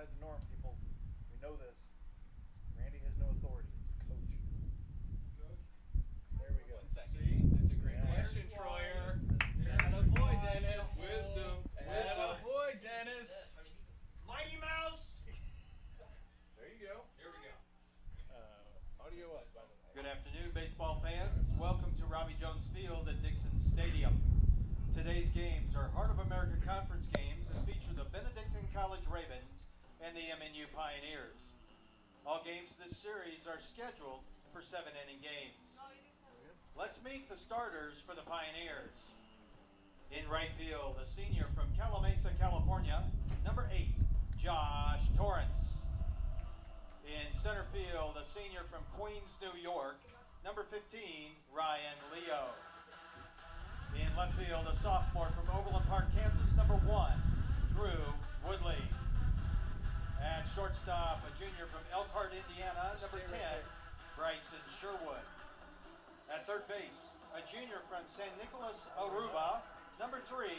outside the norm, people. We know this. Randy has no authority. It's the coach. Coach? There we go. 1 second. See? That's a great question, Troyer. Attaboy, Dennis. Wisdom. Attaboy, Dennis. Mighty Mouse! There you go. Here we go. Audio up, by the way. Good afternoon, baseball fans. Welcome to Robbie Jones Field at Dixon Stadium. Today's games are Heart of America Conference games and feature the Benedictine College Ravens and the MNU Pioneers. All games this series are scheduled for 7-inning games. Let's meet the starters for the Pioneers. In right field, a senior from Calamasa, California, number 8, Josh Torrance. In center field, a senior from Queens, New York, number 15, Ryan Leo. In left field, a sophomore from Overland Park, Kansas, number 1, Drew Woodley. At shortstop, a junior from Elkhart, Indiana, number 10, Bryson Sherwood. At third base, a junior from San Nicolas, Aruba, number 3,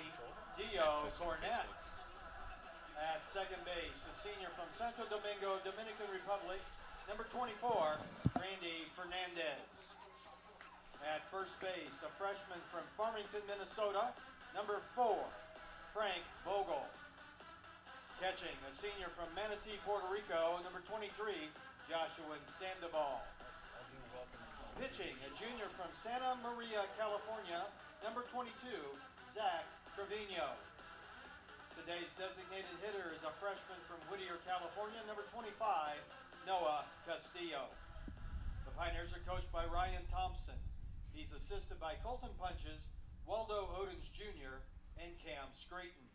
Dio Cornett. At second base, a senior from Santo Domingo, Dominican Republic, number 24, Randy Fernandez. At first base, a freshman from Farmington, Minnesota, number 4, Frank Vogel. Catching, a senior from Manatee, Puerto Rico, number 23, Joshua Sandoval. Pitching, a junior from Santa Maria, California, number 22, Zach Trevino. Today's designated hitter is a freshman from Whittier, California, number 25, Noah Castillo. The Pioneers are coached by Ryan Thompson. He's assisted by Colton Punches, Waldo Odens Jr., and Cam Scrayton.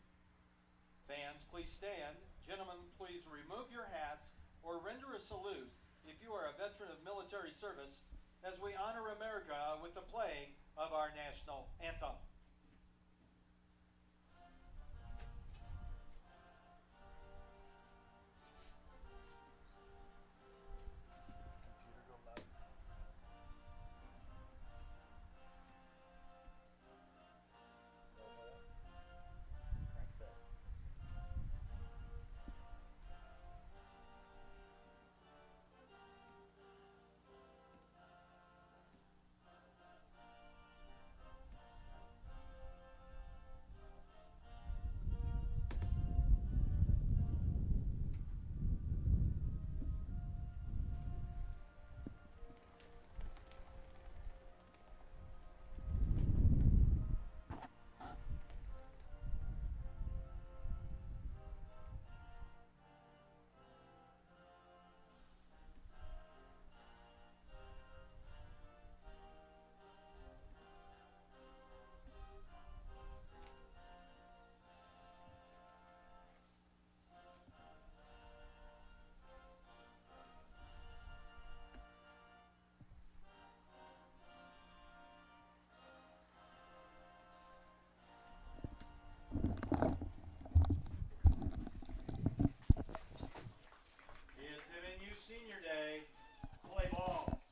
Fans, please stand. Gentlemen, please remove your hats or render a salute if you are a veteran of military service as we honor America with the playing of our national anthem.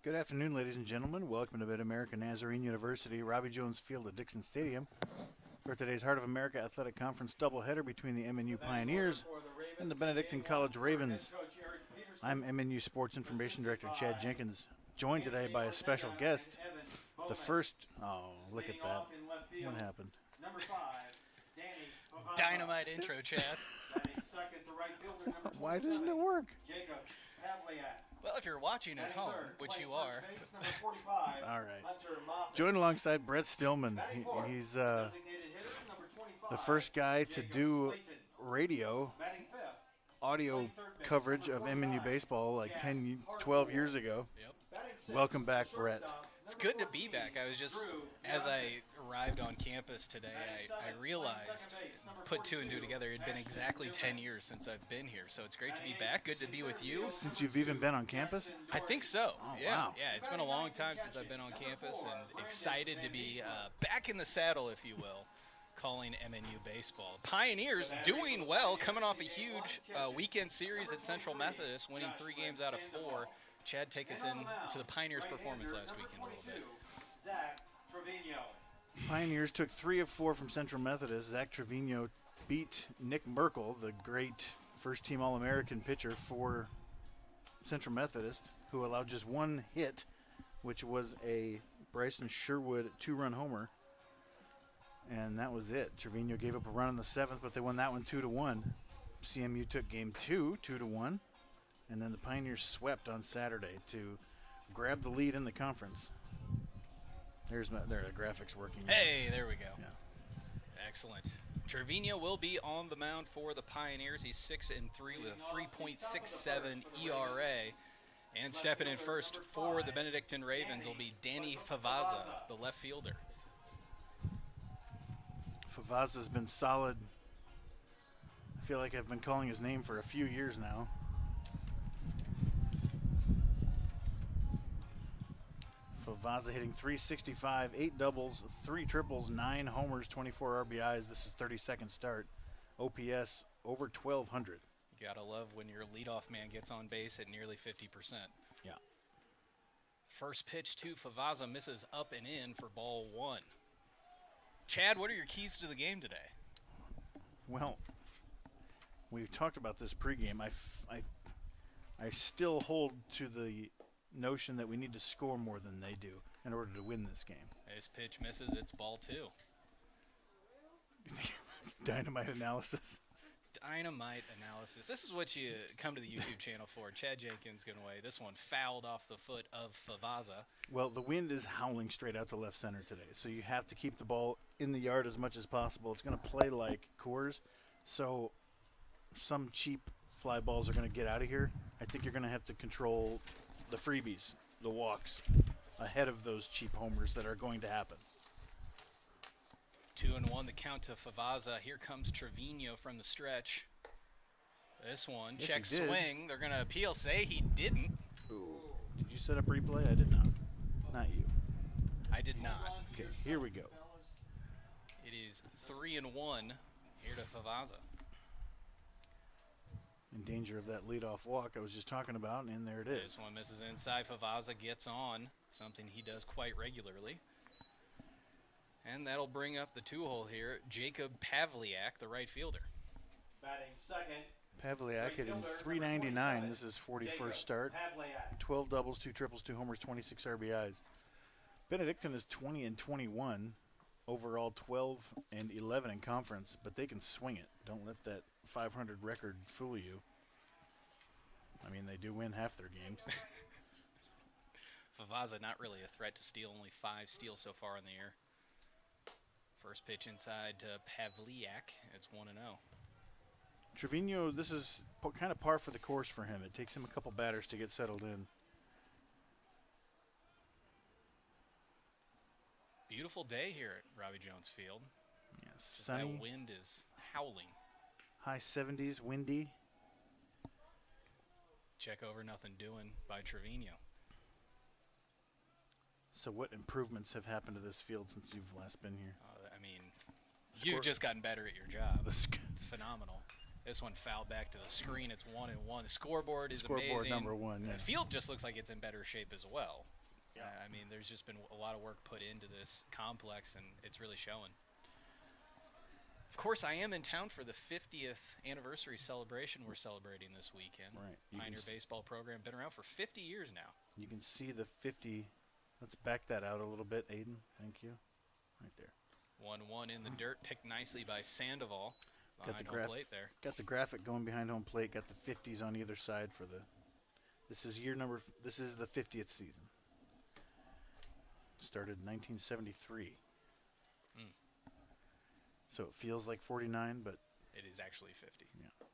Good afternoon, ladies and gentlemen. Welcome to Mid-America Nazarene University, Robbie Jones Field at Dixon Stadium for today's Heart of America Athletic Conference doubleheader between the MNU Pioneers and the Benedictine College Ravens. I'm MNU Sports Information Director Chad Jenkins, joined today by a special guest. The first, oh, look at that. What happened? Dynamite intro, Chad. Why doesn't it work? Well, if you're watching at home, which you are. All right. Joined alongside Brett Stillman. He's the first guy to do audio coverage of MNU baseball like 10, 12 years ago. Yep. Welcome back, Brett. It's good to be back. I was just, as I arrived on campus today, I realized, put two and two together, it had been exactly 10 years since I've been here. So it's great to be back. Good to be with you. Since you've even been on campus? I think so. Oh, yeah. wow. Yeah, it's been a long time since I've been on campus and excited to be back in the saddle, if you will, calling MNU baseball. Pioneers doing well, coming off a huge weekend series at Central Methodist, winning 3 games out of 4. Chad, take us into the Pioneers' performance last weekend a little bit. Pioneers took 3 of 4 from Central Methodist. Zach Trevino beat Nick Merkel, the great first-team All-American pitcher for Central Methodist, who allowed just one hit, which was a Bryson Sherwood 2-run homer. And that was it. Trevino gave up a run in the 7th, but they won that one 2-1. CMU took game 2, 2-1. And then the Pioneers swept on Saturday to grab the lead in the conference. There the graphics working. Hey, there we go. Yeah. Excellent. Trevino will be on the mound for the Pioneers. He's 6-3 with a 3.67 ERA. And stepping in first for the Benedictine Ravens will be Danny Favaza, the left fielder. Favaza's been solid. I feel like I've been calling his name for a few years now. Favaza hitting .365, 8 doubles, 3 triples, 9 homers, 24 RBIs. This is 32nd start. OPS over 1,200. You gotta love when your leadoff man gets on base at nearly 50%. Yeah. First pitch to Favaza misses up and in for ball 1. Chad, what are your keys to the game today? Well, we've talked about this pregame. I still hold to the notion that we need to score more than they do in order to win this game. This pitch misses, it's ball 2. Dynamite analysis. Dynamite analysis. This is what you come to the YouTube channel for. Chad Jenkins going away. This one fouled off the foot of Favaza. Well, the wind is howling straight out to left center today, so you have to keep the ball in the yard as much as possible. It's going to play like Coors, so some cheap fly balls are going to get out of here. I think you're going to have to control the freebies, the walks, ahead of those cheap homers that are going to happen. 2-1 the count to Favaza. Here comes Trevino from the stretch. This one, Yes, check he did. swing. They're going to appeal, say he didn't. Ooh. Did you set up replay? I did not. Not you. I did not. Okay, here we go. It is 3-1 here to Favaza. In danger of that leadoff walk I was just talking about, and there it is. This one misses inside. Favaza gets on, something he does quite regularly. And that'll bring up the 2-hole here. Jacob Pavliak, the right fielder. Batting second. Pavliak hitting .399. This is 41st start. 12 doubles, 2 triples, 2 homers, 26 RBIs. Benedictine is 20-21. Overall 12-11 in conference, but they can swing it. Don't let that 500 record fool you. I mean, they do win half their games. Favaza not really a threat to steal. Only 5 steals so far in the year. First pitch inside to Pavliak. It's 1-0. Trevino, this is kind of par for the course for him. It takes him a couple batters to get settled in. Beautiful day here at Robbie Jones Field. Yes, Just sunny, that wind is howling. high 70s, windy. Check over, nothing doing by Trevino. So what improvements have happened to this field since you've last been here? I mean, you've just gotten better at your job. The It's phenomenal. This one fouled back to the screen. It's 1-1. The scoreboard is scoreboard amazing. number 1. Yeah. The field just looks like it's in better shape as well. I mean, there's just been a lot of work put into this complex, and it's really showing. Of course, I am in town for the 50th anniversary celebration we're celebrating this weekend. Right. Pioneer baseball program, been around for 50 years now. You can see the 50. Let's back that out a little bit, Aiden. Thank you. Right there. 1-1 in the dirt, picked nicely by Sandoval. Got the Behind home plate there. Got the graphic going behind home plate. Got the 50s on either side for the. This is This is the 50th season. Started in 1973. So it feels like 49, but It is actually 50. yeah.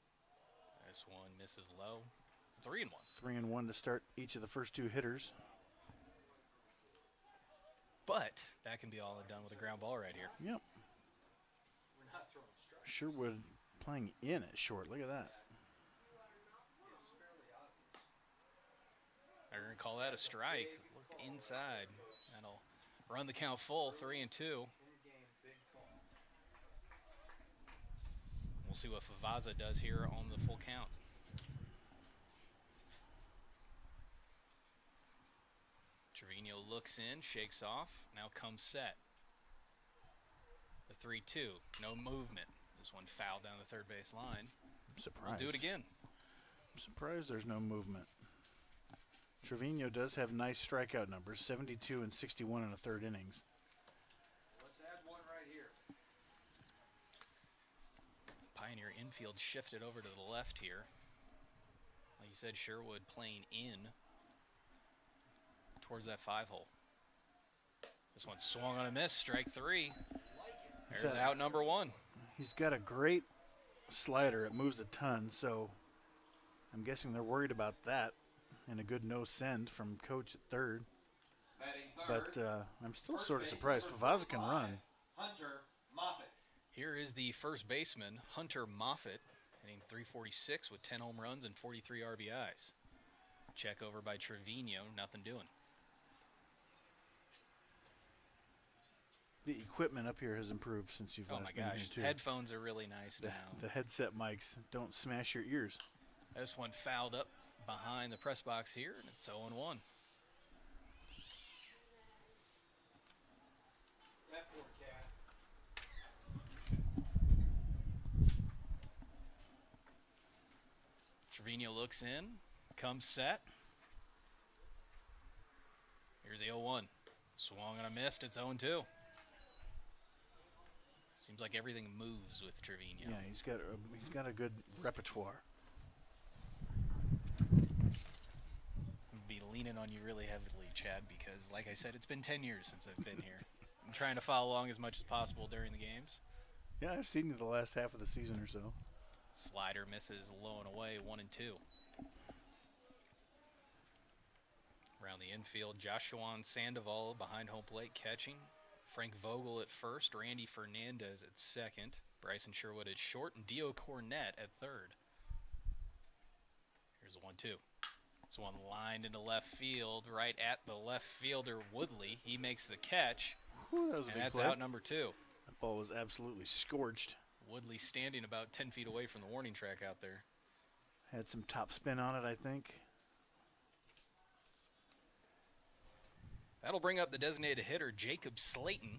This one misses low. 3-1. 3-1 to start each of the first 2 hitters. But that can be all done with a ground ball right here. Yep. Sherwood playing in at short. Look at that. They're going to call that a strike. Looked inside. That'll run the count full, 3-2. We'll see what Favaza does here on the full count. Trevino looks in, shakes off, now comes set. The 3-2, no movement. This one fouled down the third base line. surprised. Do it again. I'm surprised there's no movement. Trevino does have nice strikeout numbers, 72 and 61 in a third innings. Let's add one right here. Pioneer infield shifted over to the left here. Like you said, Sherwood playing in towards that 5-hole. This one swung on a miss, strike 3. There's out number 1. He's got a great slider. It moves a ton, so I'm guessing they're worried about that. And a good no-send from coach at third. But I'm still sort of surprised. Favazza can run. Hunter Moffitt. Here is the first baseman, Hunter Moffitt, hitting .346 with 10 home runs and 43 RBIs. Check over by Trevino, nothing doing. The equipment up here has improved since you've last been here, too. Headphones are really nice now. The headset mics don't smash your ears. This one fouled up behind the press box here, and it's 0-1. Trevino looks in, comes set. Here's the 0-1. Swung and a missed, it's 0-2. Seems like everything moves with Trevino. Yeah, he's got a good repertoire. I'll be leaning on you really heavily, Chad, because like I said, it's been 10 years since I've been here. I'm trying to follow along as much as possible during the games. Yeah, I've seen you the last half of the season or so. Slider misses low and away, 1-2. Around the infield, Joshua Sandoval behind home plate catching. Frank Vogel at first, Randy Fernandez at second, Bryson Sherwood at short, and Dio Cornett at third. Here's the 1-2. This one lined into left field, right at the left fielder Woodley. He makes the catch, Whew, that was a and big that's play. out number 2. That ball was absolutely scorched. Woodley standing about 10 feet away from the warning track out there. Had some top spin on it, I think. That'll bring up the designated hitter, Jacob Slayton.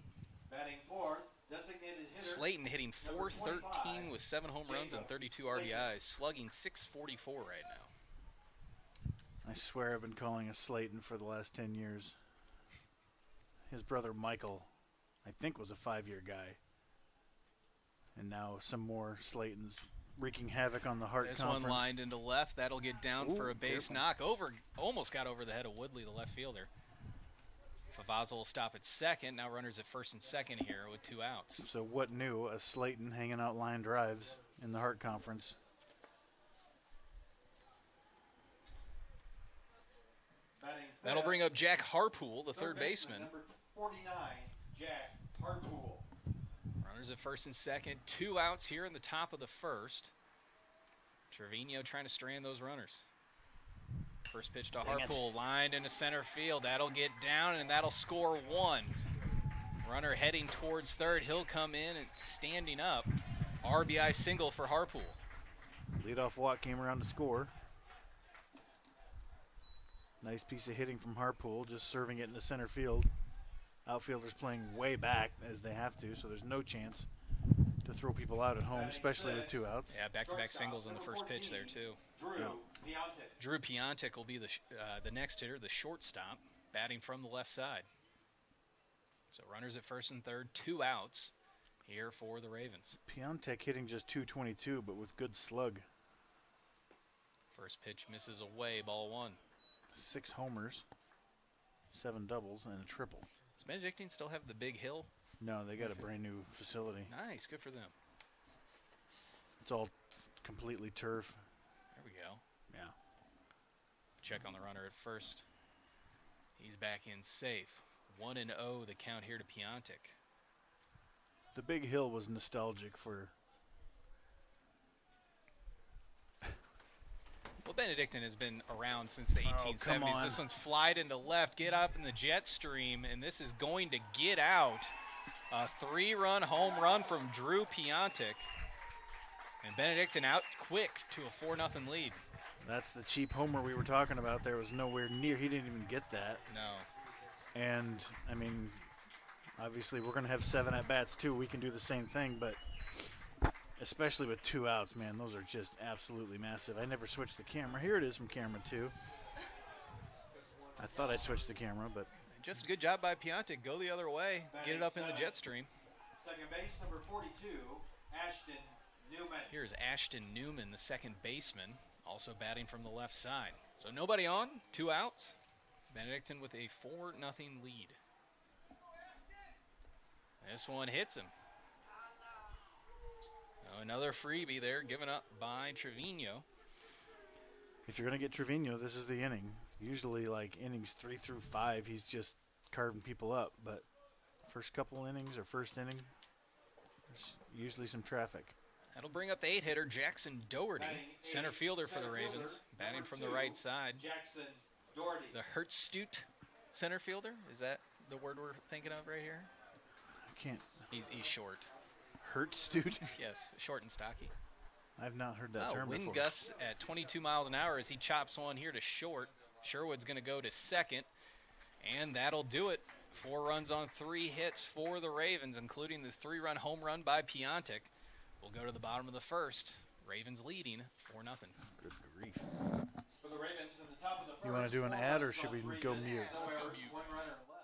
Batting fourth, designated hitter. Slayton hitting number .413 with 7 home runs and Jacob 32 Slayton. RBIs, slugging .644 right now. I swear I've been calling us Slayton for the last 10 years. His brother Michael, I think, was a 5-year guy. And now some more Slaytons wreaking havoc on the Hart This Conference. one lined into left. That'll get down for Ooh, a base careful. knock. Almost got over the head of Woodley, the left fielder. Favazza will stop at second. Now runners at first and second here with 2 outs. So what new? A Slayton hanging out line drives in the Hart Conference. Batting That'll fifth, bring up Jack Harpool, the third baseman. Number 49, Jack Harpool. Runners at first and second. 2 outs here in the top of the first. Trevino trying to strand those runners. First pitch to Dang it. Harpool, lined into center field. That'll get down, and that'll score 1. Runner heading towards third. He'll come in and standing up. RBI single for Harpool. Leadoff walk came around to score. Nice piece of hitting from Harpool, just serving it into center field. Outfielders playing way back as they have to, so there's no chance to throw people out at home, especially with 2 outs. Yeah, back-to-back singles on the first pitch there, too. Drew Piontek will be the next hitter, the shortstop, batting from the left side. So runners at first and third, 2 outs here for the Ravens. Piontek hitting just .222, but with good slug. First pitch misses away, ball 1. 6 homers, 7 doubles, and a triple. Does Benedictine still have the big hill? No, they got a brand new facility. Nice, good for them. It's all completely turf. There we go. Yeah. Check on the runner at first. He's back in safe. 1-0 the count here to Piontek. The big hill was nostalgic for. Well, Benedictine has been around since the 1870s. come on. This one's flied into left, get up in the jet stream, and this is going to get out. A 3-run home run from Drew Piontek. And Benedictine out quick to a 4-0 lead. That's the cheap homer we were talking about. There was nowhere near. He didn't even get that. No. And, I mean, obviously we're going to have 7 at-bats too. We can do the same thing, but especially with 2 outs, man. Those are just absolutely massive. I never switched the camera. Here it is from camera 2. I thought I switched the camera, but Just a good job by Piontek. Go the other way. Get it up in the jet stream. Second base, number 42, Ashton Newman. Here's Ashton Newman, the second baseman, also batting from the left side. So nobody on, 2 outs. Benedictine with a 4-0 lead. This one hits him. Oh, another freebie there given up by Trevino. if you're going to get Trevino, this is the inning. Usually, like, innings 3 through 5, he's just carving people up. But first couple innings or first inning, there's usually some traffic. That'll bring up the 8-hitter, Jackson Doherty, center fielder for the Ravens, batting from the right side. Jackson Doherty. The Hertzstute center fielder, is that the word we're thinking of right here? I can't. He's short. Hurts, dude. Yes, short and stocky. I've not heard that term wind before. gusts at 22 miles an hour as he chops one here to short. Sherwood's going to go to second, and that'll do it. 4 runs on 3 hits for the Ravens, including the 3-run home run by Piontek. We'll go to the bottom of the first. Ravens leading 4-0. Good grief. For the Ravens in the top of the first. You want to do an 4 ad, or runs should on we 3 go hits. mute? Let's go Nowhere, mute. 1 runner left.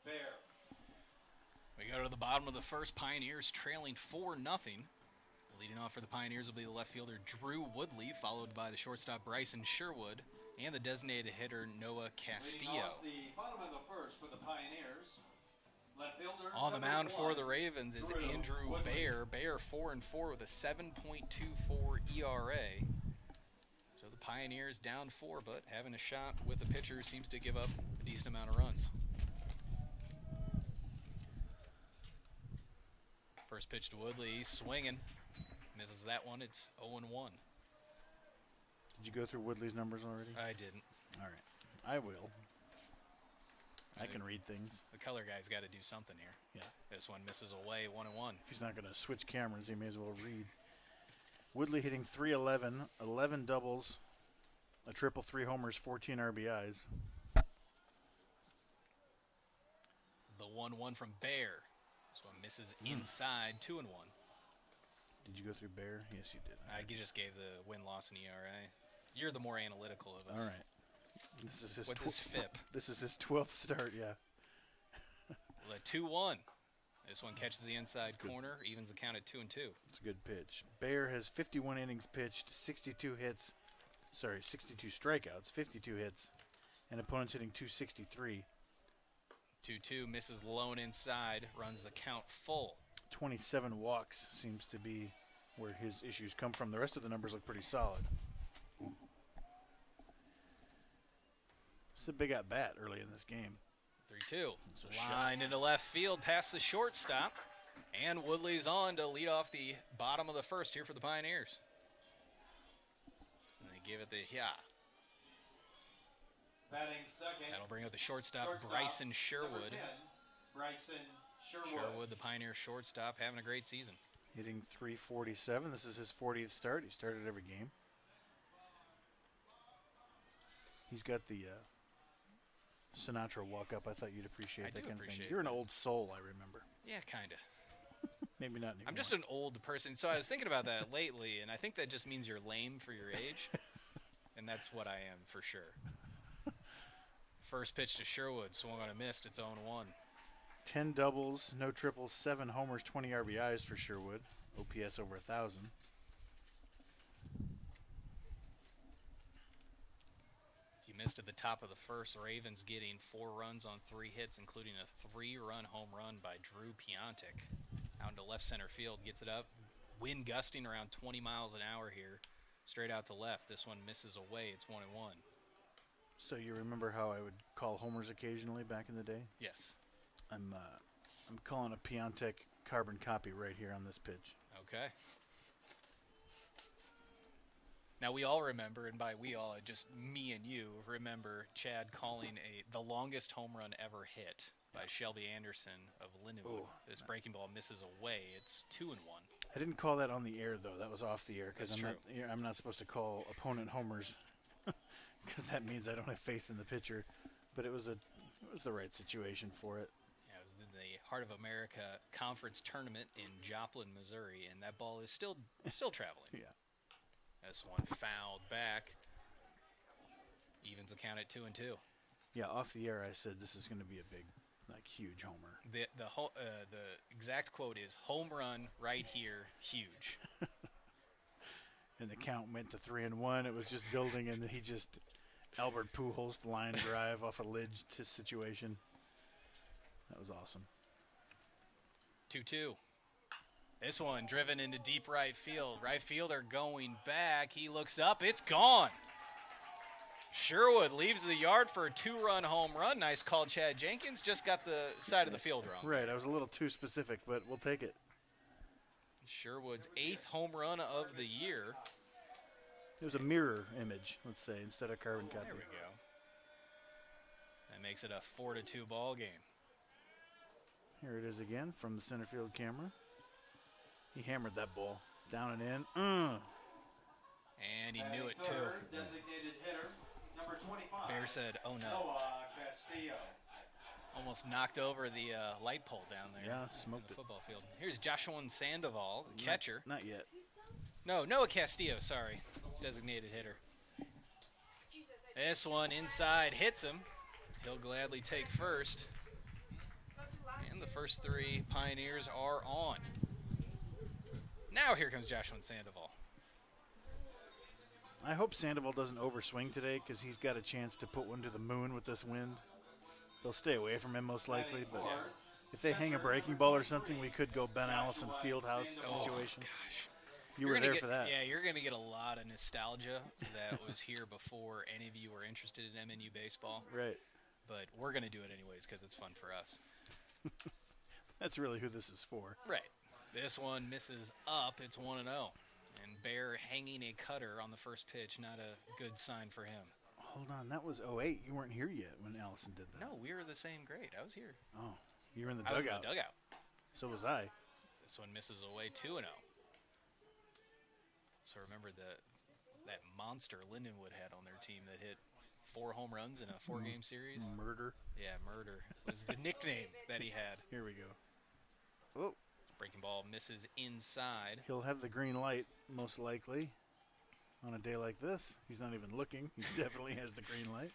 Bear. We go to the bottom of the first. Pioneers trailing 4-0. Leading off for the Pioneers will be the left fielder Drew Woodley, followed by the shortstop Bryson Sherwood and the designated hitter Noah Castillo. Leading off the bottom of the first for the Pioneers. Left fielder. On the number mound for 1, the Ravens is Drew Andrew Woodley. Baer. Baer 4-4 with a 7.24 ERA. So the Pioneers down 4, but having a shot with the pitcher seems to give up a decent amount of runs. First pitch to Woodley, he's swinging. Misses that one, it's 0-1. Did you go through Woodley's numbers already? I didn't. All right. I will. I can read things. The color guy's got to do something here. Yeah. This one misses away, 1-1. If he's not going to switch cameras, he may as well read. Woodley hitting .311, 11 doubles, a triple, 3 homers, 14 RBIs. The 1-1 from Baer. This one misses inside, 2-1. Did you go through Bear? Yes, you did. I just gave the win-loss and ERA. You're the more analytical of us. All right. This is his What's his FIP? This is his 12th start, yeah. The 2-1. This one catches the inside corner, evens the count at 2-2. It's a good pitch. Bayer has 51 innings pitched, 62 strikeouts, 52 hits, and opponents hitting .263. 2-2 misses lone inside, runs the count full. 27 walks seems to be where his issues come from. The rest of the numbers look pretty solid. It's a big at-bat early in this game. 3-2. It's a Line into left field past the shortstop. And Woodley's on to lead off the bottom of the first here for the Pioneers. And they give it the Batting second. That'll bring up the shortstop, Bryson Sherwood. 10, Bryson Sherwood. Sherwood, the Pioneer shortstop, having a great season. Hitting .347. This is his 40th start. He started every game. He's got the Sinatra walk-up. I thought you'd appreciate that kind of thing. You're an old soul, I remember. Yeah, kind of. Maybe not anymore. I'm just an old person. So I was thinking about that lately, and I think that just means you're lame for your age. And that's what I am for sure. First pitch to Sherwood, swung on a missed. It's 0-1. 10 doubles, no triples, 7 homers, 20 RBIs for Sherwood. OPS over 1,000. If you missed at the top of the first, Ravens getting 4 runs on 3 hits, including a 3-run home run by Drew Piontek. Out into left center field, gets it up. Wind gusting around 20 miles an hour here. Straight out to left. This one misses away. It's 1-1. So you remember how I would call homers occasionally back in the day? Yes. I'm calling a Piontek carbon copy right here on this pitch. Okay. Now we all remember, and by we all, just me and you remember Chad calling the longest home run ever hit by Shelby Anderson of Lindenwood. Ooh. This breaking ball misses away. It's 2-1. I didn't call that on the air though. That was off the air because That's I'm not supposed to call opponent homers because that means I don't have faith in the pitcher. But it was the right situation for it. Yeah, it was in the Heart of America Conference Tournament in Joplin, Missouri, and that ball is still traveling. Yeah. This one fouled back. Evens the count at 2-2. Yeah, off the air I said this is going to be a big, huge homer. The exact quote is home run right here, huge. And the count went to 3-1. It was just building, and he just Albert Pujols line drive off a lidge situation. That was awesome. 2-2. This one driven into deep right field. Right fielder going back. He looks up. It's gone. Sherwood leaves the yard for a 2-run home run. Nice call, Chad Jenkins. Just got the side of the field wrong. Right. I was a little too specific, but we'll take it. Sherwood's 8th home run of the year. It was a mirror image, let's say, instead of carbon copy. There we go. That makes it a 4-2 ball game. Here it is again from the center field camera. He hammered that ball down and in. And he knew it too. Designated hitter, number 25. Bear said, "Oh no!" Noah Castillo. Almost knocked over the light pole down there. Yeah, smoked the it. football field. Here's Joshua Sandoval, the catcher. Not yet. No, Noah Castillo. Sorry, designated hitter. This one inside hits him. He'll gladly take first. And the first 3 Pioneers are on. Now here comes Joshua Sandoval. I hope Sandoval doesn't overswing today because he's got a chance to put one to the moon with this wind. They'll stay away from him most likely, but if they hang a breaking ball or something, we could go Ben Allison Fieldhouse situation. Gosh. You were there for that. Yeah, you're going to get a lot of nostalgia that was here before any of you were interested in MNU baseball. Right. But we're going to do it anyways because it's fun for us. That's really who this is for. Right. This one misses up. It's 1-0. And Bear hanging a cutter on the first pitch, not a good sign for him. Hold on, that was 08. You weren't here yet when Allison did that. No, we were the same grade. I was here. Oh, you were in the I was dugout. in the dugout. So was I. This one misses away 2-0. So remember that monster Lindenwood had on their team that hit 4 home runs in a 4-game series? Murder. Yeah, Murder was the nickname that he had. Here we go. Oh. Breaking ball misses inside. He'll have the green light, most likely, on a day like this. He's not even looking. He definitely has the green light.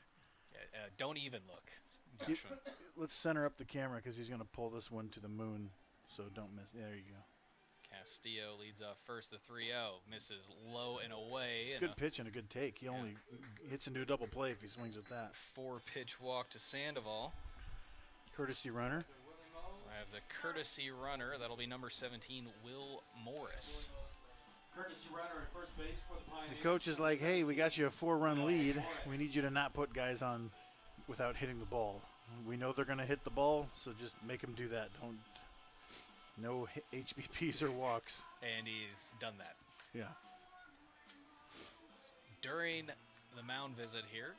Yeah, don't even look. Joshua. Let's center up the camera because he's going to pull this one to the moon, so don't miss. There you go. Castillo leads off first, the 3-0. Misses low and away. It's a good pitch and a good take. He only hits into a double play if he swings at that. 4-pitch walk to Sandoval. Courtesy runner. I have the courtesy runner. That'll be number 17, Will Morris. Courtesy runner at first base for the Pioneers. The coach is like, hey, we got you a 4-run lead. We need you to not put guys on without hitting the ball. We know they're going to hit the ball, so just make them do that. No HBPs or walks. And he's done that. Yeah. During the mound visit here,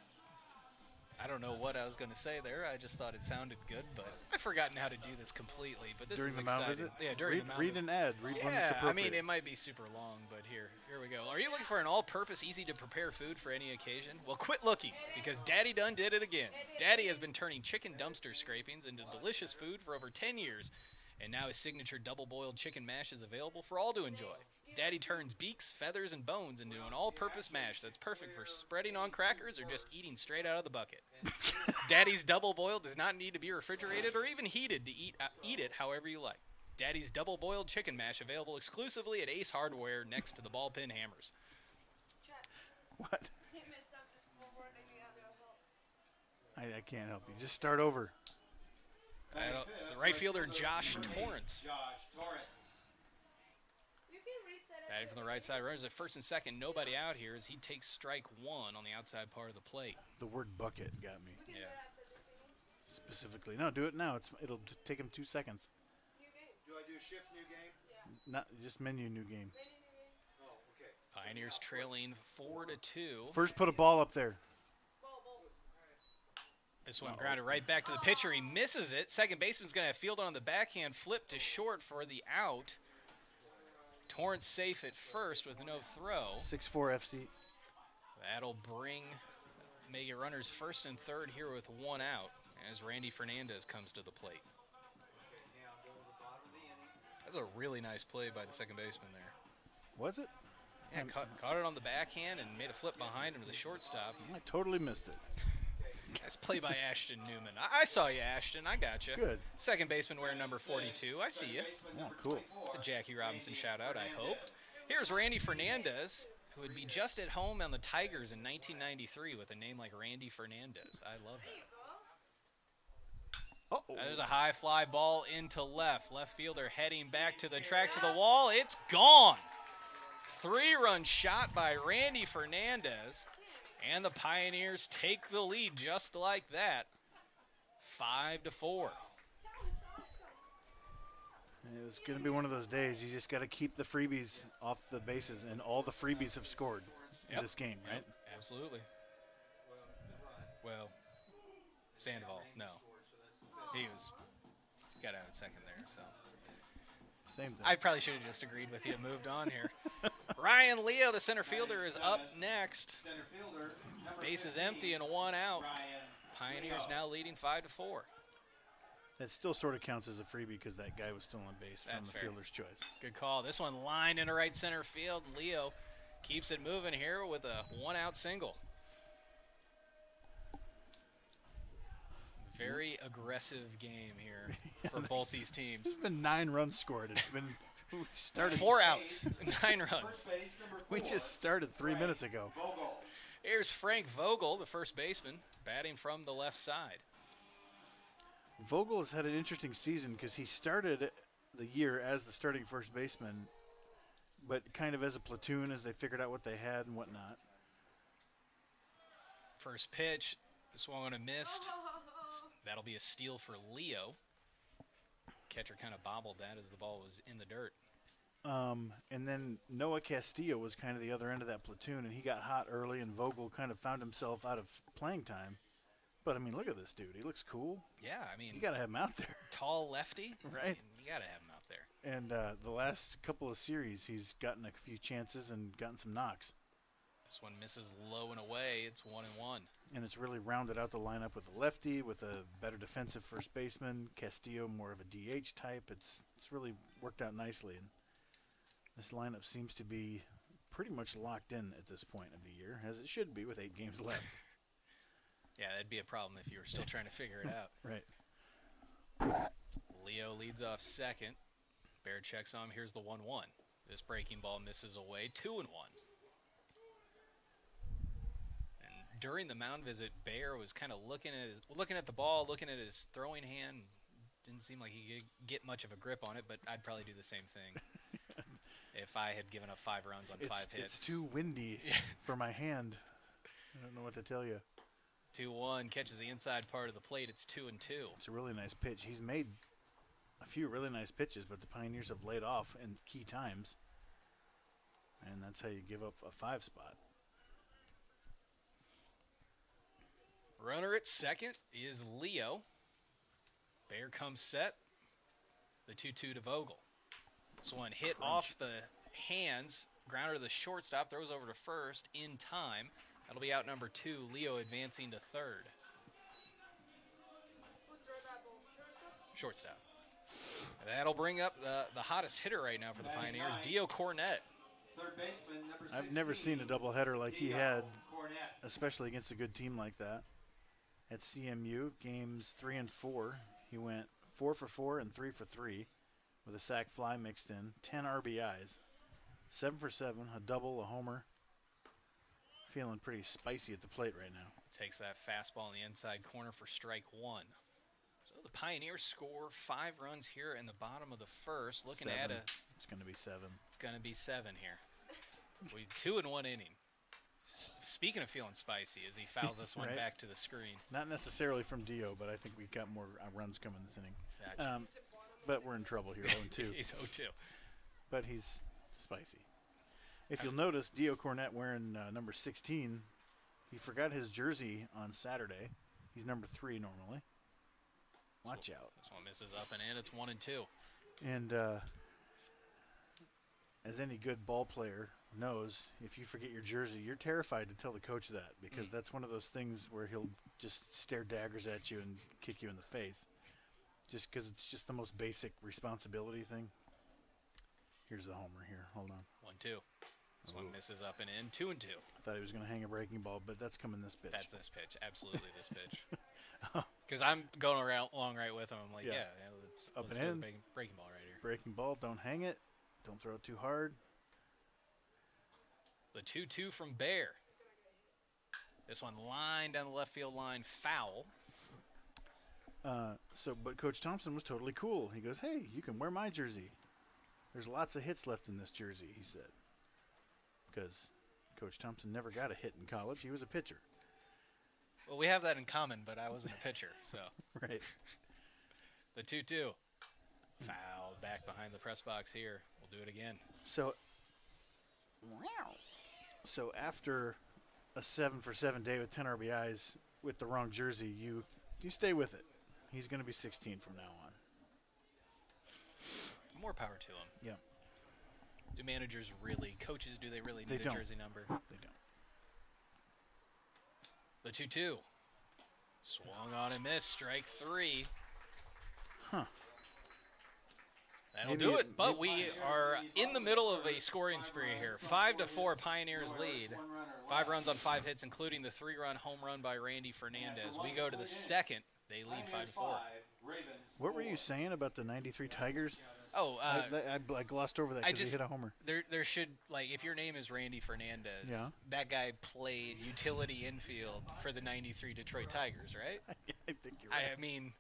I don't know what I was going to say there. I just thought it sounded good, but I've forgotten how to do this completely. But this During is the exciting. mound visit? Yeah, during the mound Read visit. an ad. Read one that's Yeah, I appropriate. mean, it might be super long, but here we go. Are you looking for an all-purpose, easy-to-prepare food for any occasion? Well, quit looking, because Daddy done did it again. Daddy has been turning chicken dumpster scrapings into delicious food for over 10 years, and now his signature double-boiled chicken mash is available for all to enjoy. Daddy turns beaks, feathers, and bones into an all-purpose mash that's perfect for spreading on crackers or just eating straight out of the bucket. Daddy's Double Boiled does not need to be refrigerated or even heated to eat it however you like. Daddy's Double Boiled Chicken Mash available exclusively at Ace Hardware next to the ball pin hammers. What? I can't help you. Just start over. The right fielder, Josh Torrance. Batting from the right side, runners at first and second, nobody out here as he takes strike one on the outside part of the plate. The word bucket got me. Yeah. Specifically. No, do it now. It'll take him 2 seconds. Do I do shift new game? Not just menu new game. Oh, okay. Pioneers trailing 4-2. First, put a ball up there. This one grounded right back to the pitcher. He misses it. Second baseman's going to field it on the backhand, flip to short for the out. Torrance safe at first with no throw. 6'4" FC. That'll make it runners first and third here with one out as Randy Fernandez comes to the plate. That's a really nice play by the second baseman there. Was it? Yeah, caught it on the backhand and made a flip behind him to the shortstop. I totally missed it. Nice play by Ashton Newman. I saw you, Ashton. I got you. Good. Second baseman wearing number 42. I see you. Yeah, cool. It's a Jackie Robinson shout-out, I hope. Here's Randy Fernandez, who would be just at home on the Tigers in 1993 with a name like Randy Fernandez. I love that. Uh-oh. There's a high fly ball into left. Left fielder heading back to the track to the wall. It's gone. 3-run shot by Randy Fernandez. And the Pioneers take the lead just like that. 5-4. It's going to be one of those days. You just got to keep the freebies off the bases, and all the freebies have scored in this game, right? Yep, absolutely. Well, Sandoval, no. He got out at second there, so. Same thing. I probably should have just agreed with you and moved on here. Ryan Leo, the center fielder, is up next. Base is empty and one out. Pioneers now leading 5-4. That still sort of counts as a freebie because that guy was still on base That's from the fair. fielder's choice. Good call. This one lined into right center field. Leo keeps it moving here with a one-out single. Very aggressive game here for both these teams. There's been 9 runs scored. It's been we started 4 outs, 9 runs. We just started 3 minutes ago. Here's Frank Vogel, the first baseman, batting from the left side. Vogel has had an interesting season because he started the year as the starting first baseman, but kind of as a platoon as they figured out what they had and whatnot. First pitch, swung and missed. That'll be a steal for Leo. Catcher kind of bobbled that as the ball was in the dirt. And then Noah Castillo was kind of the other end of that platoon, and he got hot early, and Vogel kind of found himself out of playing time. But, I mean, look at this dude. He looks cool. Yeah, I mean, You got to have him out there. tall lefty. Right. I mean, you got to have him out there. And the last couple of series, he's gotten a few chances and gotten some knocks. This one misses low and away. It's 1-1. And it's really rounded out the lineup with a lefty, with a better defensive first baseman. Castillo, more of a DH type. It's really worked out nicely. And this lineup seems to be pretty much locked in at this point of the year, as it should be with 8 games left. Yeah, that'd be a problem if you were still trying to figure it out. Right. Leo leads off second. Bear checks on him. Here's the 1-1. This breaking ball misses away. 2-1. And during the mound visit, Bear was kind of looking at the ball, looking at his throwing hand. Didn't seem like he could get much of a grip on it, but I'd probably do the same thing if I had given up 5 runs on 5 hits. It's too windy for my hand. I don't know what to tell you. 2-1, catches the inside part of the plate. It's 2-2. It's a really nice pitch. He's made a few really nice pitches, but the Pioneers have laid off in key times. And that's how you give up a 5 spot. Runner at second is Leo. Bear comes set. The 2-2 to Vogel. This one hit off the hands. Grounder to the shortstop. Throws over to first in time. That'll be out number 2. Leo advancing to third. Shortstop. That'll bring up the hottest hitter right now for the Pioneers, Dio Cornett. Third baseman, number 16. I've never seen a doubleheader like he had, Cornett. especially against a good team like that. At CMU, games 3 and 4, he went 4 for 4 and 3 for 3 with a sac fly mixed in, 10 RBIs, 7 for 7, a double, a homer. Feeling pretty spicy at the plate right now. Takes that fastball in the inside corner for strike 1. So the Pioneers score 5 runs here in the bottom of the first. Looking 7. at It's going to be 7. It's going to be 7 here. We 2 in 1 inning. Speaking of feeling spicy, as he fouls this one Right. back to the screen. Not necessarily from Dio, but I think we've got more runs coming this inning. Gotcha. But we're in trouble here, 0-2. He's 0-2. But he's spicy. If you'll notice, Dio Cornett wearing number 16, he forgot his jersey on Saturday. He's number 3 normally. Watch out. This one misses up and in. It's 1-2. And as any good ball player knows, if you forget your jersey, you're terrified to tell the coach that, because that's one of those things where he'll just stare daggers at you and kick you in the face, just because it's just the most basic responsibility thing. Here's the homer here. Hold on. 1-2. This one misses up and in. 2-2. I thought he was going to hang a breaking ball, but that's coming this pitch. That's this pitch. Absolutely this pitch. Because I'm going along right with him. I'm like, Yeah. Up let's and throw in. the breaking ball right here. Breaking ball. Don't hang it. Don't throw it too hard. The 2-2 from Bear. This one line down the left field line, foul. But Coach Thompson was totally cool. He goes, "Hey, you can wear my jersey. There's lots of hits left in this jersey," he said. Because Coach Thompson never got a hit in college. He was a pitcher. Well, we have that in common, but I wasn't a pitcher, so. Right. The 2-2. Foul back behind the press box here. We'll do it again. So after a 7-for-7 day with 10 RBIs with the wrong jersey, you stay with it. He's going to be 16 from now on. More power to him. Yeah. Do managers really, coaches, do they really They need don't. a jersey number? They don't. The 2-2. Swung on and missed. Strike 3. Huh. That'll Maybe do it- it, but we are in the middle of a scoring spree here. 5-4 Pioneers lead. 5 runs on 5 hits, including the 3-run home run by Randy Fernandez. We go to the second. They lead 5-4. What were you saying about the 93 Tigers? Oh, I glossed over that I because he just- hit a homer. there should, like, if your name is Randy Fernandez, Yeah. that guy played utility infield for the 93 Detroit Tigers, right? I think you're right. I mean,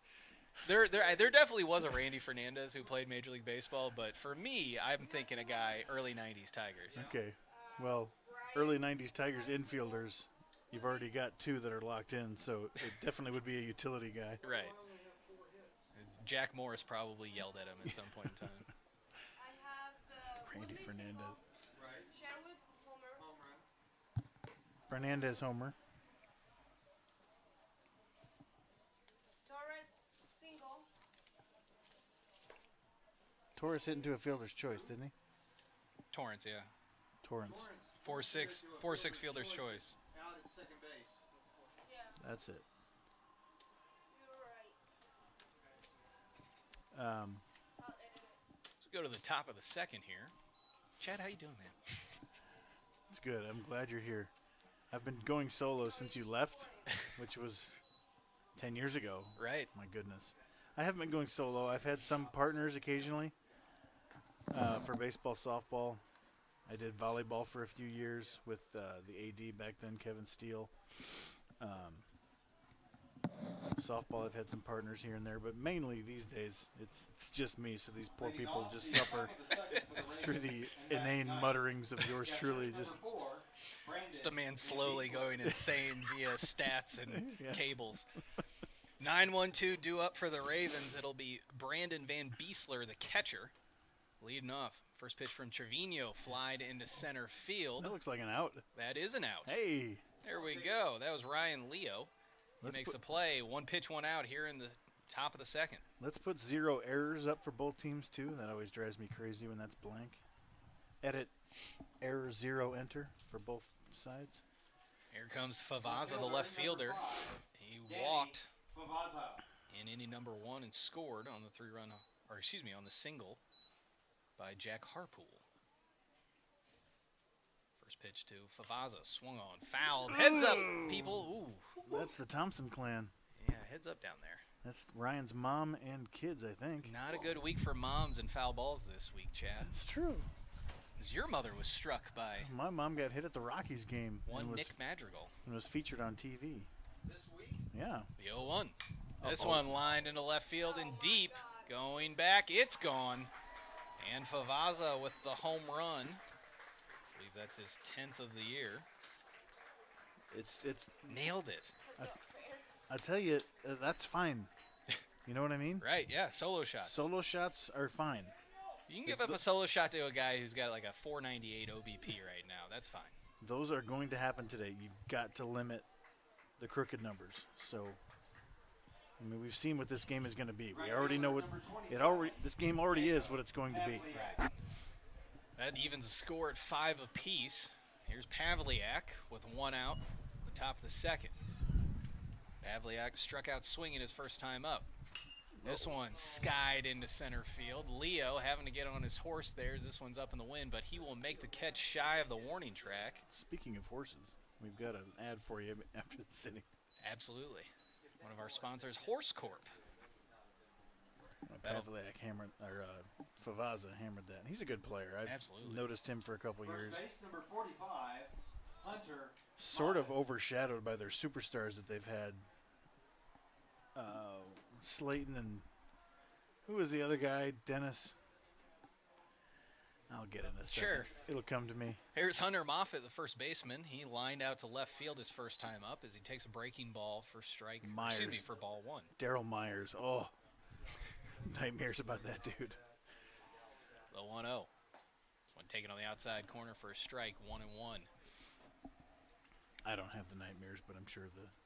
there definitely was a Randy Fernandez who played Major League Baseball, but for me, I'm thinking a guy early 90s Tigers. Okay. Well, early 90s Tigers infielders, you've already got 2 that are locked in, so it definitely would be a utility guy. Right. Jack Morris probably yelled at him at some point in time. Randy Fernandez. Right. Sherwood, Homer, Home run. Fernandez homer. Torres, single, Torres hit into a fielder's choice, didn't he? Torrance, yeah. Torrance. 4-6 fielder's choice. Out at second base. yeah, That's it. you're right. I'll edit it. Let's go to the top of the second here. Chad, how you doing, man? It's good. I'm glad you're here. I've been going solo since you left, which was 10 years ago. Right. My goodness. I haven't been going solo. I've had some partners occasionally for baseball, softball. I did volleyball for a few years with the AD back then, Kevin Steele. Softball, I've had some partners here and there, but mainly these days it's just me. So these poor people just suffer through the inane mutterings of yours truly. Just a man slowly going insane via stats and Yes. cables. 9-1-2 due up for the Ravens. It'll be Brandon Van Beesler, the catcher, leading off. First pitch from Trevino, flied into center field. That looks like an out. That is an out. Hey. There we go. That was Ryan Leo. He Let's makes put- the play. One pitch, one out here in the top of the second. Let's put 0 errors up for both teams, too. That always drives me crazy when that's blank. Edit error 0 enter for both sides. Here comes Favaza, the left fielder. He walked Favaza. in inning number 1 and scored on the on the single by Jack Harpool. First pitch to Favaza, swung on, fouled, heads up, people. Ooh, That's the Thompson clan. yeah, heads up down there. That's Ryan's mom and kids, I think. Not a good week for moms and foul balls this week, Chad. That's true. Because your mother was struck by My mom got hit at the Rockies game one and was, Nick Madrigal. and was featured on TV. This week? Yeah. The 0-1. This Uh-oh. one lined into left field and deep. Going back, it's gone. And Favaza with the home run. I believe that's his 10th of the year. It's. Nailed it. I tell you, that's fine. You know what I mean? Right, yeah, solo shots. Solo shots are fine. You can give up a solo shot to a guy who's got like a 498 OBP right now. That's fine. Those are going to happen today. You've got to limit the crooked numbers. So, I mean, we've seen what this game is going to be. We already know what this game already is what it's going to be. Right. That evens the score at 5 apiece. Here's Pavliak with 1 out at the top of the second. Pavliak struck out swinging his first time up. This one skied into center field. Leo having to get on his horse there as this one's up in the wind, but he will make the catch shy of the warning track. Speaking of horses, we've got an ad for you after the sitting. Absolutely. One of our sponsors, Horse Corp. That'll- Pavliak hammered, or Favaza hammered that. He's a good player. I've Absolutely. noticed him for a couple First years. base, number 45, Hunter. Sort of overshadowed by their superstars that they've had. Slayton and who was the other guy? Dennis. I'll get it in a second. Sure. It'll come to me. Here's Hunter Moffitt, the first baseman. He lined out to left field his first time up as he takes a breaking ball for strike. Excuse me, Myers. for ball 1. Daryl Myers. Oh, nightmares about that dude. The 1-0. This one taken on the outside corner for a strike, 1-1. I don't have the nightmares, but I'm sure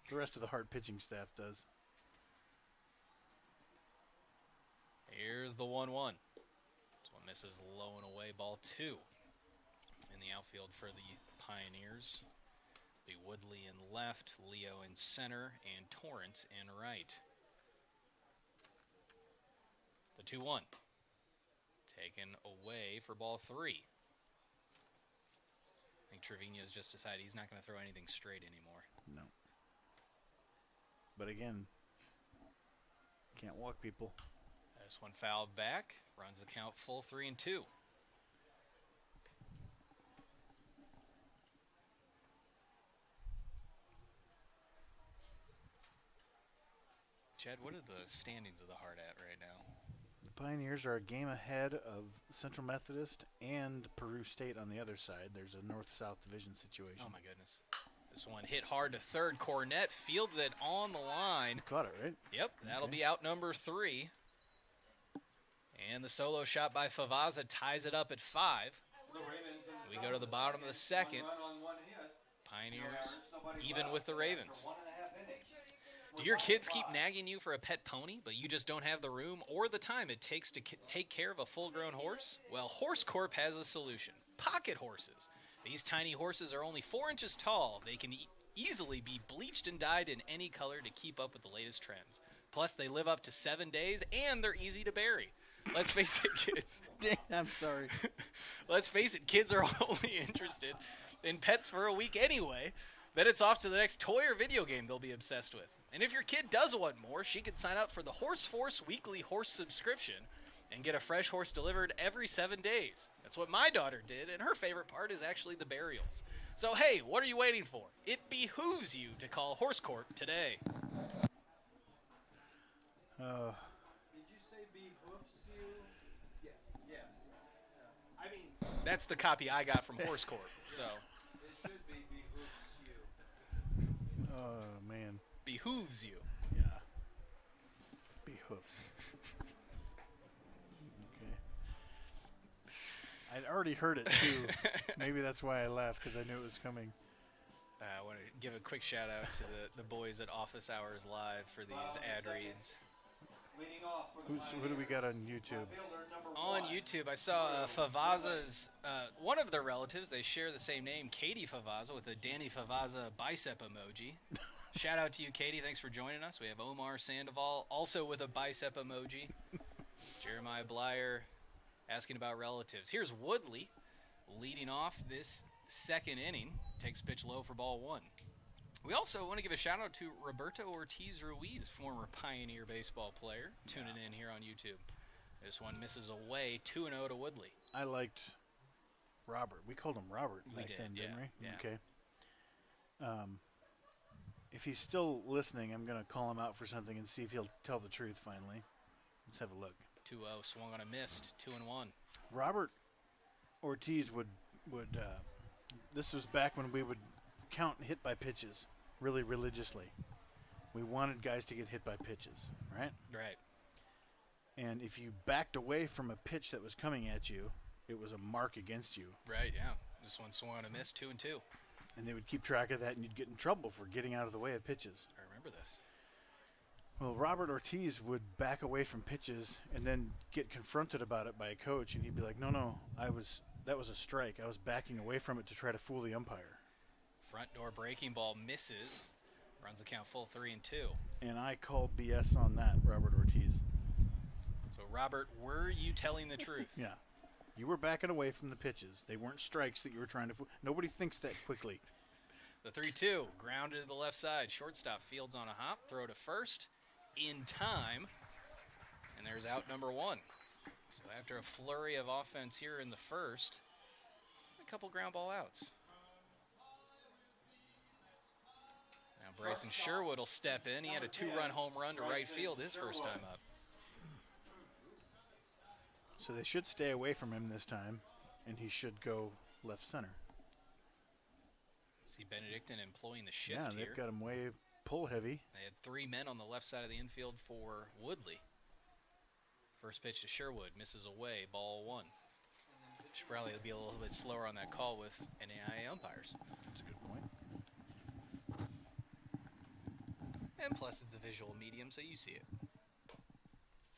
the rest of the hard pitching staff does. Here's the 1-1. This one misses low and away, ball 2. In the outfield for the Pioneers. Be Woodley in left, Leo in center, and Torrance in right. The 2-1. Taken away for ball 3. I think Trevino's just decided he's not going to throw anything straight anymore. No. But again, can't walk people. This one fouled back, runs the count full 3-2. Chad, what are the standings of the Heart at right now? The Pioneers are a game ahead of Central Methodist and Peru State on the other side. There's a north-south division situation. Oh my goodness. This one hit hard to third. Cornett fields it on the line. Caught it, right? Yep, that'll Okay. be out number 3. And the solo shot by Favaza ties it up at 5. The Ravens in We go to the bottom of the second. 1 run on 1 hit. Pioneers Nobody even left with the after Ravens. 1.5 innings. Do your kids keep nagging you for a pet pony, but you just don't have the room or the time it takes to take care of a full-grown horse? Well, Horse Corp has a solution. Pocket horses. These tiny horses are only 4 inches tall. They can easily be bleached and dyed in any color to keep up with the latest trends. Plus, they live up to 7 days, and they're easy to bury. Let's face it, kids. I'm sorry. Let's face it, kids are only interested in pets for a week anyway. Then it's off to the next toy or video game they'll be obsessed with. And if your kid does want more, she can sign up for the Horse Force weekly horse subscription and get a fresh horse delivered every 7 days. That's what my daughter did, and her favorite part is actually the burials. So hey, what are you waiting for? It behooves you to call Horse Corp today. Did you say behoofs you? Yes. Yes. I mean, That's the copy I got from Horse Corp. So it should be behoofs you. Oh, man. behooves you. Yeah. hoofs. Okay. I'd already heard it too. Maybe that's why I laughed, because I knew it was coming. I want to give a quick shout out to the boys at Office Hours Live for these ad reads. Leading off for the Who do we got on YouTube? fielder number On 1. YouTube, I saw Favaza's, one of their relatives, they share the same name, Katie Favaza, with a Danny Favaza bicep emoji. Shout out to you, Katie. Thanks for joining us. We have Omar Sandoval, also with a bicep emoji. Jeremiah Blyer asking about relatives. Here's Woodley leading off this second inning. Takes pitch low for ball 1. We also want to give a shout out to Roberto Ortiz Ruiz, former Pioneer baseball player, tuning in here on YouTube. This one misses away, 2-0 to Woodley. I liked Robert. We called him Robert We back did, then, didn't we? yeah. Okay. If he's still listening, I'm going to call him out for something and see if he'll tell the truth finally. Let's have a look. 2-0, swung on a missed, 2-1. Robert Ortiz would this was back when we would count hit by pitches really religiously. We wanted guys to get hit by pitches, right? Right. And if you backed away from a pitch that was coming at you, it was a mark against you. Right, yeah. This one swung on a miss, 2-2. And they would keep track of that, and you'd get in trouble for getting out of the way of pitches. I remember this. Well, Robert Ortiz would back away from pitches and then get confronted about it by a coach, and he'd be like, no, that was a strike. I was backing away from it to try to fool the umpire. Front door breaking ball misses. Runs the count full 3-2. And I called BS on that, Robert Ortiz. So, Robert, were you telling the truth? Yeah. You were backing away from the pitches. They weren't strikes that you were trying to fool. Nobody thinks that quickly. The 3-2, grounded to the left side. Shortstop Fields on a hop. Throw to first in time. And there's out number 1. So after a flurry of offense here in the first, a couple ground ball outs. Now Bryson Sherwood will step in. He had a 2-run home run to right field his first time up. So they should stay away from him this time, and he should go left center. See Benedictine employing the shift Yeah, here. they've got him way pull heavy. They had 3 men on the left side of the infield for Woodley. First pitch to Sherwood, misses away, ball 1. Should probably be a little bit slower on that call with NAIA umpires. That's a good point. And plus it's a visual medium, so you see it.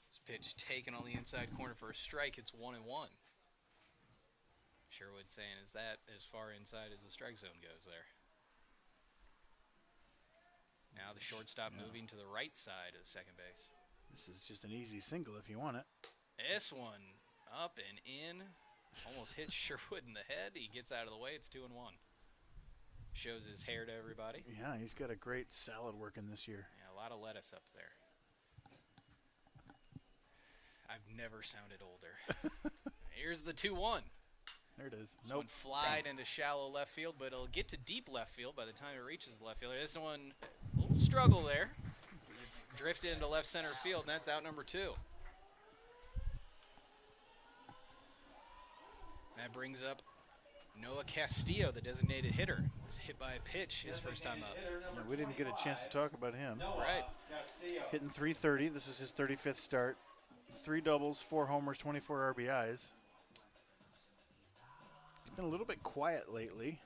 This pitch taken on the inside corner for a strike, it's 1-1. Sherwood saying, is that as far inside as the strike zone goes there? Now the shortstop moving to the right side of second base. This is just an easy single if you want it. This one up and in. Almost hits Sherwood in the head. He gets out of the way. It's 2-1. Shows his hair to everybody. Yeah, he's got a great salad working this year. Yeah, a lot of lettuce up there. I've never sounded older. Here's the 2-1. There it is. This one flied into shallow left field, but it'll get to deep left field by the time it reaches the left fielder. This one, a little struggle there. Drifted into left center field, and that's out number 2. That brings up Noah Castillo, the designated hitter. Was hit by a pitch his first time up. Yeah, we didn't get a chance to talk about him. Right. Hitting .330. This is his 35th start. 3 doubles, 4 homers, 24 RBIs. He's been a little bit quiet lately.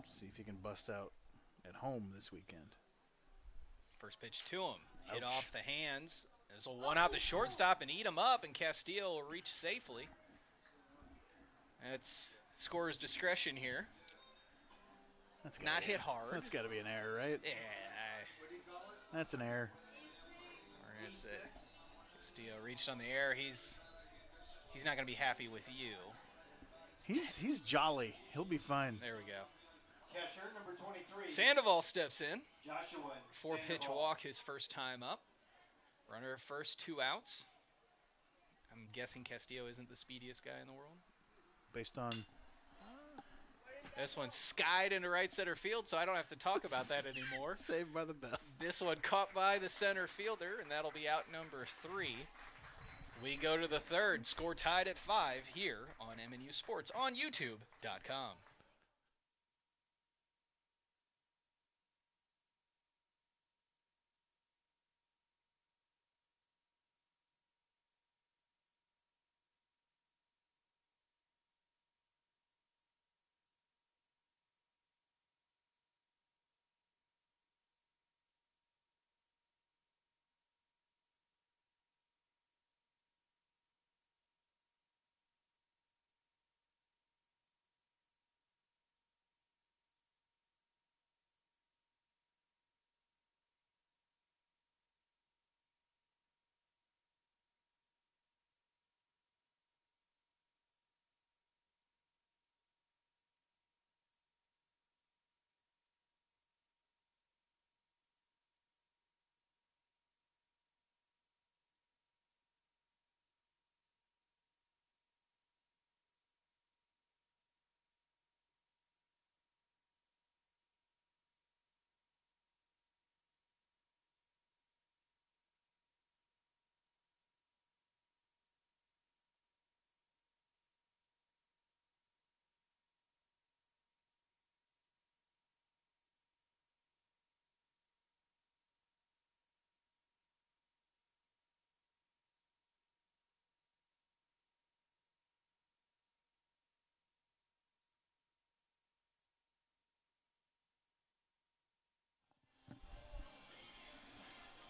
See if he can bust out at home this weekend. First pitch to him. Hit Ouch. off the hands. This will one out the shortstop and eat him up, and Castillo will reach safely. That's scorer's discretion here. That's Not hit hard. That's got to be an error, right? Yeah. That's an error. We're gonna say Castillo reached on the air. He's not gonna be happy with you. He's jolly. He'll be fine. There we go. Catcher number 23. Sandoval steps in. Joshua 4-pitch Sandoval. walk his first time up. Runner at first, 2 outs. I'm guessing Castillo isn't the speediest guy in the world. Based on This one skied into right center field, so I don't have to talk about that anymore. Saved by the Bell. This one caught by the center fielder, and that'll be out number 3. We go to the third. Score tied at 5 here on MNU Sports on YouTube.com.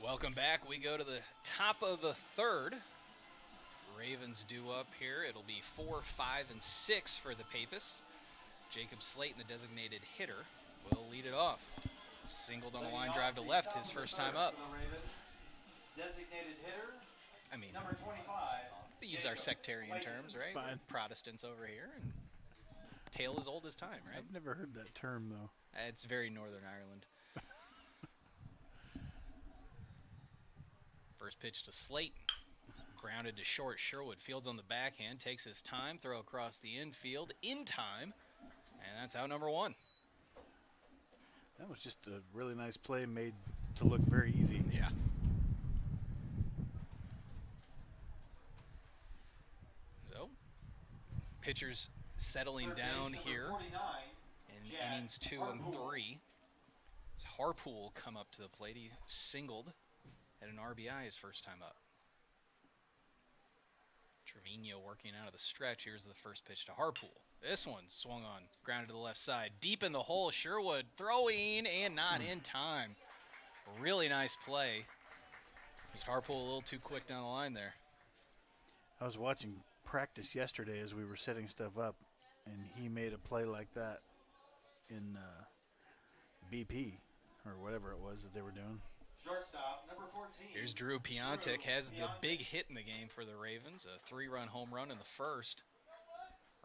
Welcome back. We go to the top of the third. Ravens due up here. It'll be 4, 5, and 6 for the Papists. Jacob Slayton, the designated hitter, will lead it off. Singled on the line drive to left his first time up. Designated hitter, I mean, number 25. we use our sectarian terms, right? fine. We're Protestants over here, and tale as old as time, right? I've never heard that term, though. It's very Northern Ireland. First pitch to Slayton. Grounded to short. Sherwood fields on the backhand, takes his time, throw across the infield in time, and that's out number 1. That was just a really nice play made to look very easy. Yeah. So, pitchers settling down here in innings 2 and 3. As Harpool come up to the plate. He singled at an RBI his first time up. Trevino working out of the stretch. Here's the first pitch to Harpool. This one swung on, grounded to the left side. Deep in the hole, Sherwood throwing and not in time. Really nice play. Just Harpool a little too quick down the line there. I was watching practice yesterday as we were setting stuff up, and he made a play like that in BP or whatever it was that they were doing. Shortstop, number 14. Here's Drew Piontek, has the big hit in the game for the Ravens. A 3-run home run in the first.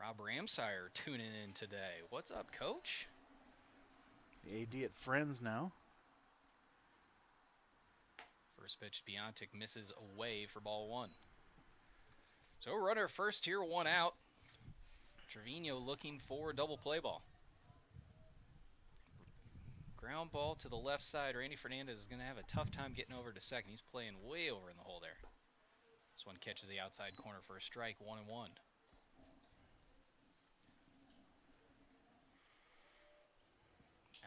Rob Ramsire tuning in today. What's up, Coach? The AD at Friends now. First pitch, Piontek misses away for ball 1. So runner first here, 1 out. Trevino looking for a double play ball. Ground ball to the left side. Randy Fernandez is going to have a tough time getting over to second. He's playing way over in the hole there. This one catches the outside corner for a strike, 1-1.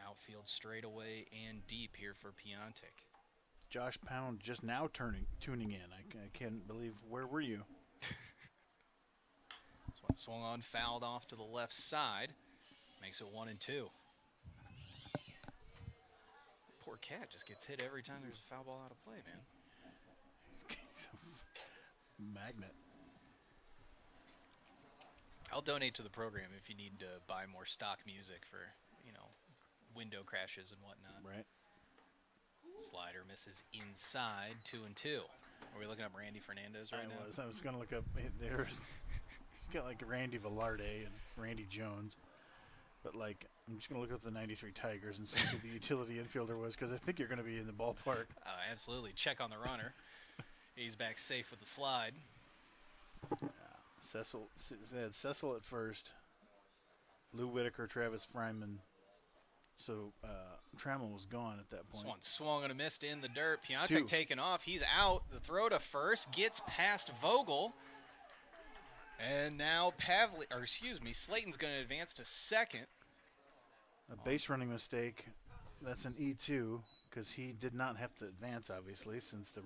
Outfield straightaway and deep here for Piontek. Josh Pound just now tuning in. I can't believe, where were you? This one swung on, fouled off to the left side. Makes it 1-2. Poor cat just gets hit every time there's a foul ball out of play, man. Magnet. I'll donate to the program if you need to buy more stock music for, window crashes and whatnot. Right. Slider misses inside, 2-2. Are we looking up Randy Fernandez right now? I was going to look up. There's got like Randy Velarde and Randy Jones. But, I'm just going to look up the 93 Tigers and see who the utility infielder was, because I think you're going to be in the ballpark. Absolutely. Check on the runner. He's back safe with the slide. They had Cecil at first, Lou Whitaker, Travis Fryman. So Trammell was gone at that point. This one swung and a missed in the dirt. 2. Piontek taken off. He's out. The throw to first gets past Vogel. And now Slayton's going to advance to second. A base running mistake. That's an E2 because he did not have to advance, obviously, since the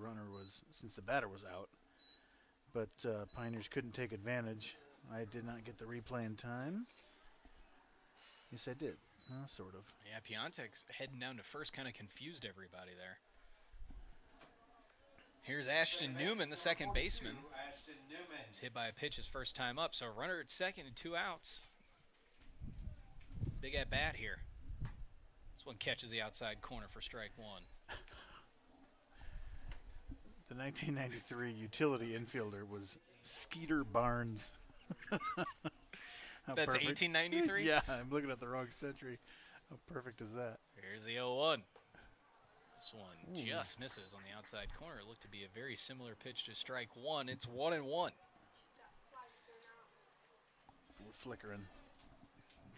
batter was out. But Pioneers couldn't take advantage. I did not get the replay in time. Yes, I did. Sort of. Yeah, Piontek's heading down to first, kind of confused everybody there. Here's Ashton Newman, the second baseman. Ashton Newman. He's hit by a pitch his first time up, so runner at second and 2 outs. Big at bat here. This one catches the outside corner for strike 1. The 1993 utility infielder was Skeeter Barnes. That's perfect. 1893? Yeah, I'm looking at the wrong century. How perfect is that? Here's the 0-1. This one just misses on the outside corner. It looked to be a very similar pitch to strike 1. It's 1-1. We're flickering.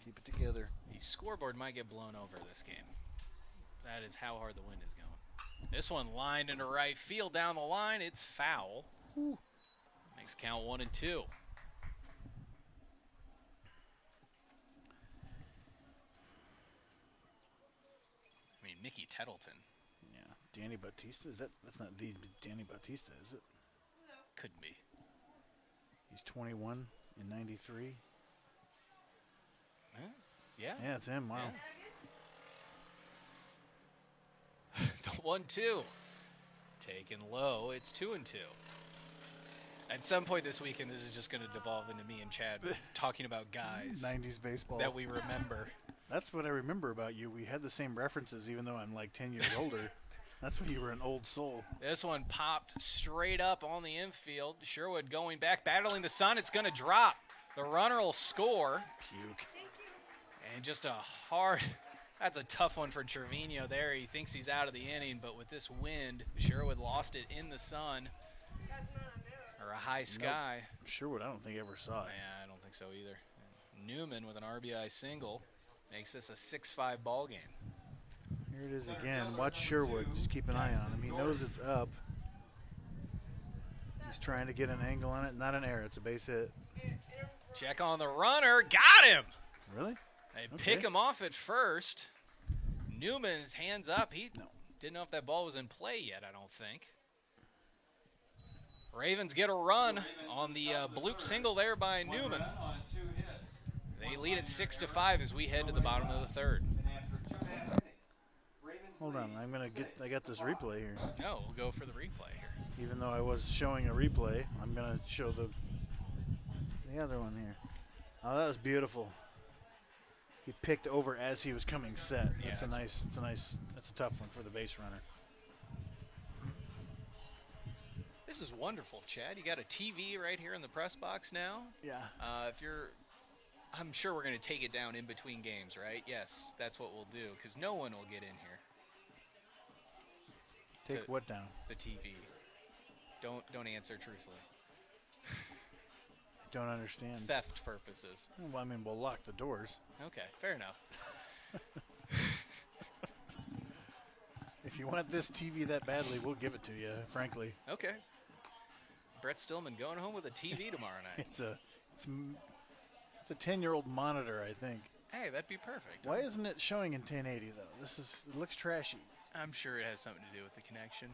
Keep it together. The scoreboard might get blown over this game. That is how hard the wind is going. This one lined into right field down the line. It's foul. Makes count 1-2. I mean, Mickey Tettleton. Yeah. Danny Bautista? That's not the Danny Bautista, is it? Couldn't be. He's 21 in 93. Yeah. Yeah, it's him. Wow. Yeah. The 1-2. Taken low. It's 2-2. At some point this weekend, this is just going to devolve into me and Chad talking about guys 90s baseball. that we remember. That's what I remember about you. We had the same references, even though I'm like 10 years older. That's when you were an old soul. This one popped straight up on the infield. Sherwood going back, battling the sun. It's going to drop. The runner will score. Puke. And just a hard, that's a tough one for Trevino there. He thinks he's out of the inning, but with this wind, Sherwood lost it in the sun or a high sky. Nope. Sherwood, I don't think I ever saw it. Yeah, I don't think so either. Newman with an RBI single makes this a 6-5 ball game. Here it is again. Watch Sherwood. Just keep an eye on him. He knows it's up. He's trying to get an angle on it. Not an error. It's a base hit. Check on the runner. Got him. Really? They Okay. pick him off at first. Newman's hands up. He didn't know if that ball was in play yet, I don't think. Ravens get a run on the bloop single there by Newman. On 2 hits. They lead at 6-5 as we head to the bottom of the third. And after 2.5 innings, Ravens Hold on. lead I'm gonna get. I got this replay here. Oh, we'll go for the replay here. Even though I was showing a replay, I'm gonna show the other one here. Oh, that was beautiful. He picked over as he was coming set. Yeah, That's a tough one for the base runner. This is wonderful, Chad. You got a TV right here in the press box now. Yeah. I'm sure we're going to take it down in between games, right? Yes, that's what we'll do, because no one will get in here. Take what down? The TV. Don't answer truthfully. Don't understand. Theft purposes. Well, I mean, we'll lock the doors. Okay, fair enough. If you want this TV that badly, we'll give it to you, frankly. Okay. Brett Stillman going home with a TV tomorrow night. It's a 10-year-old monitor, I think. Hey, that'd be perfect. Why isn't it showing in 1080 though? It looks trashy. I'm sure it has something to do with the connection.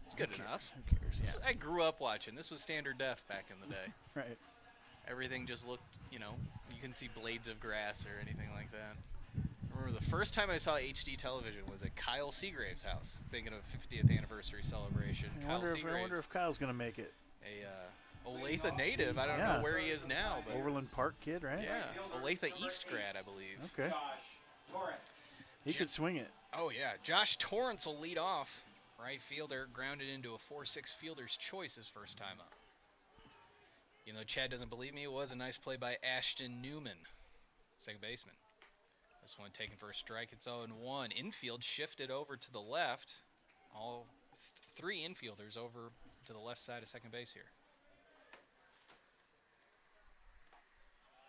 It's good enough. Who cares? This- I grew up watching. This was standard def back in the day. Right. Everything just looked, you can see blades of grass or anything like that. I remember the first time I saw HD television was at Kyle Seagrave's house, thinking of 50th anniversary celebration. I Kyle wonder Seagrave's if Kyle's gonna make it. a Olathe native. I don't Yeah. know where he is now, but Overland Park kid, right? yeah, Olathe East grad, I believe. Okay. Josh Torrance. He could swing it. Oh yeah, Josh Torrance will lead off. Right fielder grounded into a 4-6 fielder's choice his first time up. Chad doesn't believe me. It was a nice play by Ashton Newman, second baseman. This one taken for a strike. It's 0-1. Infield shifted over to the left. All three infielders over to the left side of second base here.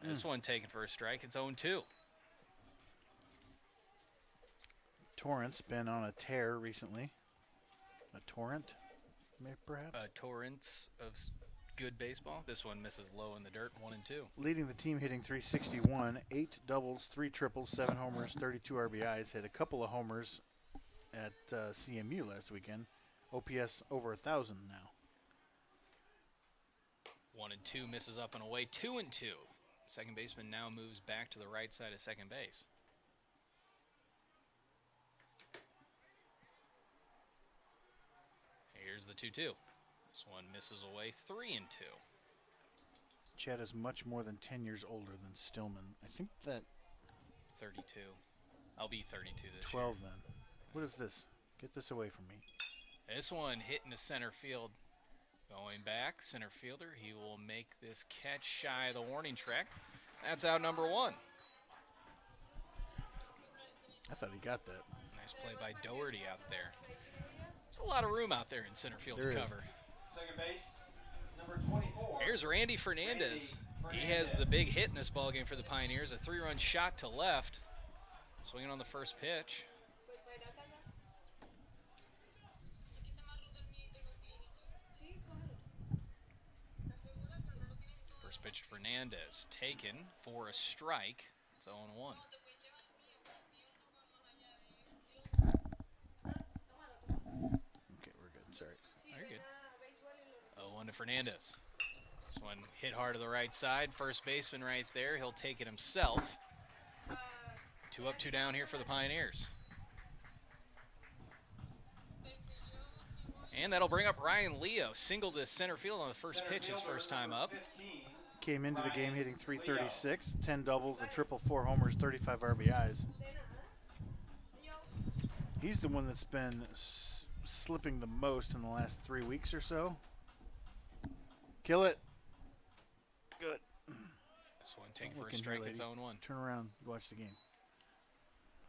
This one taken for a strike. It's 0-2. Torrance been on a tear recently. A torrent, maybe perhaps. Torrance of good baseball. This one misses low in the dirt. 1-2. Leading the team, hitting 361, 8 doubles, 3 triples, 7 homers, 32 RBIs. Hit a couple of homers at CMU last weekend. OPS over 1,000 now. 1-2 misses up and away. 2-2. Second baseman now moves back to the right side of second base. Here's the 2-2. This one misses away. 3-2. Chad is much more than 10 years older than Stillman. I think that 32. I'll be 32 this 12 then. What is this? Get this away from me. year. This one hit into center field. Going back, center fielder. He will make this catch shy of the warning track. That's out number 1. I thought he got that. Nice play by Doherty out there. There's a lot of room out there in center field There to is. cover. Second base, number 24. Here's Randy Fernandez. He has the big hit in this ballgame for the Pioneers. A 3-run shot to left. Swinging on the first pitch. First pitch to Fernandez. Taken for a strike. It's 0-1. Okay, we're good. Sorry. Very good. 0-1 to Fernandez. This one hit hard to the right side. First baseman right there. He'll take it himself. 2 up, 2 down here for the Pioneers. And that'll bring up Ryan Leo. Single to center field on the first pitch, his first time up. Came into the game hitting .336, 10 doubles, a triple, 4 homers, 35 RBIs. He's the one that's been slipping the most in the last 3 weeks or so. Kill it. Good. This one taking Look first in here, strike, it's lady. 0-1. Turn around, watch the game.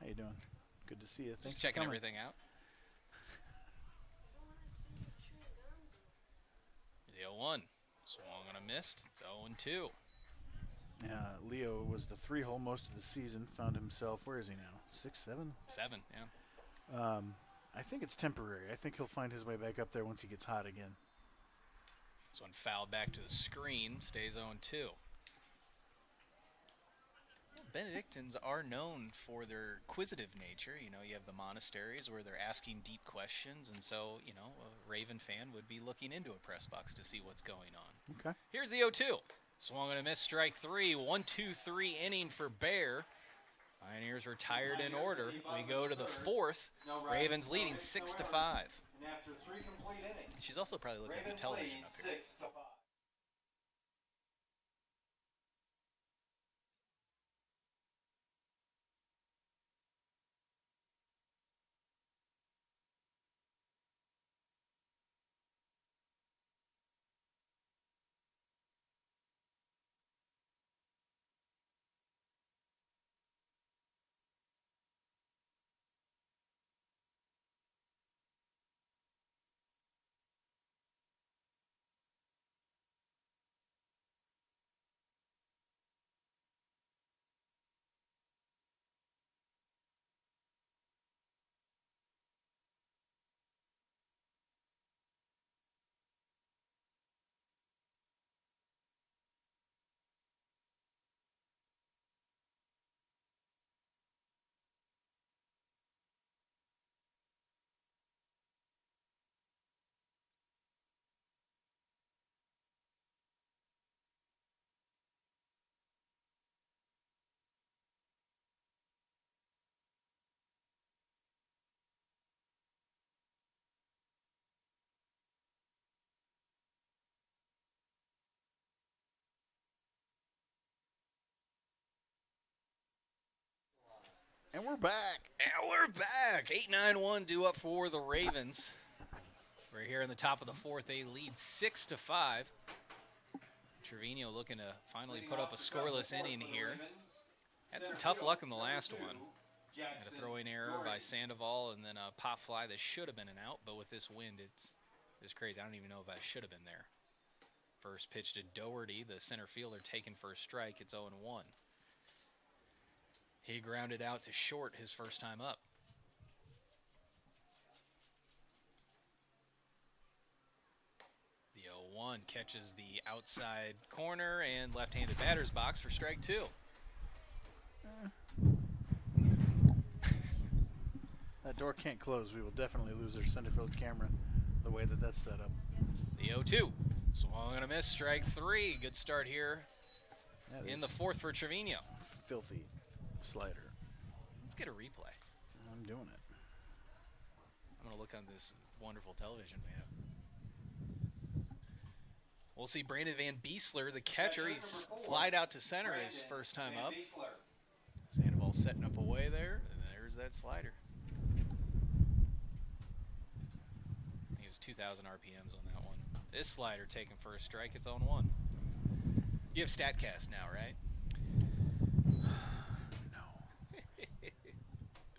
How you doing? Good to see you. Thanks Just for checking coming. everything out. The 0-1. Swung on a missed. It's 0-2. Leo was the 3-hole most of the season. Found himself, where is he now? 6, 7? 7, yeah. I think it's temporary. I think he'll find his way back up there once he gets hot again. This one fouled back to the screen. Stays 0-2. Benedictines are known for their inquisitive nature. You know, you have the monasteries where they're asking deep questions, and so, you know, a Raven fan would be looking into a press box to see what's going on. Okay. Here's the 0-2. Swung and a miss, strike 3. 1-2-3 inning for Bear. Pioneers retired in order. We go to the 4th. Ravens leading 6-5. And after 3 complete innings, She's also probably looking at the television up here. 6-5. And we're back. And we're back. 8-9-1 due up for the Ravens. We're here in the top of the 4th. They lead 6-5. Trevino looking to finally put up a scoreless inning here. Had some tough luck in the last one. Had a throwing error by Sandoval and then a pop fly that should have been an out, but with this wind, it's crazy. I don't even know if I should have been there. First pitch to Doherty, the center fielder, taking first strike. It's 0-1. He grounded out to short his first time up. The 0-1 catches the outside corner and left-handed batter's box for strike 2. That door can't close. We will definitely lose our center field camera the way that that's set up. The 0-2. Swung and a miss, strike 3. Good start here That in is the 4th for Trevino. filthy slider. Let's get a replay. I'm doing it. I'm going to look on this wonderful television we have. We'll see Brandon Van Beesler, the catcher. He's flied out to center his first time up. Sandoval setting up away there, and there's that slider. He was 2,000 RPMs on that one. This slider taking first strike, it's 0-1. You have StatCast now, right?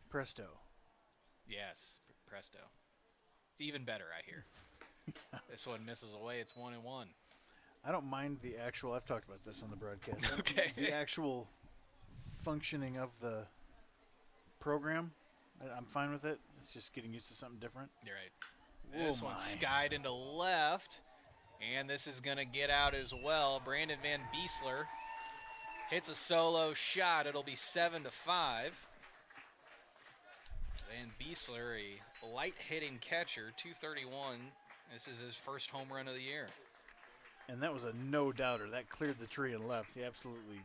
Presto. Yes, presto. It's even better, I hear. This one misses away, it's 1-1. I don't mind the actual, I've talked about this on the broadcast. Okay. The actual functioning of the program, I'm fine with it. It's just getting used to something different. You're right. This Oh one's my. skied into left, and this is going to get out as well. Brandon Van Beesler hits a solo shot. It'll be 7-5. Van Beesler, a light-hitting catcher, 231. This is his first home run of the year. And that was a no-doubter. That cleared the tree and left. He absolutely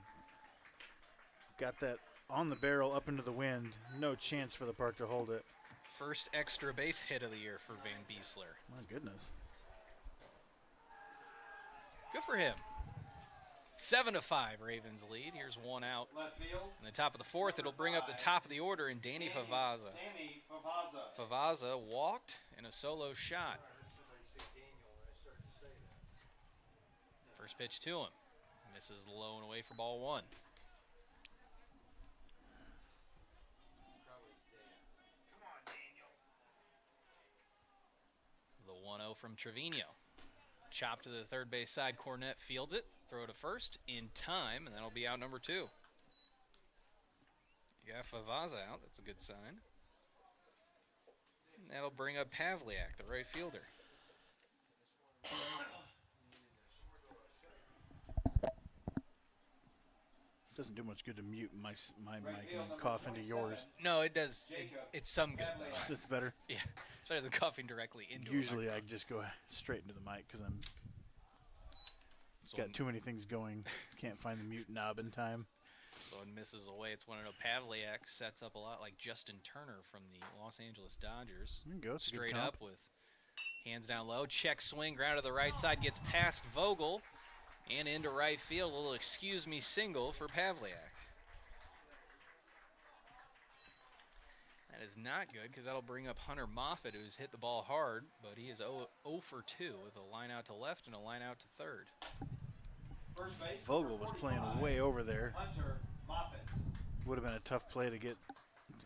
got that on the barrel up into the wind. No chance for the park to hold it. first extra base hit of the year for Van Beesler. My goodness. Good for him. 7-5 Ravens lead. Here's one out. Left field. In the top of the fourth, it'll bring up the top of the order in Danny Favaza. Danny Favaza. Favaza walked in a solo shot. First pitch to him. Misses low and away for ball one. The 1-0 from Trevino. Chop to the third base side. Cornette fields it. Throw to first in time, and that'll be out number two. You got Favaza out. That's a good sign. And that'll bring up Pavliak, the right fielder. Doesn't do much good to mute my mic and cough into yours. No, it does. It's some good, though. It's better. Yeah, it's better than coughing directly into a Usually I microphone. just go straight into the mic because I'm So got too many things going. Can't find the mute knob in time. So it misses away. It's 1-0. Pavliak sets up a lot like Justin Turner from the Los Angeles Dodgers. There you go. It's a good Straight comp. up with hands down low. Check swing, ground to the right side, gets past Vogel and into right field. A little excuse me single for Pavliak. That is not good because that'll bring up Hunter Moffitt, who's hit the ball hard, but he is 0 for 2 with a line out to left and a line out to third. First base. Vogel was playing way over there. Hunter Moffitt. Would have been a tough play to get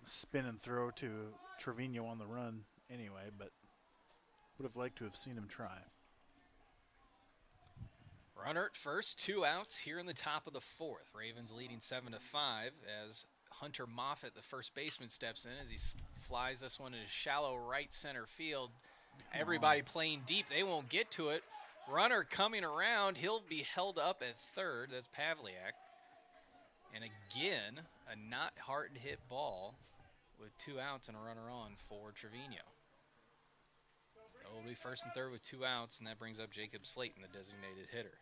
spin and throw to Trevino on the run anyway, but would have liked to have seen him try. Runner at first, 2 outs here in the top of the fourth. Ravens leading 7-5 as Hunter Moffitt, the first baseman, steps in as he flies this one into shallow right center field. Everybody playing deep. They won't get to it. Runner coming around. He'll be held up at third. That's Pavliak. And again, a not hard hit ball with 2 outs and a runner on for Trevino. It will be first and third with 2 outs, and that brings up Jacob Slayton, the designated hitter.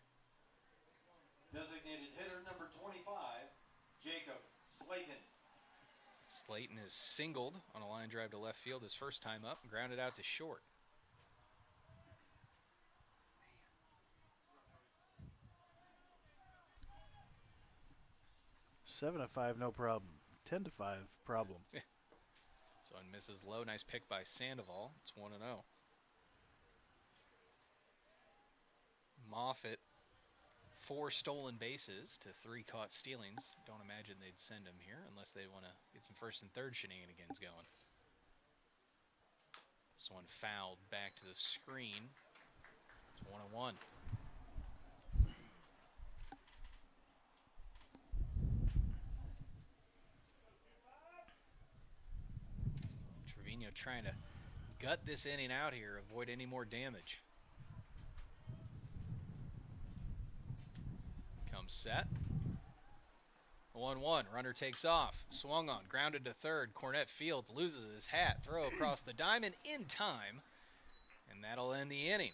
Designated hitter number 25, Jacob Slayton. Slayton is singled on a line drive to left field his first time up, grounded out to short. Seven to 5, no problem. 10 to 5, problem. So and misses low. Nice pick by Sandoval. It's 1-0. Moffitt, 4 stolen bases to 3 caught stealings. Don't imagine they'd send him here unless they want to get some first and third shenanigans going. This one fouled back to the screen. It's 1-1. Trevino trying to gut this inning out here, avoid any more damage. Comes set. 1-1. Runner takes off. Swung on. Grounded to third. Cornette Fields loses his hat. Throw across the diamond in time. And that'll end the inning.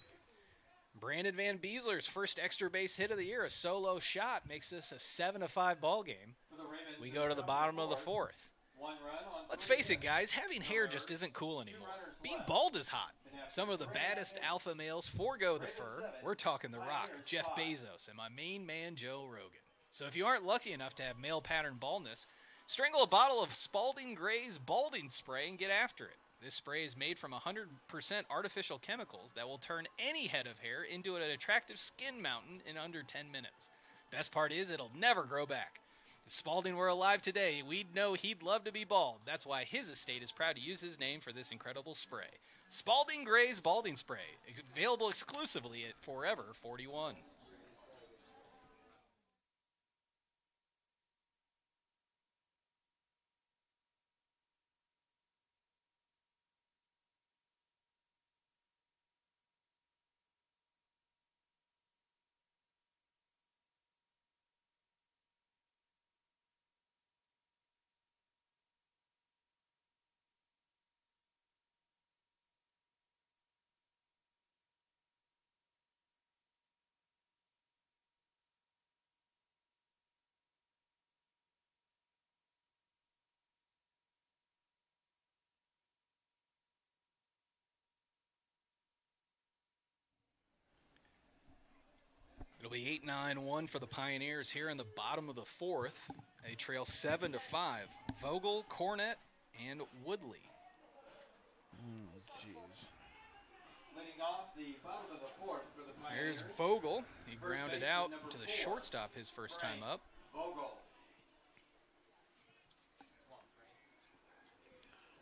Brandon Van Beesler's first extra base hit of the year, a solo shot, makes this a 7-5 ball game. For the Ravens, We go to the bottom of the fourth. 1 run on Let's 3 face it, hits. guys, having hair just isn't cool anymore. Being bald is hot. Some of the baddest alpha males forego the fur. We're talking The Rock, Jeff Bezos, and my main man, Joe Rogan. So if you aren't lucky enough to have male pattern baldness, strangle a bottle of Spalding Gray's balding spray and get after it. This spray is made from 100% artificial chemicals that will turn any head of hair into an attractive skin mountain in under 10 minutes. Best part is it'll never grow back. If Spalding were alive today, we'd know he'd love to be bald. That's why his estate is proud to use his name for this incredible spray. Spalding Gray's Balding Spray, available exclusively at Forever 41. It'll be 8-9-1 for the Pioneers here in the bottom of the fourth. They trail 7-5. Vogel, Cornett, and Woodley. Jeez. Leading off the bottom of the fourth for the Pioneers. There's Vogel. He First grounded baseman out number to the 4, shortstop his first time up. Vogel.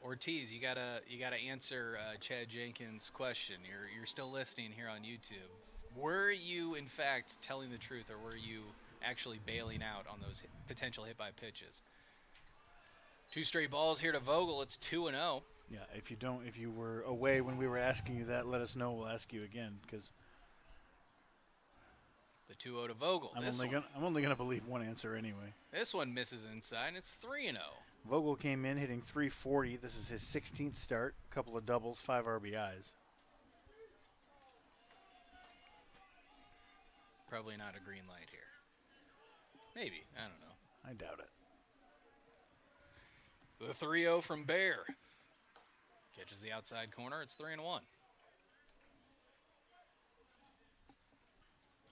Ortiz, you gotta answer Chad Jenkins' question. You're still listening here on YouTube. Were you in fact telling the truth, or were you actually bailing out on those potential hit by pitches? 2 straight balls here to Vogel. It's 2-0. Yeah, if you were away when we were asking you that, let us know. We'll ask you again, because The 2-0 to Vogel. I'm only gonna believe one answer anyway. This one misses inside, and it's 3-0. Vogel came in hitting .340. This is his 16th start. A couple of doubles, 5 RBIs. Probably not a green light here. Maybe. I don't know. I doubt it. The 3-0 from Bear. Catches the outside corner. It's 3-1.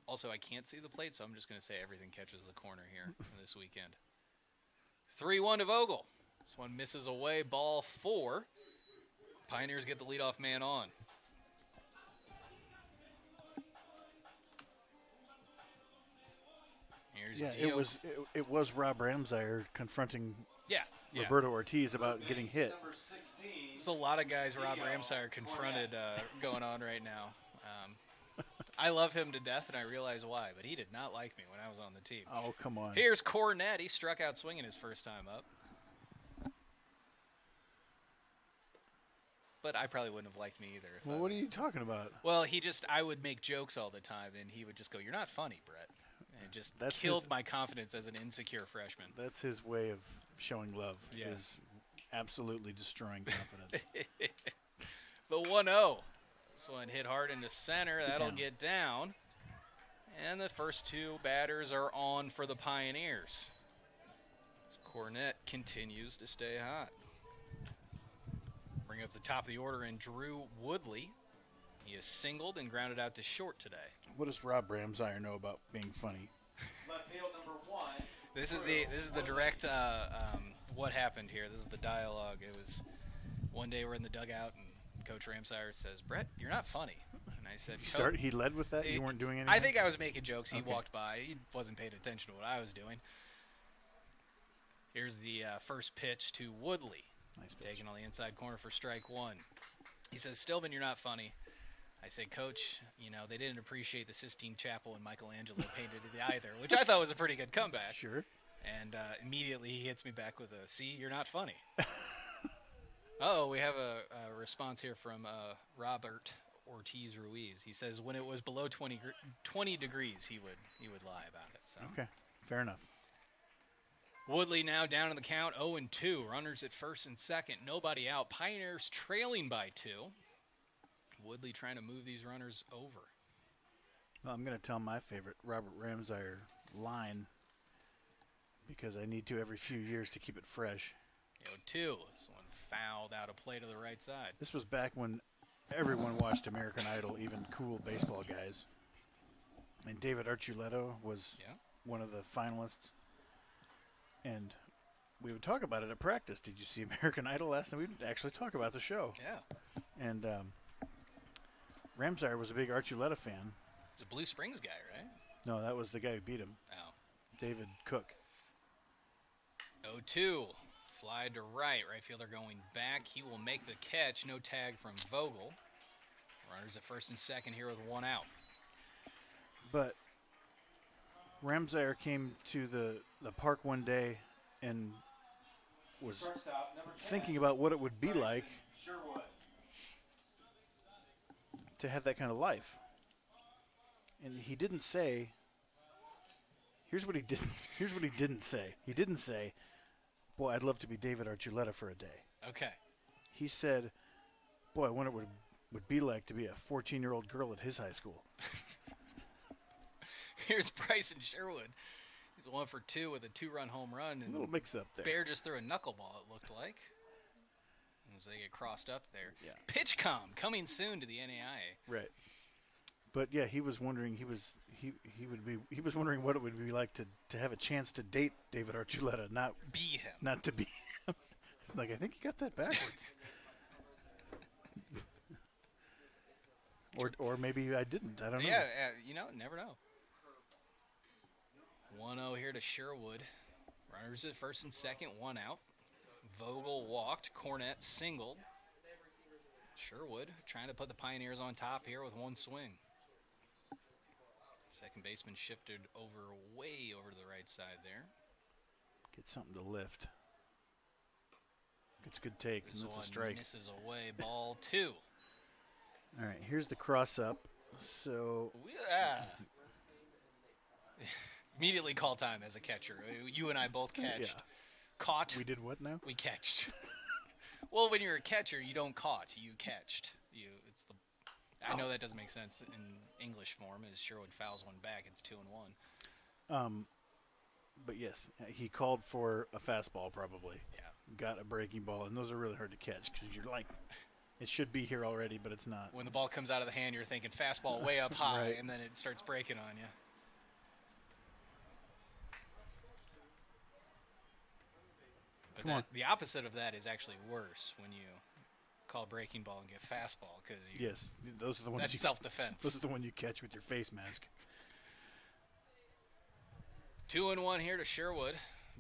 Also, I can't see the plate, so I'm just going to say everything catches the corner here this weekend. 3-1 to Vogel. This one misses away. Ball 4. Pioneers get the leadoff man on. Here's Yeah, Dio. it was Rob Ramsire confronting Yeah. Roberto Ortiz about getting hit. Number 16. There's a lot of guys Rob Ramsire confronted going on right now. I love him to death, and I realize why, but he did not like me when I was on the team. Oh, come on. Here's Cornett. He struck out swinging his first time up. But I probably wouldn't have liked me either. Well, what are you talking about? Well, I would make jokes all the time, and he would just go, "You're not funny, Brett." And it just That's killed his- my confidence as an insecure freshman. That's his way of showing love. Yeah. Is absolutely destroying confidence. The 1-0. This one hit hard into center. That'll down. get down. And the first 2 batters are on for the Pioneers. As Cornett continues to stay hot. Bring up the top of the order in Drew Woodley. He is singled and grounded out to short today. What does Rob Ramsire know about being funny? Left field number 1. This is the direct what happened here. This is the dialogue. It was one day we're in the dugout and Coach Ramsire says, "Brett, you're not funny." And I said, He led with that? You weren't doing anything? I think I was making jokes. He Okay. walked by. He wasn't paying attention to what I was doing. Here's the first pitch to Woodley. Nice pitch. Taken on the inside corner for strike 1. He says, "Stillman, you're not funny." I say, "Coach, they didn't appreciate the Sistine Chapel and Michelangelo painted it either," which I thought was a pretty good comeback. Sure. And immediately he hits me back with a, "See, you're not funny." Oh, we have a response here from Robert Ortiz Ruiz. He says when it was below 20 degrees, he would lie about it. So Okay. Fair enough. Woodley now down in the count, 0-2. Runners at first and second, nobody out. Pioneers trailing by 2. Woodley trying to move these runners over. Well, I'm going to tell my favorite Robert Ramsire line because I need to every few years to keep it fresh. 0-2. This one fouled out a play to the right side. This was back when everyone watched American Idol, even cool baseball guys. And David Archuleta was Yeah. one of the finalists. And we would talk about it at practice. Did you see American Idol last night? We'd actually talk about the show. Yeah. And Ramsire was a big Archuleta fan. It's a Blue Springs guy, right? No, that was the guy who beat him, Oh. David Cook. 0-2. Fly to right. Right fielder going back. He will make the catch. No tag from Vogel. Runners at first and second here with 1 out. But Ramsire came to the park one day and was Shortstop number 10. thinking about what it would be like Sherwood. to have that kind of life. And he didn't say, here's what he didn't say. He didn't say, "Boy, I'd love to be David Archuleta for a day." Okay. He said, "Boy, I wonder what it would be like to be a 14-year-old girl at his high school." Here's Bryson Sherwood. He's 1 for 2 with a 2-run home run. A And little mix-up there. Bear just threw a knuckleball, it looked like. As they get crossed up there. Yeah. PitchCom coming soon to the NAIA. Right. But yeah, he was wondering he was wondering what it would be like to have a chance to date David Archuleta, Be him. not to be him. Like, I think you got that backwards. or maybe I didn't. I don't know. Yeah, never know. 1-0 here to Sherwood. Runners at first and second, one out. Vogel walked, Cornett singled. Sherwood trying to put the Pioneers on top here with one swing. Second baseman shifted way over to the right side there. Get something to lift. It's a good take, This and that's one a strike. misses away, ball 2. All right, here's the cross up. So Immediately call time as a catcher. You and I both catched. Yeah. Caught. We did what now? We catched. Well, when you're a catcher, you don't caught. You catched. I know that doesn't make sense in English form. As Sherwood fouls one back, it's 2-1. But yes, he called for a fastball probably. Yeah. Got a breaking ball, and those are really hard to catch because you're like, it should be here already, but it's not. When the ball comes out of the hand, you're thinking fastball way up high, Right. and then it starts breaking on you. But Come on. the opposite of that is actually worse when you call breaking ball and get fastball because Yes, those are the ones. that's you, self-defense. those are the one you catch with your face mask. 2-1 here to Sherwood.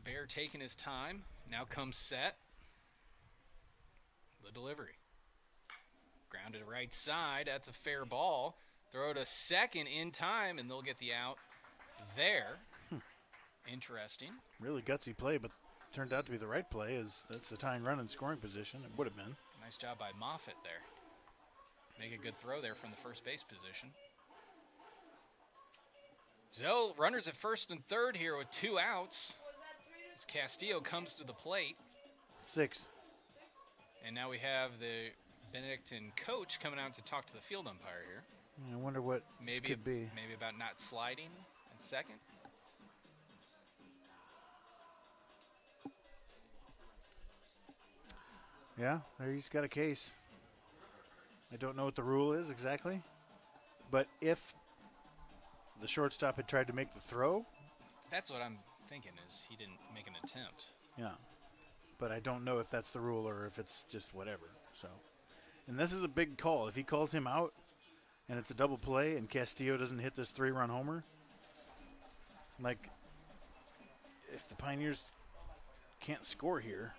Bear taking his time. Now comes set. The delivery. Grounded right side. That's a fair ball. Throw to second in time, and they'll get the out there. Interesting. Really gutsy play, but turned out to be the right play. As that's the tying run in scoring position. It would have been. Nice job by Moffitt there. Make a good throw there from the first base position. So, runners at first and third here with 2 outs. As Castillo comes to the plate. 6. And now we have the Benedictine coach coming out to talk to the field umpire here. I wonder what this could be. Maybe about not sliding in second. Yeah, there he's got a case. I don't know what the rule is exactly, but if the shortstop had tried to make the throw, That's what I'm thinking is he didn't make an attempt. yeah. But I don't know if that's the rule or if it's just whatever. So, and this is a big call. If he calls him out and it's a double play and Castillo doesn't hit this 3-run homer, like if the Pioneers can't score here,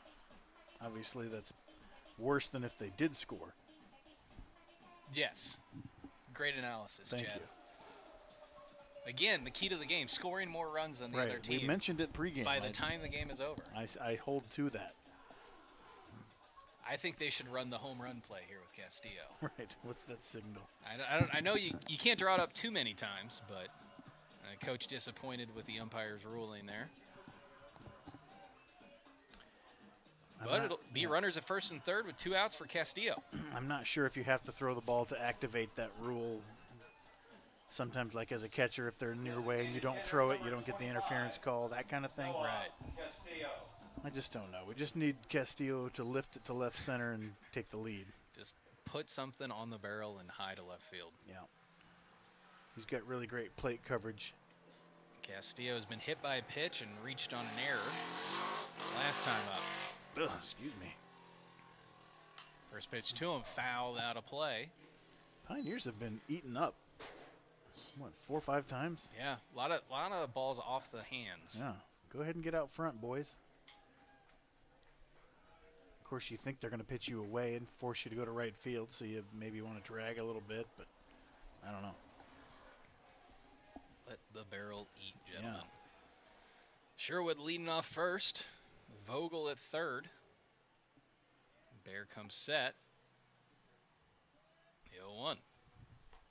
obviously that's worse than if they did score. Yes. Great analysis, Thank Jed. you. Again, the key to the game, scoring more runs than the other Right. team. We mentioned it pregame. by the time the game is over. I hold to that. I think they should run the home run play here with Castillo. Right. What's that signal? I know you can't draw it up too many times, but coach disappointed with the umpire's ruling there. But it'll be runners at first and third with 2 outs for Castillo. I'm not sure if you have to throw the ball to activate that rule. Sometimes, like as a catcher, if they're in your way and you don't throw it, you don't get the interference call, that kind of thing. Right. Castillo. I just don't know. We just need Castillo to lift it to left center and take the lead. Just put something on the barrel and high to left field. Yeah. He's got really great plate coverage. Castillo has been hit by a pitch and reached on an error last time up. Ugh, excuse me. First pitch to him, fouled out of play. Pioneers have been eaten up. What, 4 or 5 times? Yeah, a lot of balls off the hands. Yeah. Go ahead and get out front, boys. Of course, you think they're going to pitch you away and force you to go to right field, so you maybe want to drag a little bit, but I don't know. Let the barrel eat, gentlemen. Yeah. Sherwood leading off first. Vogel at third. Bear comes set. The 0-1.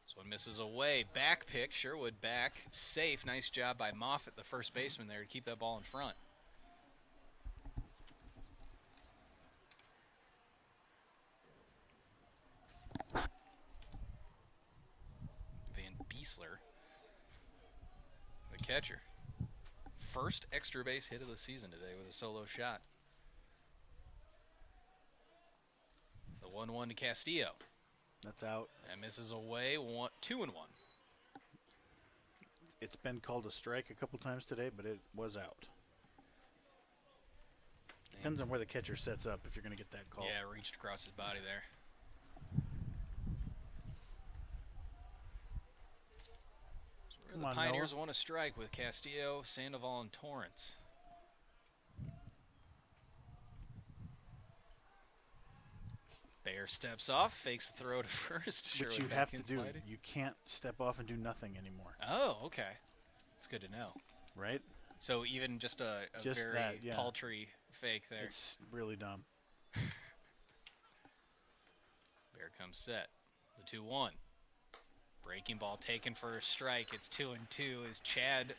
This one misses away. Back pick. Sherwood back. Safe. Nice job by Moffitt, the first baseman there, to keep that ball in front. Van Beesler, the catcher. First extra base hit of the season today with a solo shot. The 1-1 to Castillo. That's out. That misses away. 2-1. It's been called a strike a couple times today, but it was out. Depends on where the catcher sets up if you're going to get that call. Yeah, reached across his body there. Come The on, Pioneers Noah. want a strike with Castillo, Sandoval, and Torrance. Bear steps off, fakes the throw to first. Which Sherwood you back have in to do. sliding. You can't step off and do nothing anymore, Oh, okay. That's good to know. right? So even just a Just very that, yeah. paltry fake there. It's really dumb. Bear comes set. The 2-1. Breaking ball taken for a strike. It's 2-2 as Chad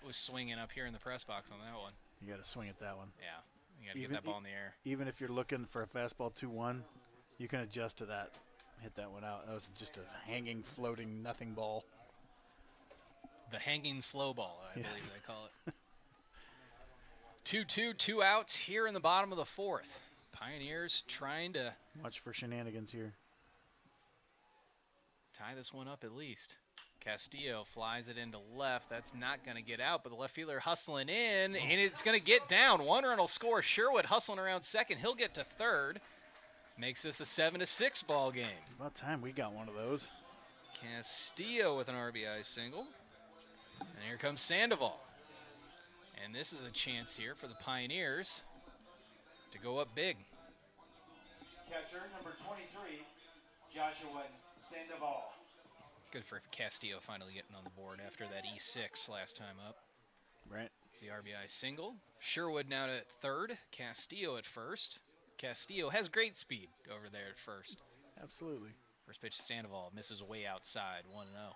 was swinging up here in the press box on that one. You got to swing at that one. Yeah, you got to get Even- that ball in the air. Even if you're looking for a fastball 2-1, you can adjust to that. Hit that one out. That was just a hanging, floating, nothing ball. The hanging slow ball, I Yes. believe they call it. 2-2, 2 outs here in the bottom of the fourth. Pioneers trying to Watch for shenanigans here. tie this one up at least. Castillo flies it into left. That's not going to get out, but the left fielder hustling in, and it's going to get down. One run will score. Sherwood hustling around second. He'll get to third. Makes this a 7-6 ball game. About time we got one of those. Castillo with an RBI single. And here comes Sandoval. And this is a chance here for the Pioneers to go up big. Catcher number 23, Joshua Sandoval. Good for Castillo finally getting on the board after that E6 last time up. Right. It's the RBI single. Sherwood now at third. Castillo at first. Castillo has great speed over there at first. Absolutely. First pitch to Sandoval. Misses way outside. 1-0.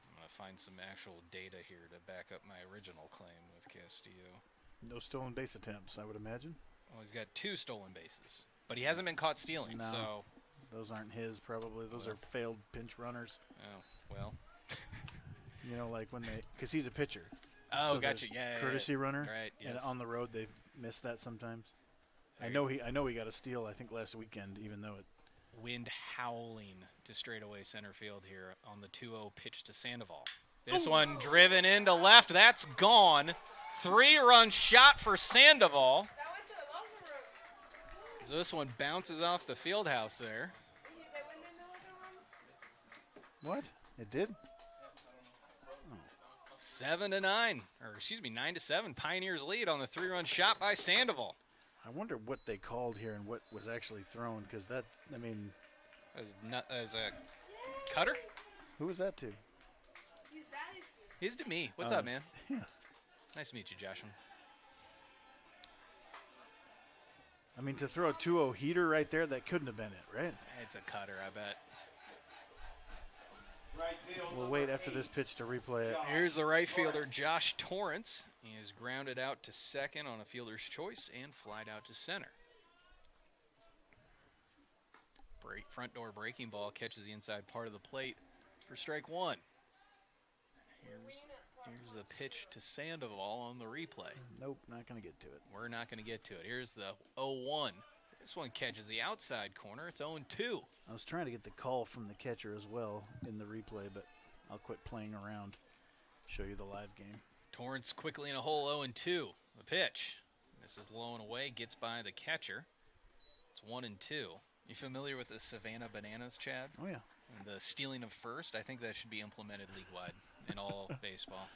I'm going to find some actual data here to back up my original claim with Castillo. No stolen base attempts, I would imagine. Well, he's got 2 stolen bases. But he hasn't been caught stealing, No. so... Those aren't his, probably. Those are failed pinch runners. Oh, well. You know, like when they, because he's a pitcher. Oh, So gotcha. there's Yeah, courtesy runner. Right, And yes. on the road, they've missed that sometimes. I There know he got a steal, I think, last weekend, even though it. Wind howling to straightaway center field here on the 2-0 pitch to Sandoval. This one driven into left. That's gone. 3-run shot for Sandoval. That went to the locker room. So this one bounces off the field house there. They went in the locker room. What? It did? 7-9, or excuse me, 9-7. Pioneers lead on the 3-run shot by Sandoval. I wonder what they called here and what was actually thrown, because that, I mean, As a cutter? who was that to? His dad is here. He's to me. What's Oh, up, man? yeah. Nice to meet you, Joshua. I mean, to throw a 2-0 heater right there, that couldn't have been it, right? It's a cutter, I bet. Right field. We'll number wait after 8, this pitch to replay it. Here's the right fielder, Josh Torrance. He is grounded out to second on a fielder's choice and flied out to center. Front door breaking ball catches the inside part of the plate for strike one. Here's the pitch to Sandoval on the replay. Nope, not going to get to it. We're not going to get to it. Here's the 0-1. This one catches the outside corner. It's 0-2. I was trying to get the call from the catcher as well in the replay, but I'll quit playing around. Show you the live game. Torrance quickly in a hole 0-2. The pitch. This is low and away. Gets by the catcher. It's 1-2. You familiar with the Savannah Bananas, Chad? Oh, yeah. And the stealing of first? I think that should be implemented league-wide in all baseball.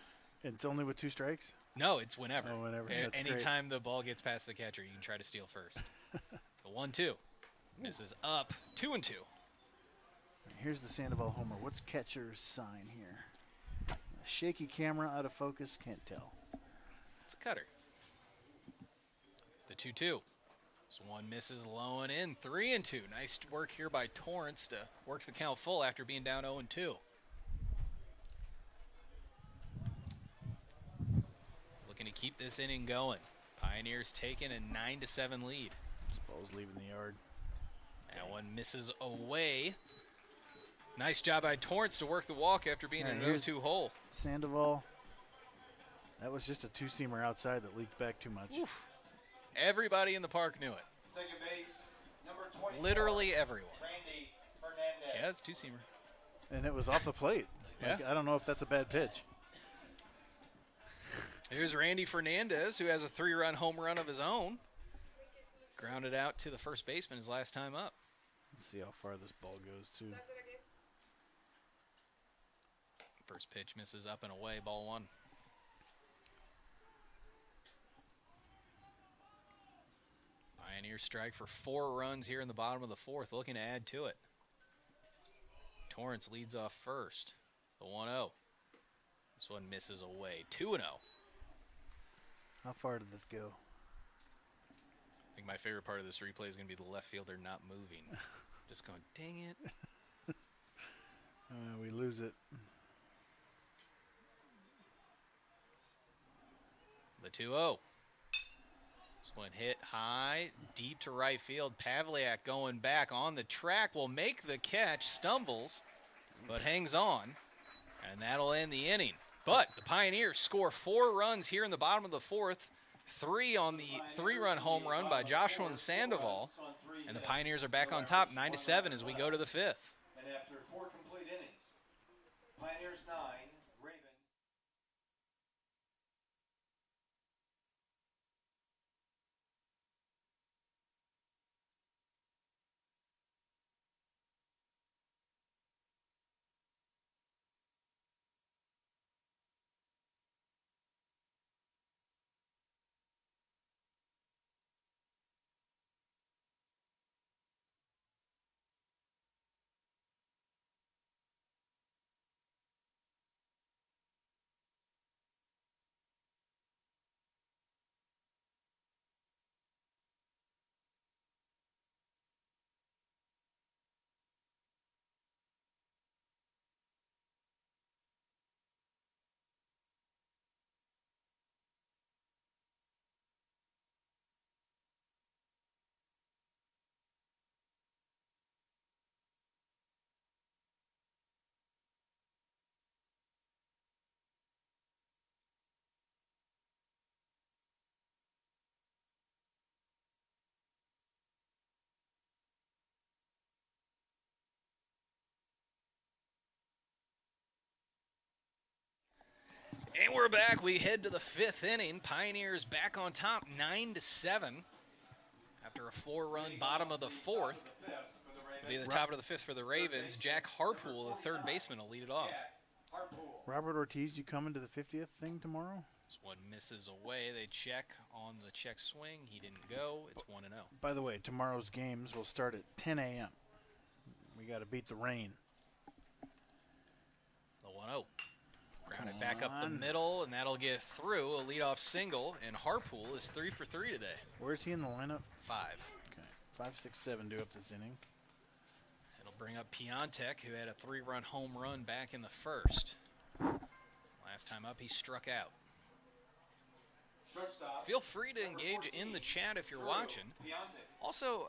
It's only with 2 strikes? No, it's whenever. Oh, whenever. That's great. Anytime the ball gets past the catcher, you can try to steal first. The 1-2. Misses up. 2-2. Here's the Sandoval homer. What's catcher's sign here? A shaky camera, out of focus, can't tell. It's a cutter. The 2-2. This one misses low and in. 3-2. Nice work here by Torrance to work the count full after being down 0-2. Looking to keep this inning going. Pioneers taking a 9-7 lead. This ball's leaving the yard. That one misses away. Nice job by Torrance to work the walk after being in Alright, an here's- 0-2 hole. Sandoval. That was just a 2-seamer outside that leaked back too much. Oof. Everybody in the park knew it. Second base, number 24. Literally everyone. Randy Fernandez. Yeah, it's 2-seamer. And it was off the plate. Like, I don't know if that's a bad pitch. Here's Randy Fernandez, who has a 3-run home run of his own. Grounded out to the first baseman his last time up. Let's see how far this ball goes, too. First pitch misses up and away, ball 1. Pioneers strike for 4 runs here in the bottom of the 4th, looking to add to it. Torrance leads off first. The 1-0. This one misses away. 2-0. How far did this go? I think my favorite part of this replay is going to be the left fielder not moving. Just going, dang it. We lose it. The 2-0. This one hit high, deep to right field. Pavliak going back on the track will make the catch, stumbles, but hangs on, and that'll end the inning. But the Pioneers score 4 runs here in the bottom of the 4th, 3 on the 3-run home run by Joshua Sandoval, and the Pioneers are back on top 9-7 as we go to the 5th. And after 4 complete innings, Pioneers 9, Ravens. And we're back. We head to the 5th inning. Pioneers back on top 9-7 after a 4-run bottom of the 4th. It'll be the top of the 5th for the Ravens. Jack Harpool, the 3rd baseman, will lead it off. Robert Ortiz, you coming to the 50th thing tomorrow? This one misses away. They check on the check swing. He didn't go. It's 1-0. By the way, tomorrow's games will start at 10 a.m. We got to beat the rain. The 1-0. Grounded back up the middle, and that'll get through. A leadoff single, and Harpool is 3 for 3 today. Where's he in the lineup? 5. Okay, 5, 6, 7 due up this inning. It'll bring up Piontek, who had a 3-run home run back in the 1st. Last time up, he struck out. Shortstop. Feel free to engage in the chat if you're watching. Piontek. Also,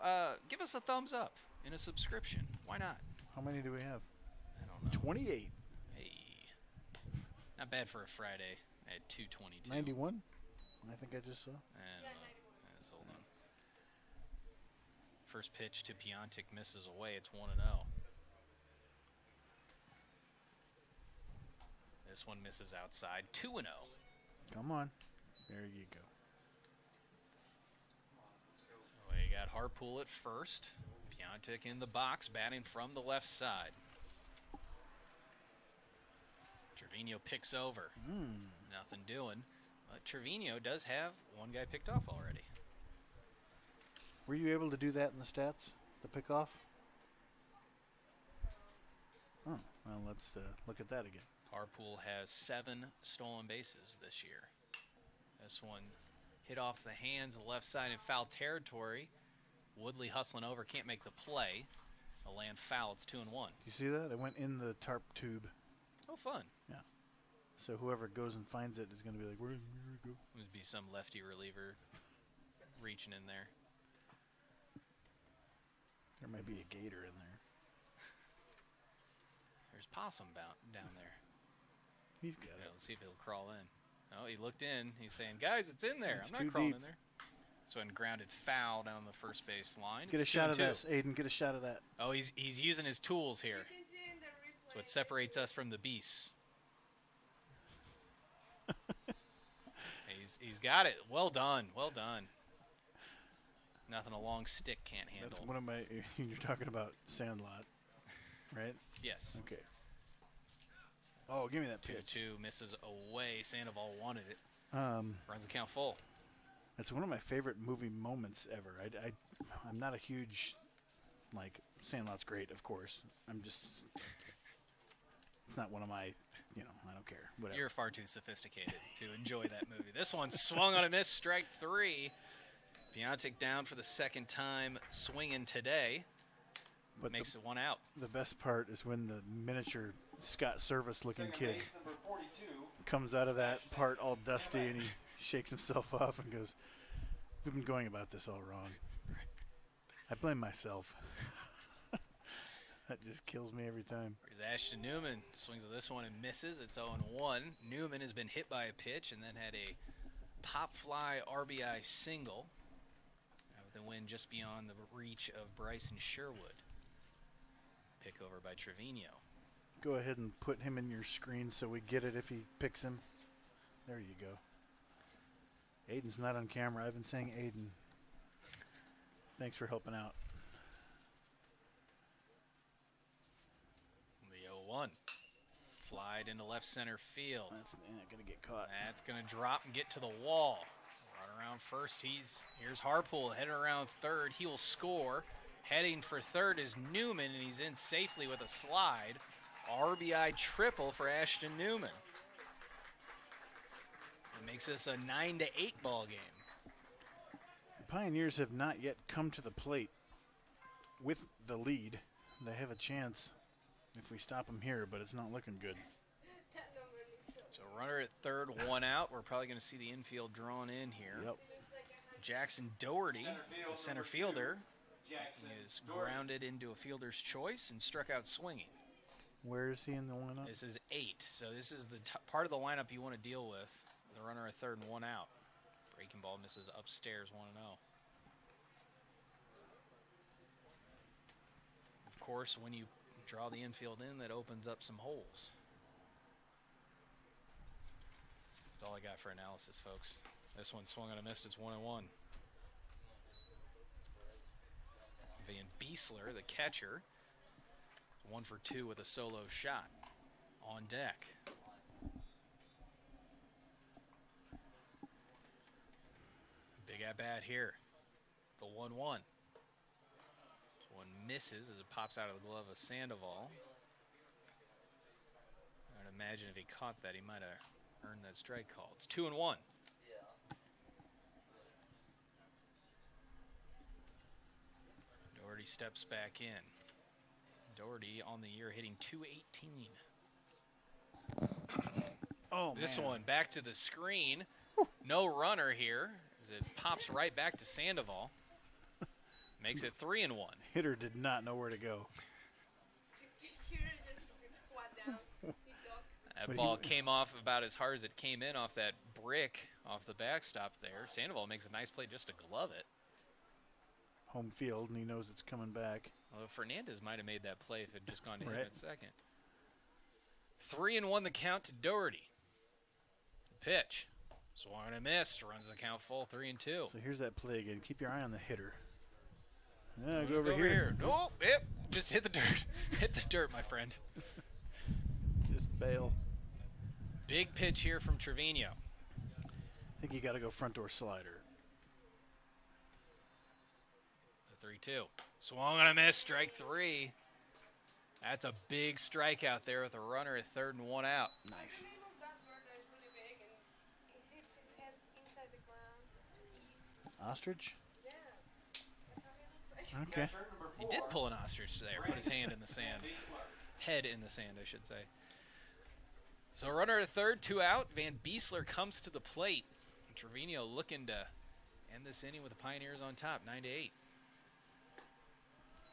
give us a thumbs up and a subscription. Why not? How many do we have? I don't know. 28. Hey, not bad for a Friday at 2:22. 91? I think I just saw. I don't know. Let's hold on. First pitch to Piontek misses away. It's 1-0. This one misses outside. 2-0. Come on. There you go. Well, you got Harpool at first. Piontek in the box, batting from the left side. Trevino picks over. Nothing doing. But Trevino does have one guy picked off already. Were you able to do that in the stats? The pickoff? Oh, well, let's look at that again. Harpool has 7 stolen bases this year. This one hit off the hands of the left side in foul territory. Woodley hustling over, can't make the play. A land foul, it's 2-1. You see that? It went in the tarp tube. Oh, fun. Yeah. So whoever goes and finds it is going to be like, where did it go? It would be some lefty reliever reaching in there. There might be a gator in there. There's possum down there. He's got Yeah, it. let's see if he'll crawl in. Oh, he looked in. He's saying, guys, it's in there. It's I'm too not crawling deep. in there. So when grounded foul down the first base line. Get a It's shot of 2-2. this, Aiden. Get a shot of that. Oh, he's using his tools here. You can see in the replay. It's what separates us from the beasts. He's got it. Well done. Well done. Nothing a long stick can't handle. That's one of my. You're talking about Sandlot, right? Yes. Okay. Oh, give me that 2-2 misses away. Sandoval wanted it. pitch. Runs the count full. It's one of my favorite movie moments ever. I'm not a huge, like, Sandlot's great, of course. I'm just, it's not one of my, I don't care. Whatever. You're far too sophisticated to enjoy that movie. This one swung on a miss, strike 3. Piontek down for the second time swinging today. But makes it 1 out. The best part is when the miniature Scott Service-looking kid Number 42. comes out of that part all dusty and he shakes himself off and goes, "We've been going about this all wrong. I blame myself." That just kills me every time. Here's Ashton Newman. Swings at this one and misses. It's 0-1. Newman has been hit by a pitch and then had a pop fly RBI single. The win just beyond the reach of Bryson Sherwood. Pick over by Trevino. Go ahead and put him in your screen so we get it if he picks him. There you go. Aiden's not on camera. I've been saying Aiden. Thanks for helping out. The 0-1. Flied into left center field. That's not going to get caught. That's going to drop and get to the wall. Run around first. Here's Harpool heading around third. He will score. Heading for third is Newman, and he's in safely with a slide. RBI triple for Ashton Newman. It makes this a 9-8 ball game. The Pioneers have not yet come to the plate with the lead. They have a chance if we stop them here, but it's not looking good. So runner at third, 1 out. We're probably going to see the infield drawn in here. Yep. Jackson Doherty, the center fielder, Jackson is Doherty. grounded into a fielder's choice and struck out swinging. Where is he in the lineup? This is 8, so this is the part of the lineup you want to deal with. The runner at third and 1 out. Breaking ball misses upstairs, 1-0. Of course, when you draw the infield in, that opens up some holes. That's all I got for analysis, folks. This one swung on a miss. It's 1-1. Van Beesler, the catcher, 1 for 2 with a solo shot on deck. Big at bat here. The 1-1. One misses as it pops out of the glove of Sandoval. I'd imagine if he caught that, he might have earned that strike call. It's 2-1. Doherty steps back in. Doherty on the year hitting .218. Oh, This man. one back to the screen. No runner here as it pops right back to Sandoval. Makes it 3-1. Hitter did not know where to go. That But ball came off about as hard as it came in off that brick off the backstop there. Sandoval makes a nice play just to glove it. Home field, and he knows it's coming back. Although Fernandez might have made that play if it had just gone to him Right. at second. 3-1 the count to Doherty. The pitch. Swung and a miss. Runs the count full. 3-2. So here's that play again. Keep your eye on the hitter. Yeah, go over Over here. Nope. Yep. Just hit the dirt. Hit the dirt, my friend. Just bail. Big pitch here from Trevino. I think you got to go front door slider. The 3-2. Swung and a miss. Strike 3. That's a big strikeout there with a runner at third and 1 out. Nice. Ostrich? Okay. He did pull an ostrich there. Put his hand in the sand. Head in the sand, I should say. So runner at third, 2 out. Van Beesler comes to the plate. Trevino looking to end this inning with the Pioneers on top, 9-8.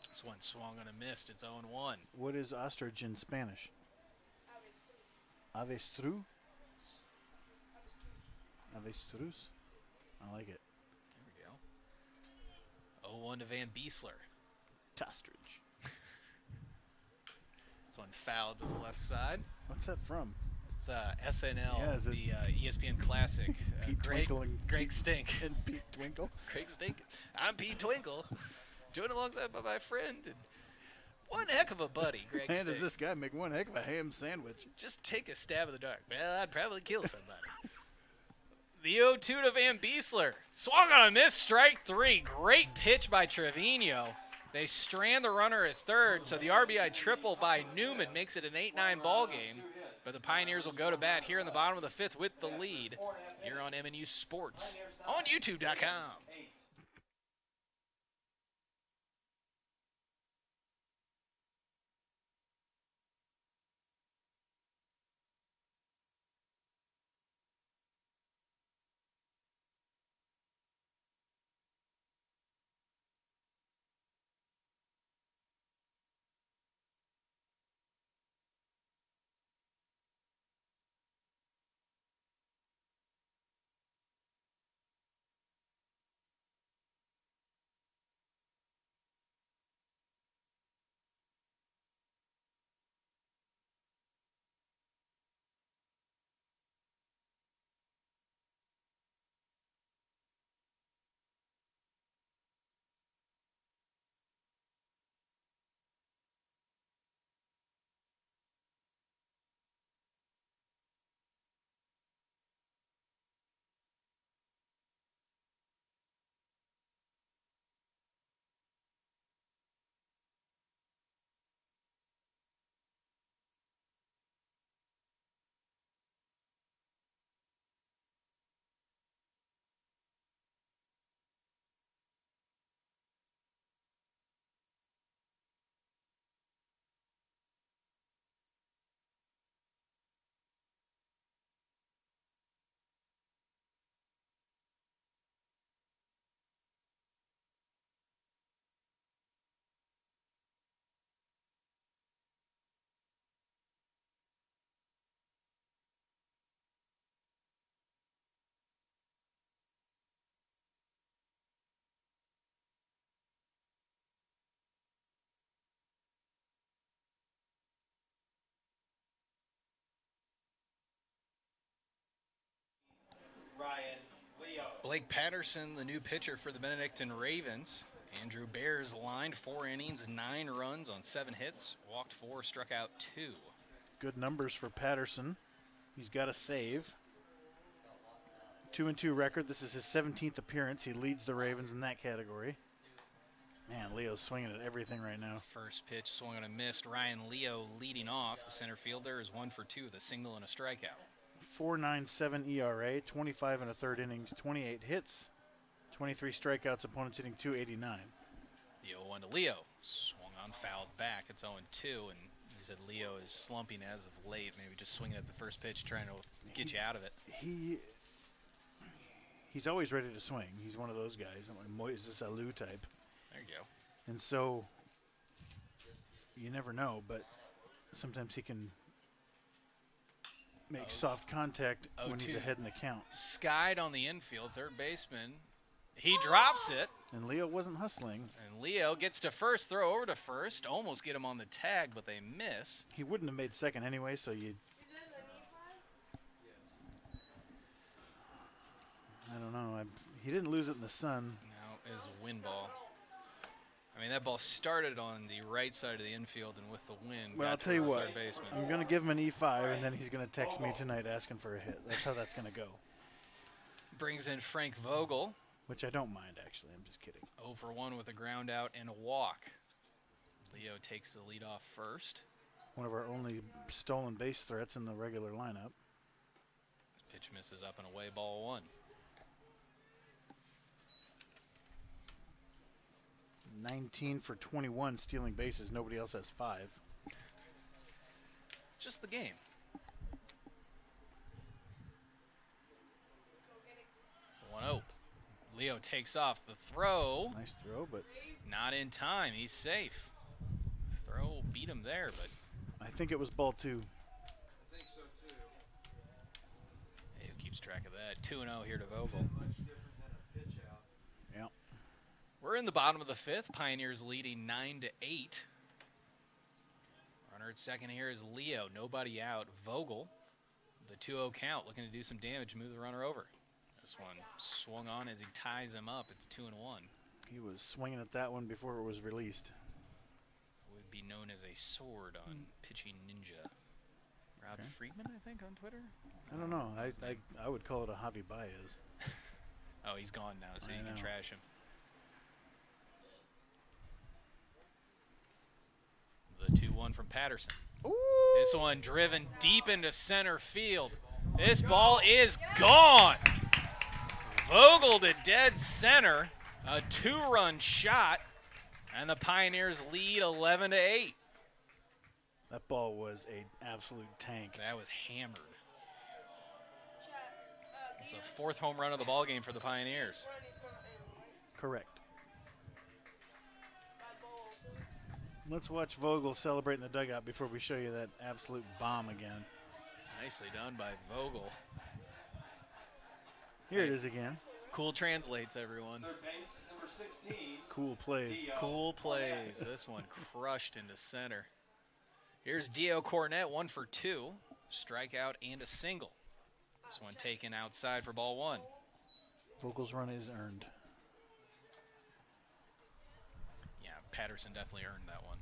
This one swung on a missed. It's 0-1. What is ostrich in Spanish? Avestruz? Avestruz? I like it. There we go. 0-1 to Van Beesler. Ostrich. This one fouled to the left side. What's that from? It's SNL, Yeah, is it the ESPN Classic. Pete Twinkle and Greg Stink. And Pete Twinkle. Greg Stink. I'm Pete Twinkle, joined alongside by my friend and one heck of a buddy, Greg Man, Stink. does this guy make one heck of a ham sandwich? Just take a stab in the dark. Well, I'd probably kill somebody. The 0-2 to Van Beesler. Swung on a miss, strike 3. Great pitch by Trevino. They strand the runner at third, so the RBI triple by Newman makes it an 8-9 ball game. But the Pioneers will go to bat here in the bottom of the fifth with the lead here on MNU Sports on YouTube.com. Ryan Leo. Blake Patterson, the new pitcher for the Benedictine Ravens. Andrew Bears lined 4 innings, 9 runs on 7 hits, walked 4, struck out 2. Good numbers for Patterson. He's got a save. 2-2 record. This is his 17th appearance. He leads the Ravens in that category. Man, Leo's swinging at everything right now. First pitch swung on a missed. Ryan Leo leading off. The center fielder is 1 for 2 with a single and a strikeout. 4.97 ERA, 25 and a third innings, 28 hits, 23 strikeouts, opponents hitting 289. The 0-1 to Leo. Swung on, fouled back. It's 0-2, and he said Leo is slumping as of late. Maybe just swinging at the first pitch, trying to get you out of it. He's always ready to swing. He's one of those guys, like Moises Alou type. There you go. And so, you never know, but sometimes he can make soft contact when he's 0-2. ahead in the count. Skied on the infield, third baseman. He drops it. And Leo wasn't hustling. And Leo gets to first, throw over to first. Almost get him on the tag, but they miss. He wouldn't have made second anyway, so you... I don't know. He didn't lose it in the sun. No, it was a wind ball. I mean, that ball started on the right side of the infield, and with the wind, Well, I'll got tell you towards the what. third baseman. I'm going to give him an E5, and then he's going to text me tonight asking for a hit. That's how that's going to go. Brings in Frank Vogel. Which I don't mind, actually. I'm just kidding. 0 for 1 with a ground out and a walk. Leo takes the lead off first. One of our only stolen base threats in the regular lineup. This pitch misses up and away, ball 1. 19 for 21 stealing bases. Nobody else has 5. Just the game. One 0. Leo takes off the throw. Nice throw, but Not in time. He's safe. Throw beat him there, but I think it was ball 2. I think so too. hey, who keeps track of that? 2-0 here to Vogel. Much different than a pitch out. Yeah. We're in the bottom of the 5th. Pioneers leading 9-8. Runner Starts second here is Leo. Nobody out. Vogel, the 2-0 count, looking to do some damage, move the runner over. This one swung on as he ties him up. It's 2-1. He was swinging at that one before it was released. Would be known as a sword on Pitching Ninja. Rob Friedman, I think, on Twitter. I don't know. I would call it a Javi Baez. Oh, he's gone now, so you can trash him. The 2-1 from Patterson. Ooh. This one driven deep into center field. This ball is gone. Vogel to dead center. A 2-run shot, and the Pioneers lead 11-8. That ball was an absolute tank. That was hammered. It's a 4th home run of the ball game for the Pioneers. Correct. Let's watch Vogel celebrate in the dugout before we show you that absolute bomb again. Nicely done by Vogel. Here it is again. Cool translates, everyone. Third base, number 16. Cool plays. Cool plays. This one crushed into center. Here's Dio Cornett, 1 for 2. Strikeout and a single. This one taken outside for ball 1. Vogel's run is earned. Yeah, Patterson definitely earned that one.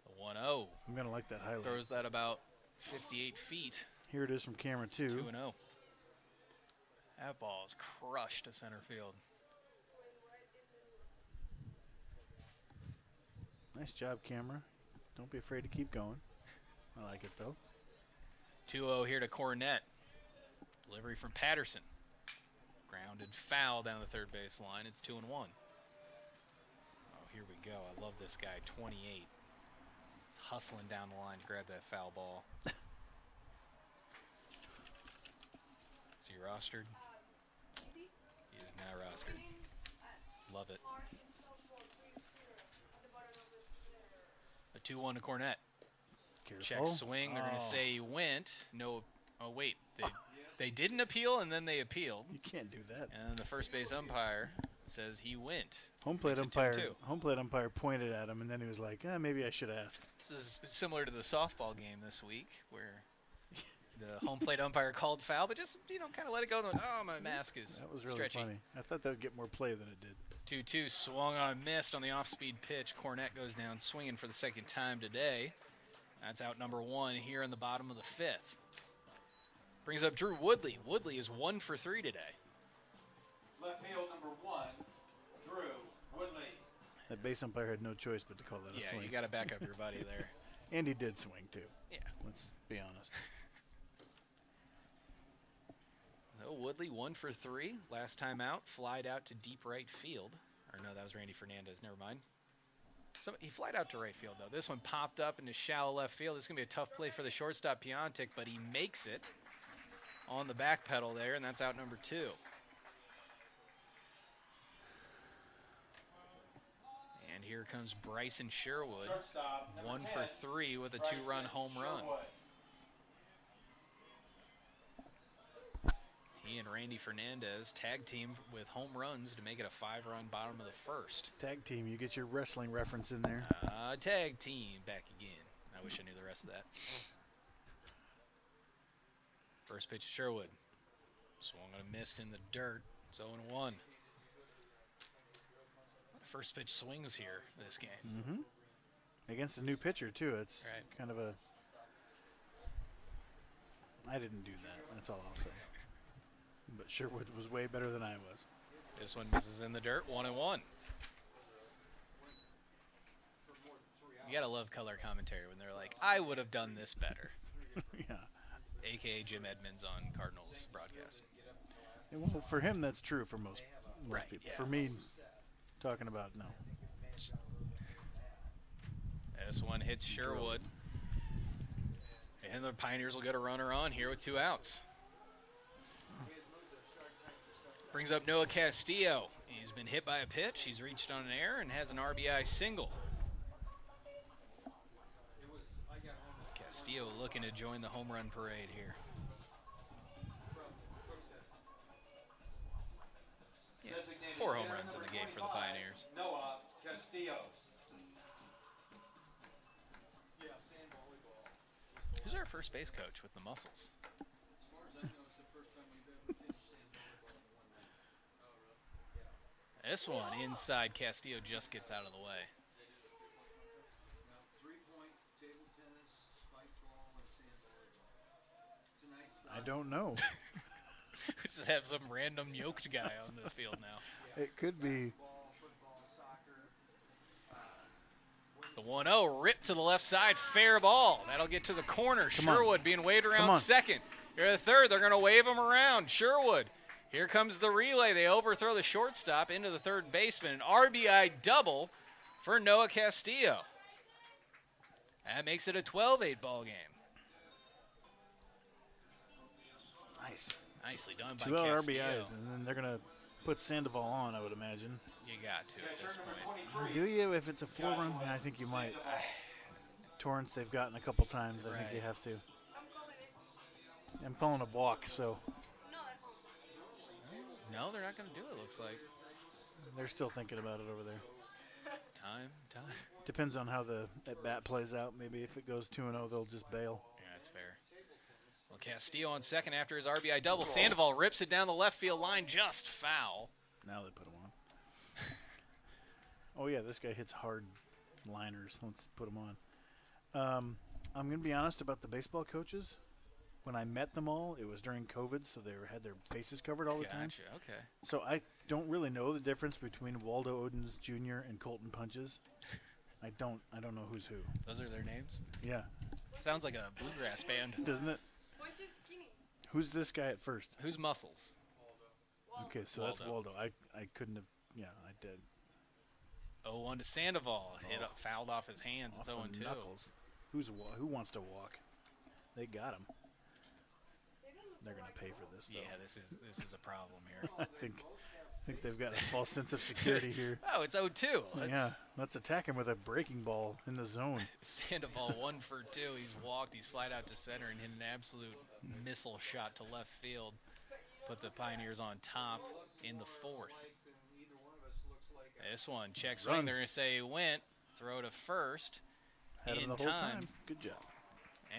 The 1-0. I'm going to like that highlight. Throws that about 58 feet. Here it is from camera 2. 2-0. That ball is crushed to center field. Nice job, camera. Don't be afraid to keep going. I like it, though. 2-0 here to Cornett. Delivery from Patterson. Grounded foul down the third base line. It's 2-1. Oh, here we go. I love this guy, 28. He's hustling down the line to grab that foul ball. Is he rostered? He is now rostered. Love it. A 2-1 to Cornett. Careful. Check swing. They're going to say he went. No. Oh, wait. They didn't appeal, and then they appealed. You can't do that. And the first base umpire says he went. Home plate Makes it umpire. 2-2. Home plate umpire pointed at him, and then he was like, maybe I should ask. This is similar to the softball game this week, where the home plate umpire called foul, but just kind of let it go. And oh, my mask is That was really stretchy. funny. I thought that would get more play than it did. 2-2 swung on a missed on the off-speed pitch. Cornett goes down swinging for the second time today. That's out number 1 here in the bottom of the 5th. Brings up Drew Woodley. Woodley is 1 for 3 today. Left field, number 1, Drew Woodley. That base umpire had no choice but to call that a Yeah, swing. you got to back up your buddy there. And he did swing, too. Yeah. Let's be honest. No, Woodley 1 for 3. Last time out, flied out to deep right field. Or no, that was Randy Fernandez. Never mind. He flied out to right field, though. This one popped up into shallow left field. This is going to be a tough play for the shortstop, Piontek, but he makes it on the back pedal there, and that's out number 2. And here comes Bryson Sherwood, Shortstop, number 1 10, for 3 with a 2-run home run. Sherwood. He and Randy Fernandez tag team with home runs to make it a 5-run bottom of the 1st. Tag team, you get your wrestling reference in there. Tag team back again. I wish I knew the rest of that. First pitch to Sherwood. Swung on a missed in the dirt. It's 0-1. First pitch swings here this game. Mm-hmm. Against a new pitcher, too. It's kind of a... I didn't do that. That's all I'll say. But Sherwood was way better than I was. This one misses in the dirt, 1-1. You gotta love color commentary when they're like, I would have done this better. Yeah. AKA Jim Edmonds on Cardinals broadcast. And well, for him, that's true for most Right, people. yeah. For me, talking about, no. This one hits Sherwood. And the Pioneers will get a runner on here with 2 outs. Brings up Noah Castillo. He's been hit by a pitch. He's reached on an error and has an RBI single. Castillo looking to join the home run parade here. Designated 4 home runs in the game for the Pioneers. Noah Castillo. Who's our first base coach with the muscles? This one inside, Castillo just gets out of the way. I don't know. We just have some random yoked guy on the field now. It could be. The 1-0 ripped to the left side, fair ball. That'll get to the corner. on. Sherwood being waved around on. second. Here the third, they're going to wave him around. Sherwood. Here comes the relay. They overthrow the shortstop into the third baseman. An RBI double for Noah Castillo. That makes it a 12-8 ball game. Nice. Nicely done by 2 out Castillo. RBIs, and then they're going to put Sandoval on, I would imagine. You got to at this point. Do you if it's a 4-run? Yeah, I think you might. Torrance, they've gotten a couple times. I think you have to. I'm calling a balk, so No, they're not going to do it, looks like. they're still thinking about it over there. Time. Depends on how the at-bat plays out. Maybe if it goes 2-0, they'll just bail. Yeah, that's fair. Well, Castillo on second after his RBI double. Sandoval rips it down the left field line, just foul. Now they put him on. Oh, yeah, this guy hits hard liners. Let's put him on. I'm going to be honest about the baseball coaches. When I met them all, it was during COVID, so they had their faces covered all the time. Gotcha, okay. So I don't really know the difference between Waldo Odens Jr. and Colton Punches. I don't know who's who. Those are their names? Yeah, Sounds like a bluegrass band. doesn't it? Bunch is skinny. Who's this guy at first? Who's Muscles? Okay, so that's Waldo. I couldn't have. Yeah, I did. 0-1 to Sandoval. Hit up, fouled off his hands. It's Off the 0-2. knuckles. Who wants to walk? They got him. They're gonna pay for this, though. Yeah, this is a problem here. I think they've got a false sense of security here. Oh, it's 0-2. Yeah, let's attack him with a breaking ball in the zone. Sandoval 1 for 2. He's walked. He's flied out to center and hit an absolute missile shot to left field. Put the Pioneers on top in the fourth. This one, check swing. Run. They're going to say went. Throw to first. Had him in the whole time. time. Good job.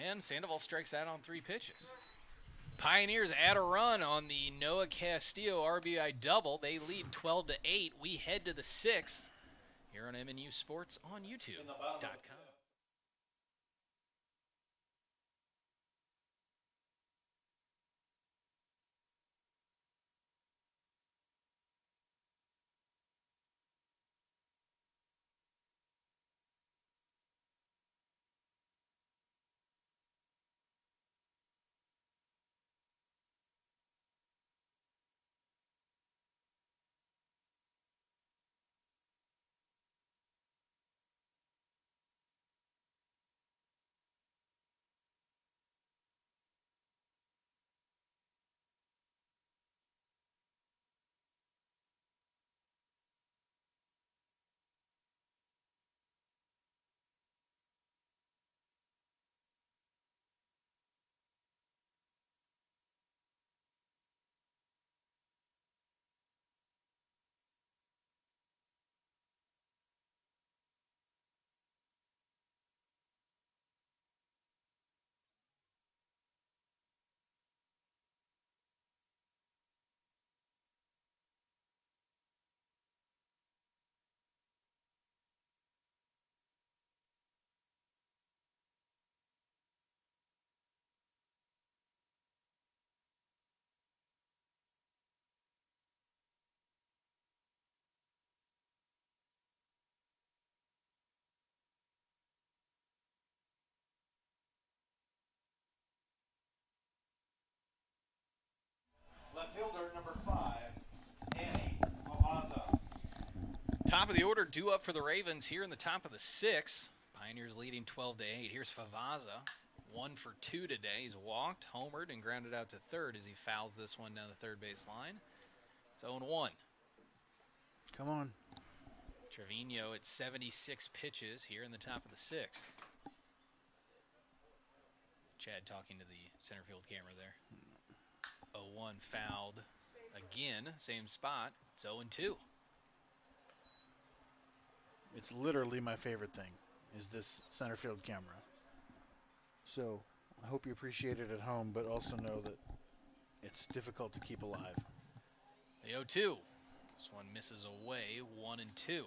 And Sandoval strikes out on 3 pitches. Pioneers add a run on the Noah Castillo RBI double. They lead 12-8. We head to the 6th here on MNU Sports on YouTube.com. Left fielder number 5, Danny Mavaza. Top of the order due up for the Ravens here in the top of the 6th. Pioneers leading 12-8. Here's Favaza, 1 for 2 today. He's walked, homered, and grounded out to third as he fouls this one down the third base line. It's 0-1. Come on. Trevino at 76 pitches here in the top of the 6th. Chad talking to the center field camera there. 0-1 fouled again, same spot. It's 0-2. It's literally my favorite thing, is this center field camera. So I hope you appreciate it at home, but also know that it's difficult to keep alive. The 0-2. This one misses away, 1-2.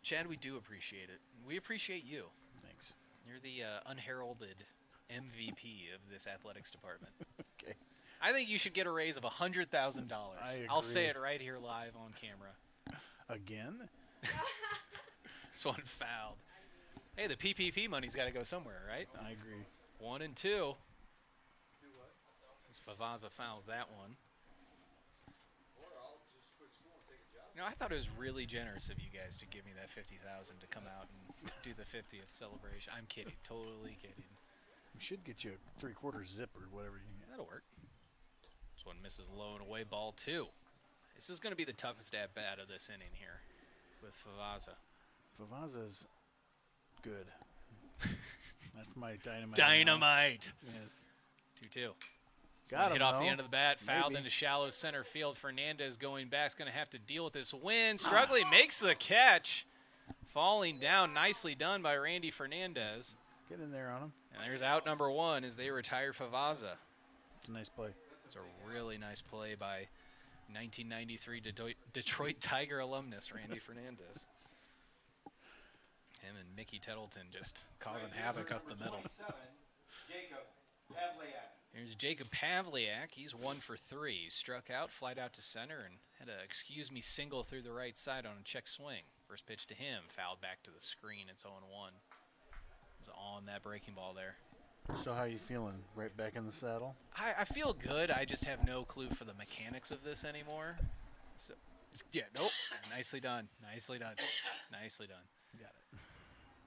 Chad, we do appreciate it. We appreciate you. Thanks. You're the unheralded MVP of this athletics department. Okay. I think you should get a raise of $100,000. I'll say agree. it right here live on camera. Again? This one fouled. Hey, the PPP money's got to go somewhere, right? I agree. 1-2. As Favaza fouls that one. You know, I thought it was really generous of you guys to give me that $50,000 to come out and do the 50th celebration. I'm kidding, totally kidding. We should get you a 3/4 zip or whatever you get. That'll work. This one misses low and away, ball 2. This is going to be the toughest at bat of this inning here with Favaza. Favaza's good. That's my dynamite. Dynamite. Yes. 2-2. Got him, Hit off the though. end of the bat, fouled Maybe. into shallow center field. Fernandez going back is going to have to deal with this wind. Struggling, makes the catch. Falling down, nicely done by Randy Fernandez. Get in there on him. And there's out number 1 as they retire Favaza. It's a nice play. It's a really nice play by 1993 Detroit Tiger alumnus Randy Fernandez. Him and Mickey Tettleton just causing havoc up the middle. 27, Jacob Pavliak. Here's Jacob Pavliak. He's 1 for 3. Struck out, flied out to center, and had a excuse me single through the right side on a check swing. First pitch to him, fouled back to the screen. It's 0-1. Was on that breaking ball there. So how you feeling? Right back in the saddle? I feel good. I just have no clue for the mechanics of this anymore. So, yeah, nope. Nicely done. Nicely done. Nicely done. Got it.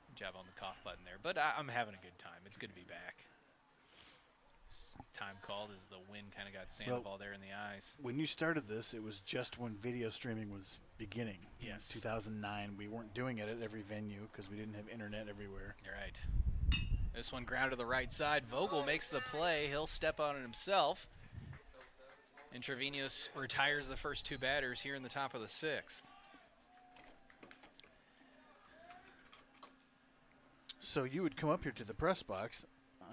Good job on the cough button there. But I'm having a good time. It's good to be back. Time called as the wind kind of got Sandoval there in the eyes. When you started this, it was just when video streaming was beginning. Yes. In 2009. We weren't doing it at every venue because we didn't have internet everywhere. You're right. This one ground to the right side. Vogel makes the play. He'll step on it himself. And Trevino retires the first 2 batters here in the top of the 6th. So you would come up here to the press box.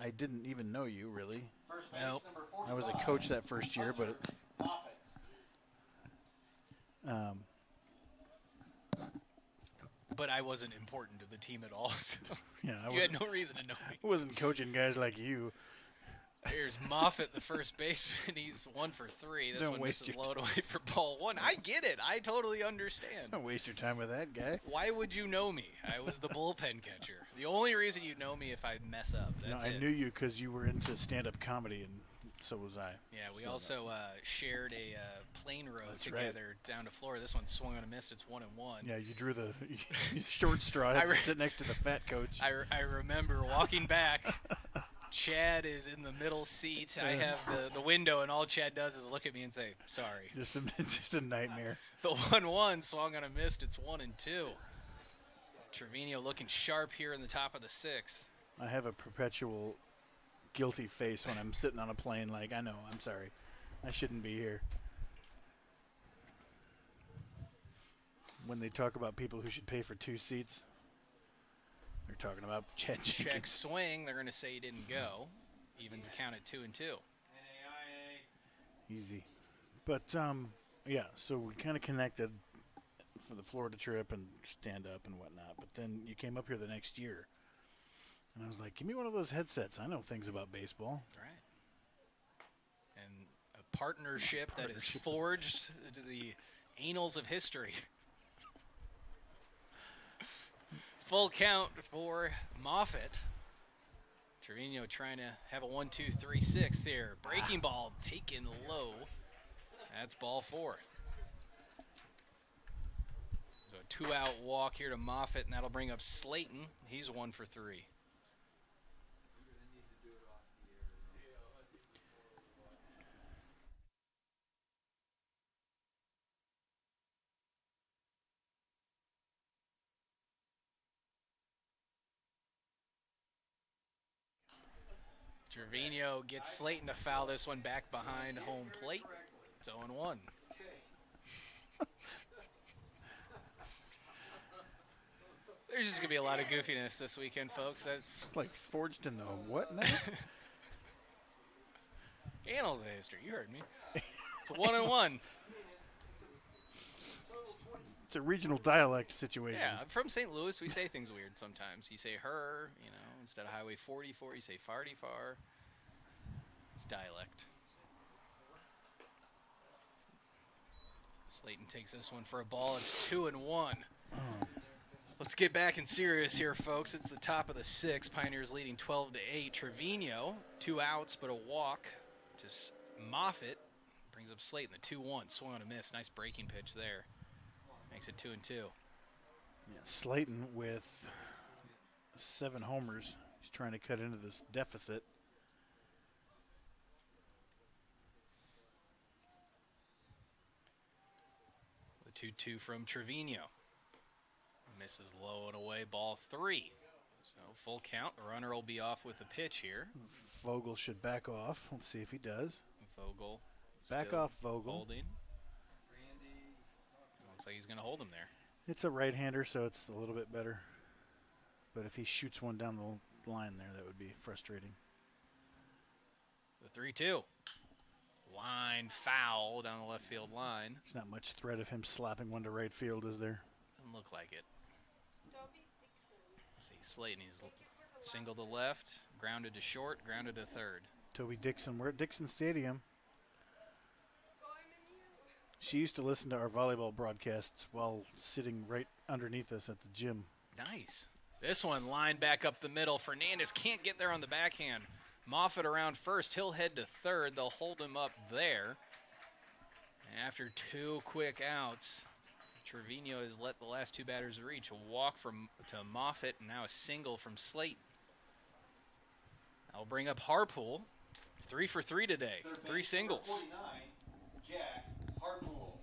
I didn't even know you, really. First base, Nope. number 45, I was a coach that first year, but Moffitt. But I wasn't important to the team at all, so yeah, I you had wasn't, no reason to know me. wasn't coaching guys like you. Here's Moffitt, the first baseman. He's 1 for 3. This Don't one waste misses your low away for ball 1. I get it. I totally understand. Don't waste your time with that guy. Why would you know me? I was the bullpen catcher. The only reason you'd know me if I mess up. That's I it. knew you because you were into stand-up comedy, and so was I. Yeah, we also shared a plane road That's right. together down to Florida. This one swung on a miss. It's 1-1. Yeah, you drew the short straw. Had to sit next to the fat coach. I remember walking back. Chad is in the middle seat. I have the window, and all Chad does is look at me and say, sorry. Just a nightmare. The 1-1 swung on a miss. It's 1-2. Trevino looking sharp here in the top of the 6th. I have a perpetual guilty face when I'm sitting on a plane. Like, I know, I'm sorry. I shouldn't be here. When they talk about people who should pay for 2 seats, they're talking about Chad Check Jenkins. swing. They're going to say he didn't go. Evens account at 2-2. NAIA. Easy. But, yeah, so we kind of connected for the Florida trip and stand-up and whatnot. But then you came up here the next year. And I was like, give me one of those headsets. I know things about baseball. Right. And a partnership that is forged into the annals of history. Full count for Moffitt. Trevino trying to have a 1-2-3-6 there. Breaking ball taken low. That's ball 4. So a 2-out walk here to Moffitt, and that'll bring up Slayton. He's 1 for 3. Trevino gets Slayton to foul this one back behind home plate. It's 0-1. There's just going to be a lot of goofiness this weekend, folks. That's It's like forged in the what now? annals of history. You heard me. It's a 1-1. It's a regional dialect situation. Yeah, I'm from St. Louis. We say things weird sometimes. You say her, instead of Highway 44, you say farty far. It's dialect. Slayton takes this one for a ball. It's 2-1. Let's get back in serious here, folks. It's the top of the 6th. Pioneers leading 12-8. Trevino, 2 outs but a walk to Moffitt. Brings up Slayton, the 2-1. Swung on a miss. Nice breaking pitch there. Makes it 2-2. Yeah, Slayton with 7 homers. He's trying to cut into this deficit. The 2-2 from Trevino. Misses low and away, ball 3. So full count. The runner will be off with the pitch here. Vogel should back off. Let's see if he does. Vogel. Back still off, Vogel. Holding. Looks like he's going to hold him there. It's a right-hander, so it's a little bit better. But if he shoots one down the line there, that would be frustrating. The 3-2. Line foul down the left field line. There's not much threat of him slapping one to right field, is there? Doesn't look like it. See, Slayton, he's single to left, grounded to short, grounded to third. Toby Dixon. We're at Dixon Stadium. She used to listen to our volleyball broadcasts while sitting right underneath us at the gym. Nice. This one lined back up the middle. Fernandez can't get there on the backhand. Moffitt around first. He'll head to third. They'll hold him up there. And after 2 quick outs, Trevino has let the last 2 batters reach. A walk to Moffitt and now a single from Slayton. I'll bring up Harpool. 3 for 3 today. 3 singles. 49, Jack Harpool.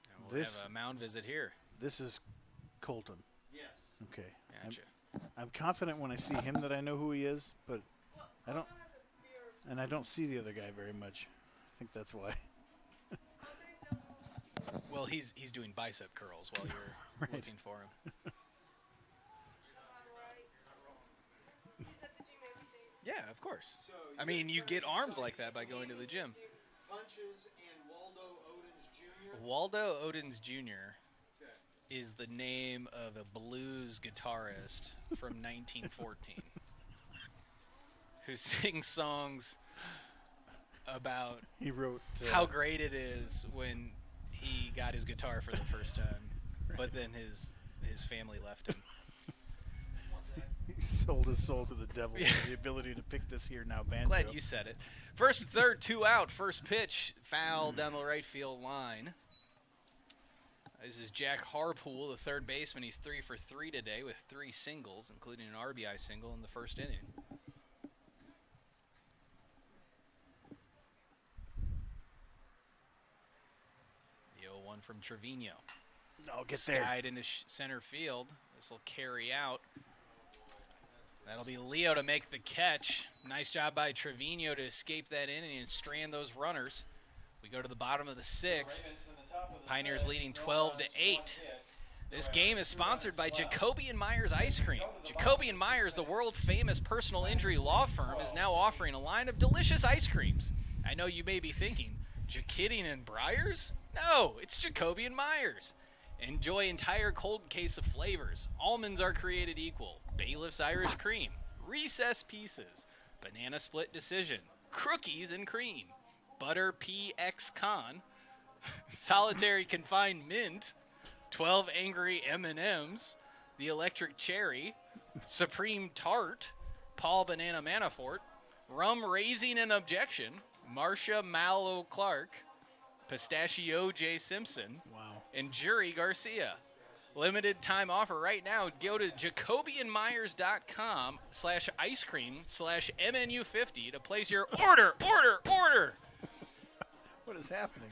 And we'll have a mound visit here. This is Colton. Yes. Okay. Gotcha. I'm confident when I see him that I know who he is, but I don't. And I don't see the other guy very much. I think that's why. Well, he's doing bicep curls while you're looking for him. Yeah, of course. So I mean, you get arms like that by going to the gym. Punches and Waldo Odens Jr. Waldo Odens Jr. is the name of a blues guitarist from 1914 who sings songs about He wrote. how great it is when he got his guitar for the first time, but then his family left him. He sold his soul to the devil for the ability to pick this here now banjo. Glad you said it. First and third, 2 out. First pitch, foul down the right field line. This is Jack Harpool, the third baseman. He's 3 for 3 today with 3 singles, including an RBI single in the first inning. The 0-1 from Trevino. No, get there. Skied into center field. This will carry out. That'll be Leo to make the catch. Nice job by Trevino to escape that inning and strand those runners. We go to the bottom of the 6th. Pioneers leading 12-8. This game is sponsored by Jacoby & Myers Ice Cream. Jacoby & Myers, the world-famous personal injury law firm, is now offering a line of delicious ice creams. I know you may be thinking, Jakidding and Briars? No, it's Jacoby & Myers. Enjoy entire cold case of flavors. Almonds are created equal. Bailiff's Irish Cream. Recess Pieces. Banana Split Decision. Crookies and Cream. Butter PX Con. Solitary Confined Mint. 12 Angry M&Ms. The Electric Cherry. Supreme Tart. Paul Banana Manafort. Rum Raising an Objection. Marcia Mallow Clark. Pistachio J. Simpson. Wow. And Jury Garcia. Limited time offer right now. Go to jacobyandmyers.com/ice cream/MNU50 to place your order. What is happening?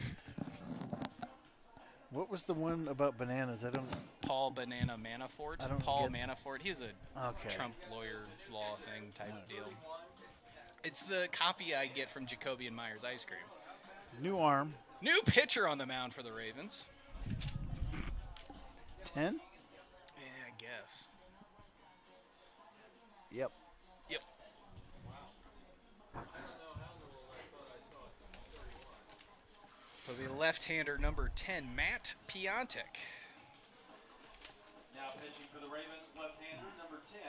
What was the one about bananas? I don't. Paul Banana Manafort. I don't Paul get- Manafort. He was a Okay. Trump lawyer law thing type of deal. It's the copy I get from Jacoby and Myers Ice Cream. New arm. New pitcher on the mound for the Ravens. 10? Yeah, I guess. Yep. Yep. For the left-hander, number 10, Matt Piontek. Now pitching for the Ravens, left-hander, number 10,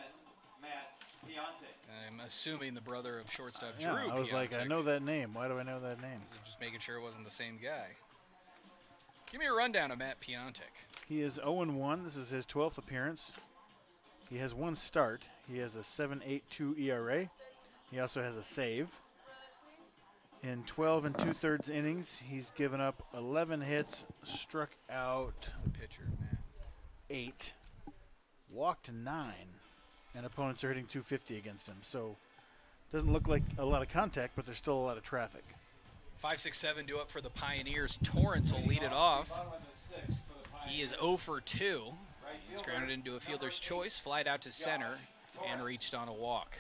Matt Piontek. I'm assuming the brother of shortstop Yeah, Drew I was like, I Piontek. know that name. Why do I know that name? Just making sure it wasn't the same guy. Give me a rundown of Matt Piontek. He is 0-1. This is his 12th appearance. He has one start. He has a 7.82 ERA. He also has a save. In 12 and 2/3 innings, he's given up 11 hits, struck out That's the pitcher, Matt. 8, walked 9, and opponents are hitting 250 against him. So doesn't look like a lot of contact, but there's still a lot of traffic. 5-6-7 due up for the Pioneers. Torrance will lead it off. Bottom of the sixth for the Pioneers. He is 0 for 2. Right He's fielder, grounded into a fielder's choice, flied out to center, and reached on a walk.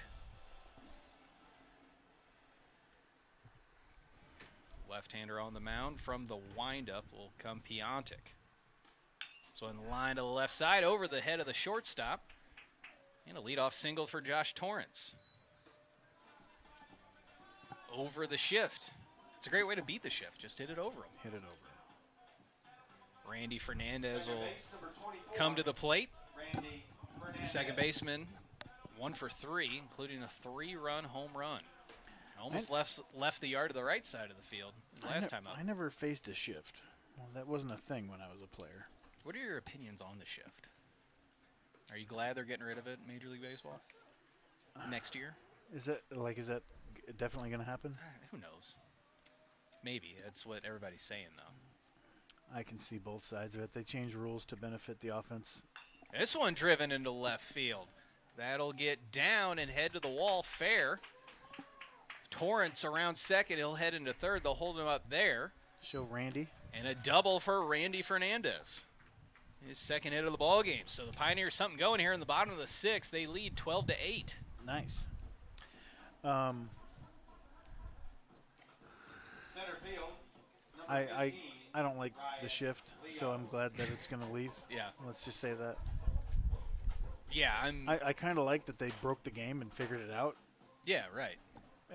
Left-hander on the mound. From the windup will come Piontek. So in the line to the left side, over the head of the shortstop. And a leadoff single for Josh Torrance. Over the shift. It's a great way to beat the shift. Just hit it over him. Hit it over. Randy Fernandez second will base, number 24, come to the plate. Randy Fernandez. Second baseman, 1 for 3, including a 3-run home run. Almost left the yard to the right side of the field last time up. I never faced a shift. Well, that wasn't a thing when I was a player. What are your opinions on the shift? Are you glad they're getting rid of it in Major League Baseball next year? Is that definitely going to happen? Who knows? Maybe. That's what everybody's saying, though. I can see both sides of it. They change rules to benefit the offense. This one driven into left field. That'll get down and head to the wall fair. Torrance around second. He'll head into third. They'll hold him up there. Show Randy. And a double for Randy Fernandez. His second hit of the ball game. So the Pioneers something going here in the bottom of the sixth. They lead 12-8. Nice. Center field, number 15, I don't like the shift, so I'm glad that it's going to leave. Yeah. Let's just say that. Yeah, I kind of like that they broke the game and figured it out, yeah, right.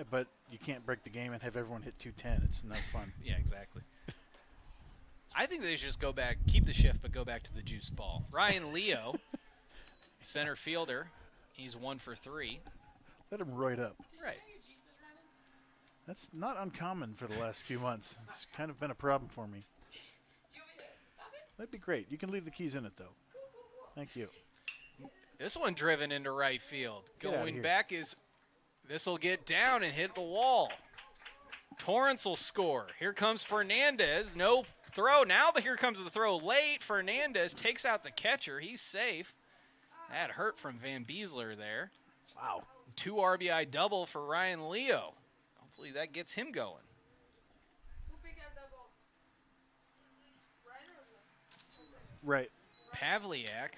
but you can't break the game and have everyone hit 210. It's not fun. Yeah, exactly. I think they should just go back, keep the shift, but go back to the juice ball. Ryan Leo, center fielder. He's 1 for 3. Let him roid up. Right. That's not uncommon for the last few months. It's kind of been a problem for me. That'd be great. You can leave the keys in it, though. Thank you. This one driven into right field. Get outta Going here. back is, this will get down and hit the wall. Torrance will score. Here comes Fernandez. No throw. Now here comes the throw late. Fernandez takes out the catcher. He's safe. That hurt from Van Beesler there. Wow. 2 RBI double for Ryan Leo. Hopefully that gets him going. Who picked up that ball? Ryan or Right. Pavliak,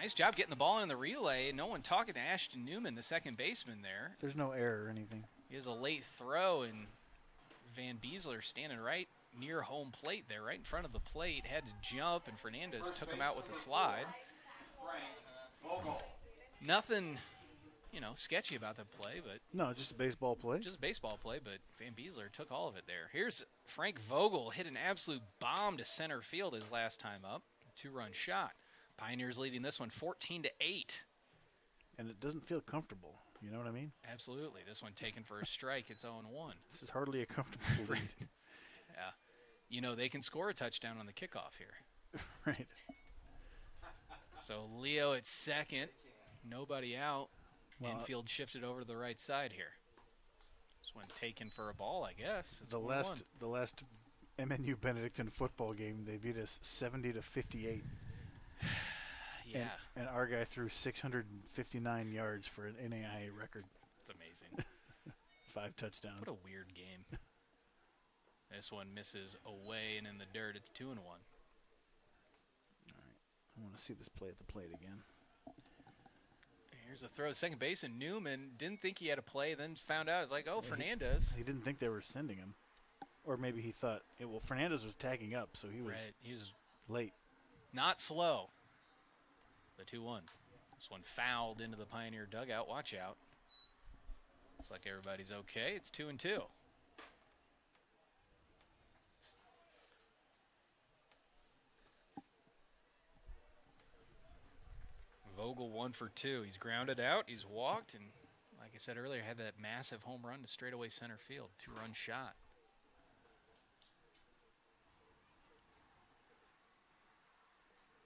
nice job getting the ball in the relay. No one talking to Ashton Newman, the second baseman there. There's no error or anything. He has a late throw, and Van Beesler standing right near home plate there, right in front of the plate. Had to jump, and Fernandez took him out with a slide. Frank Vogel. Nothing, sketchy about the play, but No, just a baseball play. just baseball play, but Van Beesler took all of it there. Here's Frank Vogel, hit an absolute bomb to center field his last time up. 2-run shot. Pioneers leading this one 14-8. And it doesn't feel comfortable. You know what I mean? Absolutely. This one taken for a strike. It's 0-1. This is hardly a comfortable lead. Yeah. They can score a touchdown on the kickoff here. Right. So Leo at second. Nobody out. Well, Infield shifted over to the right side here. This one taken for a ball, I guess. It's The 1-1. last MNU Benedictine football game, they beat us 70-58. Yeah, And our guy threw 659 yards for an NAIA record. it's amazing. 5 touchdowns. What a weird game. This one misses away and in the dirt. It's 2-1. I want to see this play at the plate again. Here's a throw to second base, and Newman didn't think he had a play, then found out, Fernandez. He didn't think they were sending him. Or maybe he thought, Fernandez was tagging up, so he was Right, he was late. not slow. The 2-1. This one fouled into the Pioneer dugout. Watch out. Looks like everybody's okay. It's 2-2. Vogel 1 for 2. He's grounded out. He's walked, and like I said earlier, had that massive home run to straightaway center field. 2-run shot.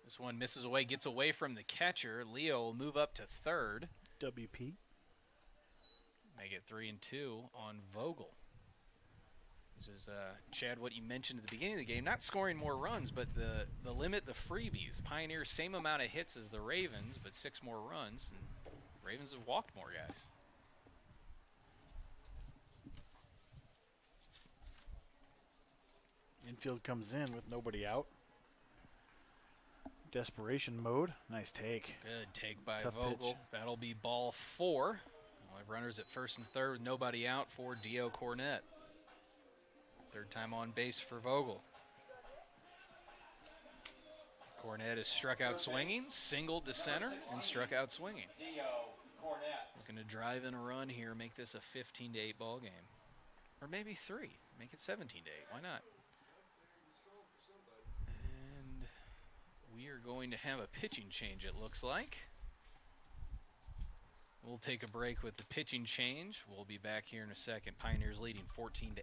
This one misses away, gets away from the catcher. Leo will move up to third. WP. Make it 3-2 on Vogel. This is, Chad, what you mentioned at the beginning of the game. Not scoring more runs, but the limit, the freebies. Pioneers, same amount of hits as the Ravens, but 6 more runs. And Ravens have walked more guys. Infield comes in with nobody out. Desperation mode. Nice take. Good take by Tough Vogel. pitch. That'll be ball 4. We'll have runners at first and third with nobody out for Dio Cornett. Third time on base for Vogel. Cornett is struck out swinging, singled to center, and struck out swinging. Dio Cornett. Looking to drive in a run here, make this a 15-8 ball game. Or maybe 3. Make it 17-8. Why not? And we are going to have a pitching change, it looks like. We'll take a break with the pitching change. We'll be back here in a second. Pioneers leading 14-8.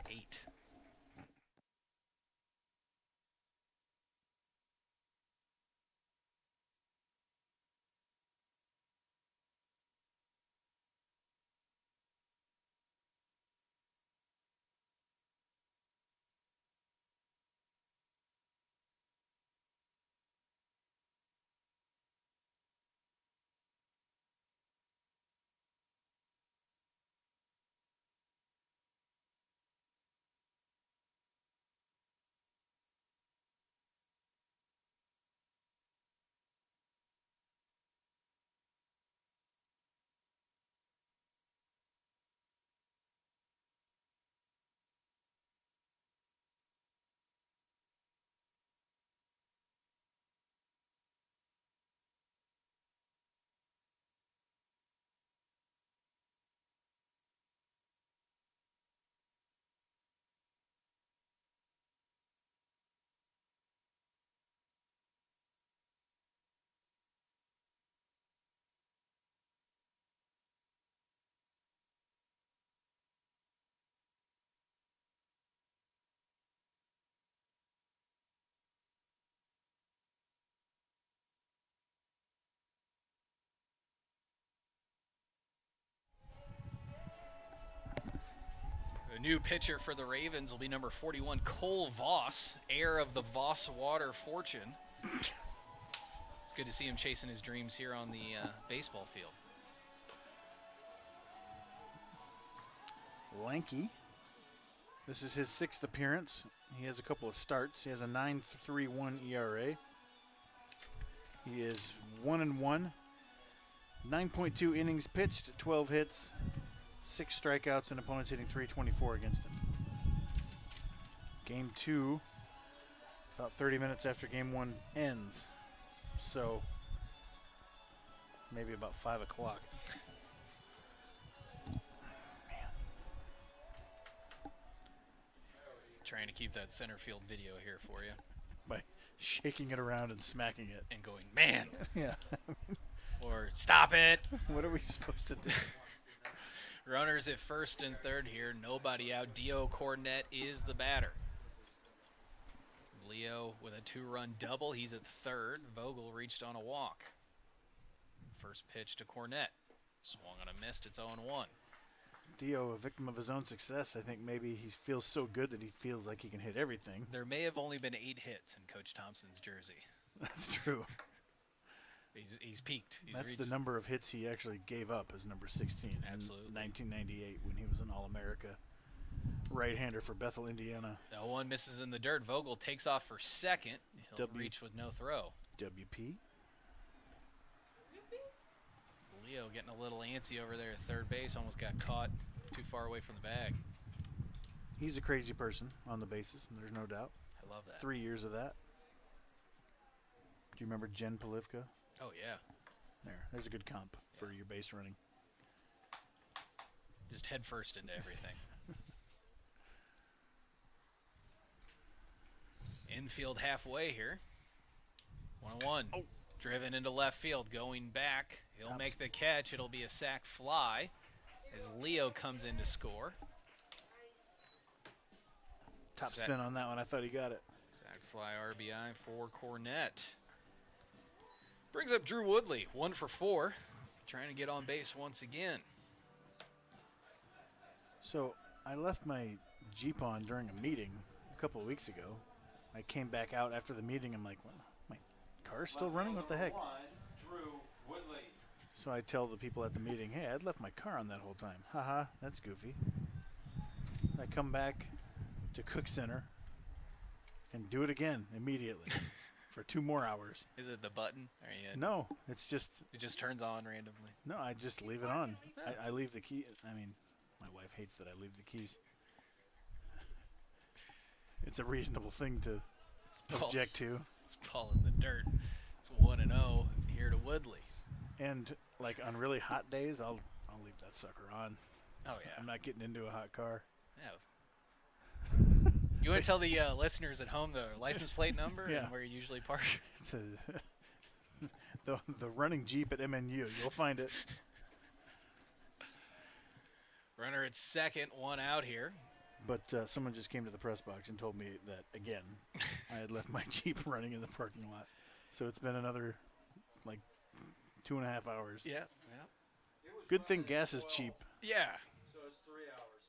The new pitcher for the Ravens will be number 41, Cole Voss, heir of the Voss Water fortune. It's good to see him chasing his dreams here on the baseball field. Lanky. This is his 6th appearance. He has a couple of starts. He has a 9.31 ERA. He is 1-1. 9.2 innings pitched, 12 hits, 6 strikeouts, and opponents hitting .324 against him. Game 2, about 30 minutes after Game 1 ends. So, maybe about 5 o'clock. Trying to keep that center field video here for you. By shaking it around and smacking it. And going, man. Yeah. Or stop it. What are we supposed to do? Runners at first and third here. Nobody out. Dio Cornett is the batter. Leo with a 2-run double. He's at third. Vogel reached on a walk. First pitch to Cornett. Swung on a missed. It's 0-1. Dio, a victim of his own success. I think maybe he feels so good that he feels like he can hit everything. There may have only been 8 hits in Coach Thompson's jersey. That's true. He's peaked. That's the number of hits he actually gave up as number 16. Absolutely. In 1998 when he was an All-America right-hander for Bethel, Indiana. 0-1 misses in the dirt. Vogel takes off for second. He'll reach with no throw. WP. Leo getting a little antsy over there at third base. Almost got caught too far away from the bag. He's a crazy person on the bases, and there's no doubt. I love that. 3 years of that. Do you remember Jen Polivka? Oh, yeah. There's a good comp for your base running. Just head first into everything. Infield halfway here. 1-1. Oh. Driven into left field, going back. He'll make the catch. It'll be a sac fly as Leo comes in to score. Top spin on that one. I thought he got it. Sac fly RBI for Cornett. Brings up Drew Woodley, 1 for 4. Trying to get on base once again. So I left my Jeep on during a meeting a couple of weeks ago. I came back out after the meeting. I'm like, well, my car's still running? What the heck? Drew Woodley. So I tell the people at the meeting, hey, I'd left my car on that whole time. Haha, that's goofy. I come back to Cook Center and do it again immediately for 2 more hours. Is it the button? No, it's just... It just turns on randomly. No, I just leave it on. I leave the key. I mean, my wife hates that I leave the keys. It's a reasonable thing to object to. It's ball in the dirt. It's 1-0 here to Woodley. And like on really hot days, I'll leave that sucker on. Oh yeah. I'm not getting into a hot car. Yeah. You want to tell the listeners at home the license plate number and where you usually park? It's the running Jeep at MNU. You'll find it. Runner at second, 1 out here. But someone just came to the press box and told me that, again, I had left my Jeep running in the parking lot. So it's been another, like, 2.5 hours. Yeah. Good thing gas is cheap. Yeah. So it's 3 hours.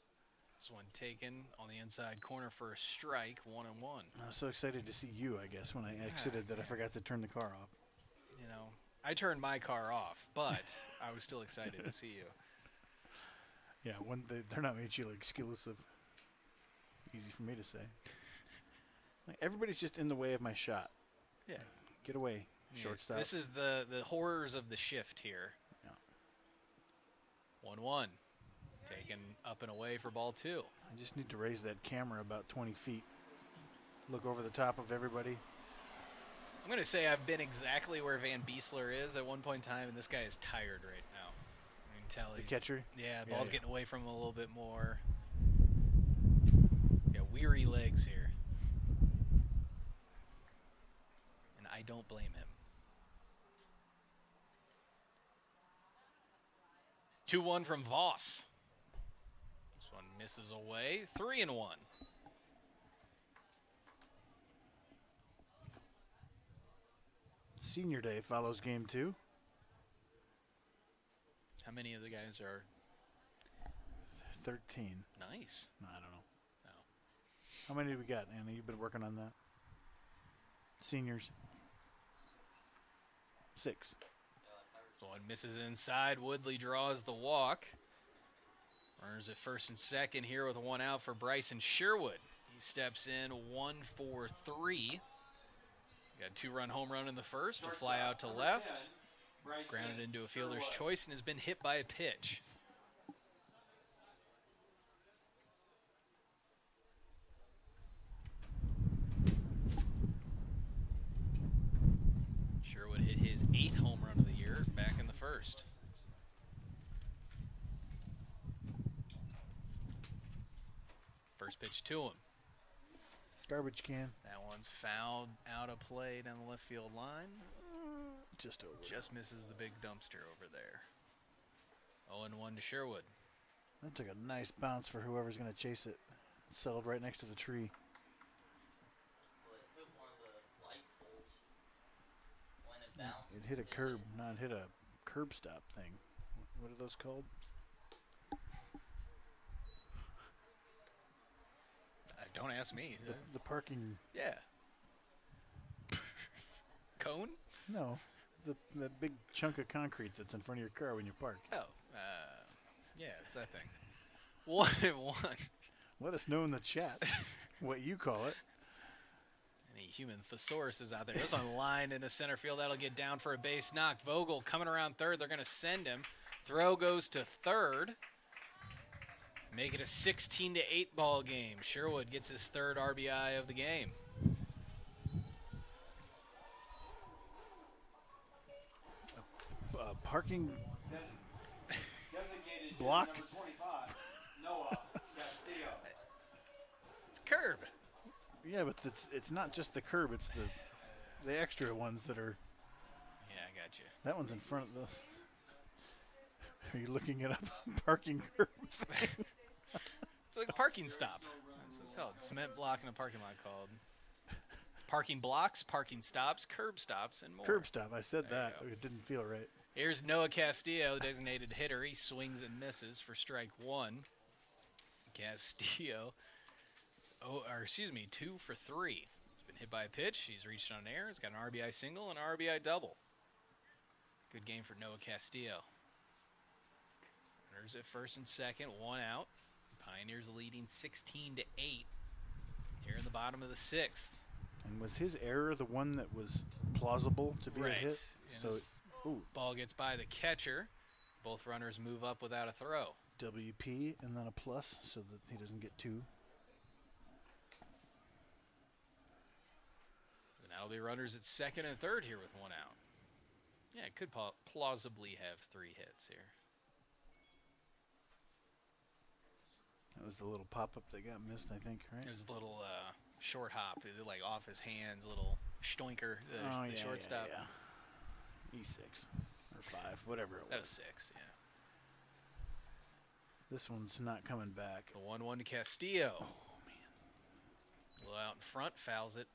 This one taken on the inside corner for a strike, 1-1. I was so excited to see you, I guess, when I exited that I forgot to turn the car off. You know, I turned my car off, but I was still excited to see you. Yeah, they're not mutually exclusive. Easy for me to say. Like, everybody's just in the way of my shot. Yeah. Get away, shortstop. This is the horrors of the shift here. Yeah. 1-1. Taken up and away for ball 2. I just need to raise that camera about 20 feet. Look over the top of everybody. I'm going to say I've been exactly where Van Beesler is at one point in time, and this guy is tired right now. I can tell The catcher? Yeah, ball's getting away from him a little bit more. Got weary legs here. And I don't blame him. 2-1 from Voss. This one misses away. 3-1. Senior day follows game 2. How many of the guys are 13. nice? No, I don't know. No. How many do we got, Anna? You've been working on that. Seniors. 6. One misses inside. Woodley draws the walk. Runners at first and second here with 1 out for Bryson Sherwood. He steps in 1 for 3. Got a 2-run home run in the first. A fly out to left. Grounded into a fielder's choice and has been hit by a pitch. Sherwood hit his 8th home run of the year back in the first. First pitch to him. Garbage can. That one's fouled out of play down the left field line. Just over. Just misses the big dumpster over there. 0-1 to Sherwood. That took a nice bounce for whoever's going to chase it. Settled right next to the tree. It hit a curb. No, it hit a curb stop thing. What are those called? Don't ask me. The parking. Yeah. Cone? No, the big chunk of concrete that's in front of your car when you park. Oh, yeah, it's that thing. 1-1. Let us know in the chat what you call it. Any human thesaurus is out there. This one lined into center field. That'll get down for a base knock. Vogel coming around third. They're going to send him. Throw goes to third. Make it a 16-8 ball game. Sherwood gets his 3rd RBI of the game. parking Designated block. number 25, Noah Castillo. It's curb. Yeah, but it's not just the curb. It's the extra ones that are. Yeah, I got you. That one's in front of the. Are you looking it up? Parking curb. It's like a parking stop. That's what it's called. Cement block in a parking lot called. Parking blocks, parking stops, curb stops, and more. Curb stop. I said There you that. go. It didn't feel right. Here's Noah Castillo, the designated hitter. He swings and misses for strike one. Castillo, 2 for 3. He's been hit by a pitch. He's reached on air. He's got an RBI single and an RBI double. Good game for Noah Castillo. Runners at first and second, 1 out. Pioneers leading 16-8 here in the bottom of the 6th. And was his error the one that was plausible to be a hit? And So, this ball gets by the catcher. Both runners move up without a throw. WP and then a plus so that he doesn't get 2. And that'll be runners at second and third here with 1 out. Yeah, it could plausibly have 3 hits here. That was the little pop-up that got missed, I think, right? It was a little short hop, it was like off his hands, little stoinker, the shortstop. Yeah. E6 or 5, whatever it was. That was 6, yeah. This one's not coming back. The 1-1 to Castillo. Oh, man. A little out in front, fouls it.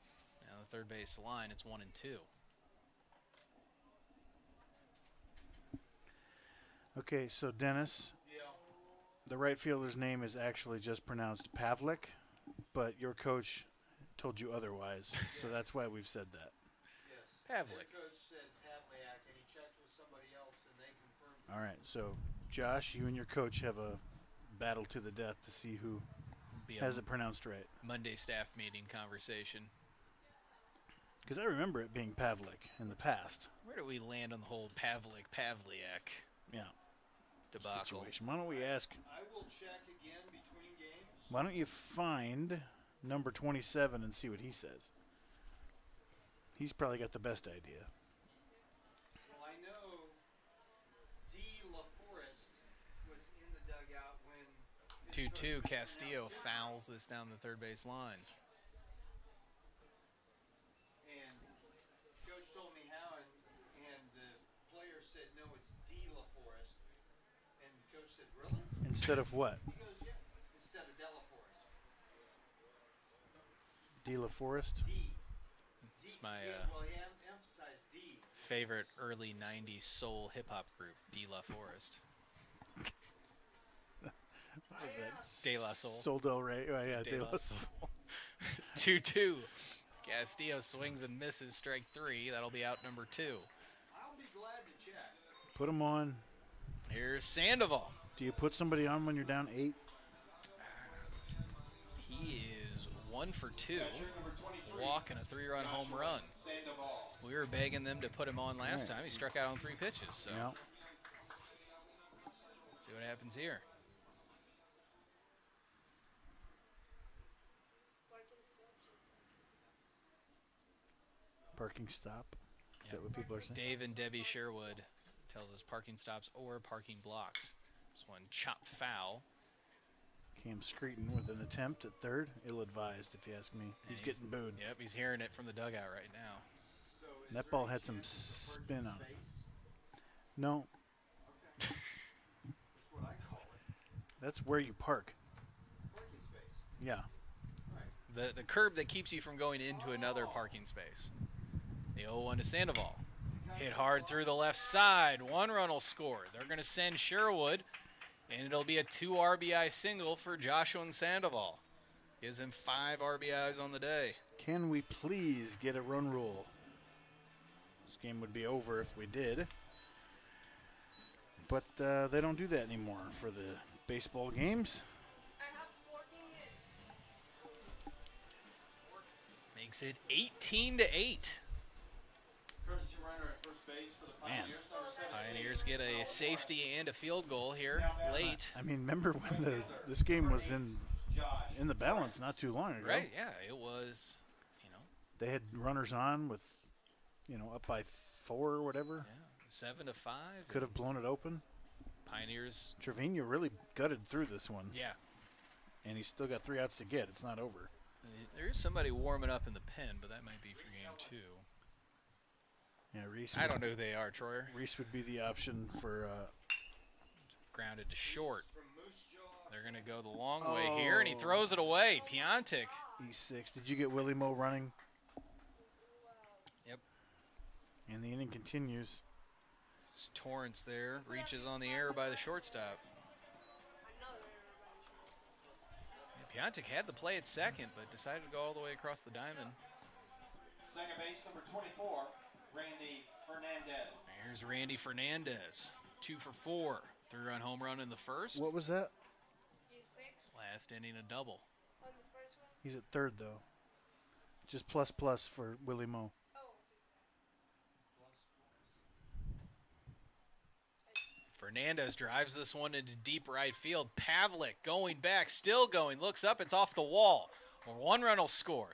Now the third base line, it's 1-2. Okay, so Dennis, the right fielder's name is actually just pronounced Pavlik, but your coach told you otherwise, so that's why we've said that. Yes. Pavlik. Their coach said Pavliak, and he checked with somebody else, and they confirmed. All right, so Josh, you and your coach have a battle to the death to see who Be a has it pronounced right. Monday staff meeting conversation. Because I remember it being Pavlik in the past. Where do we land on the whole Pavliak Yeah. debacle? Situation. Why don't we ask? I will check again between games. Why don't you find number 27 and see what he says? He's probably got the best idea. Well, I know D. LaForest was in the dugout when 2-2, Castillo fouls this down the third base line. And coach told me how, and the player said, no, it's D. LaForest. And coach said, really? Instead of what? He goes, yeah, instead of Della Forest. De La Forest? D. It's my well, he emphasized D. favorite early 90s soul hip-hop group, De La Forest. What was that? De La Soul. Sol Del Rey. Oh, yeah, De La Soul. 2-2. Castillo swings and misses, strike 3. That'll be out number 2. I'll be glad to check. Put him on. Here's Sandoval. Do you put somebody on when you're down 8? He is 1 for 2. Walk and a 3-run home run. We were begging them to put him on last time. He struck out on 3 pitches. So Yeah. see what happens here. Parking stop. Is that what people are saying? Dave and Debbie Sherwood tells us parking stops or parking blocks. This one chopped foul. Cam Screeton with an attempt at third. Ill-advised, if you ask me. He's getting booed. Yep, he's hearing it from the dugout right now. So is That there ball any had some chance of spin parking on it. space? No, That's what I call it. that's where you park. Parking space. Yeah. Right. The curb that keeps you from going into another parking space. The 0-1 to Sandoval. Hit hard through the left side. 1 run will score. They're going to send Sherwood, and it'll be a 2 RBI single for Joshua Sandoval. Gives him 5 RBIs on the day. Can we please get a run rule? This game would be over if we did. But they don't do that anymore for the baseball games. I have 14 hits. Makes it 18-8. Courtesy runner at first base for the Man. Pioneers. Number 17. Pioneers get a safety and a field goal here late. I mean, remember when this game was in the balance not too long ago? Right, yeah, it was, They had runners on with, up by 4 or whatever. yeah, 7-5. Could have blown it open. Pioneers. Trevino really gutted through this one. Yeah. And he's still got 3 outs to get. It's not over. There's somebody warming up in the pen, but that might be for game 2. Yeah, Reese. I don't know who they are, Troyer. Reese would be the option for. Grounded to short. They're going to go the long way here, and he throws it away. Piontek. E6. Did you get Willie Moe running? Yep. And the inning continues. It's Torrance there. Reaches on the air by the shortstop. Yeah, Piontek had the play at second, but decided to go all the way across the diamond. Second base, number 24, Randy Fernandez. There's Randy Fernandez. 2 for 4. 3-run home run in the first. What was that? Last inning, a double. He's at third, though. Just ++ for Willie Moe. Fernandez drives this one into deep right field. Pavlik going back, still going. Looks up, it's off the wall. 1 run will score.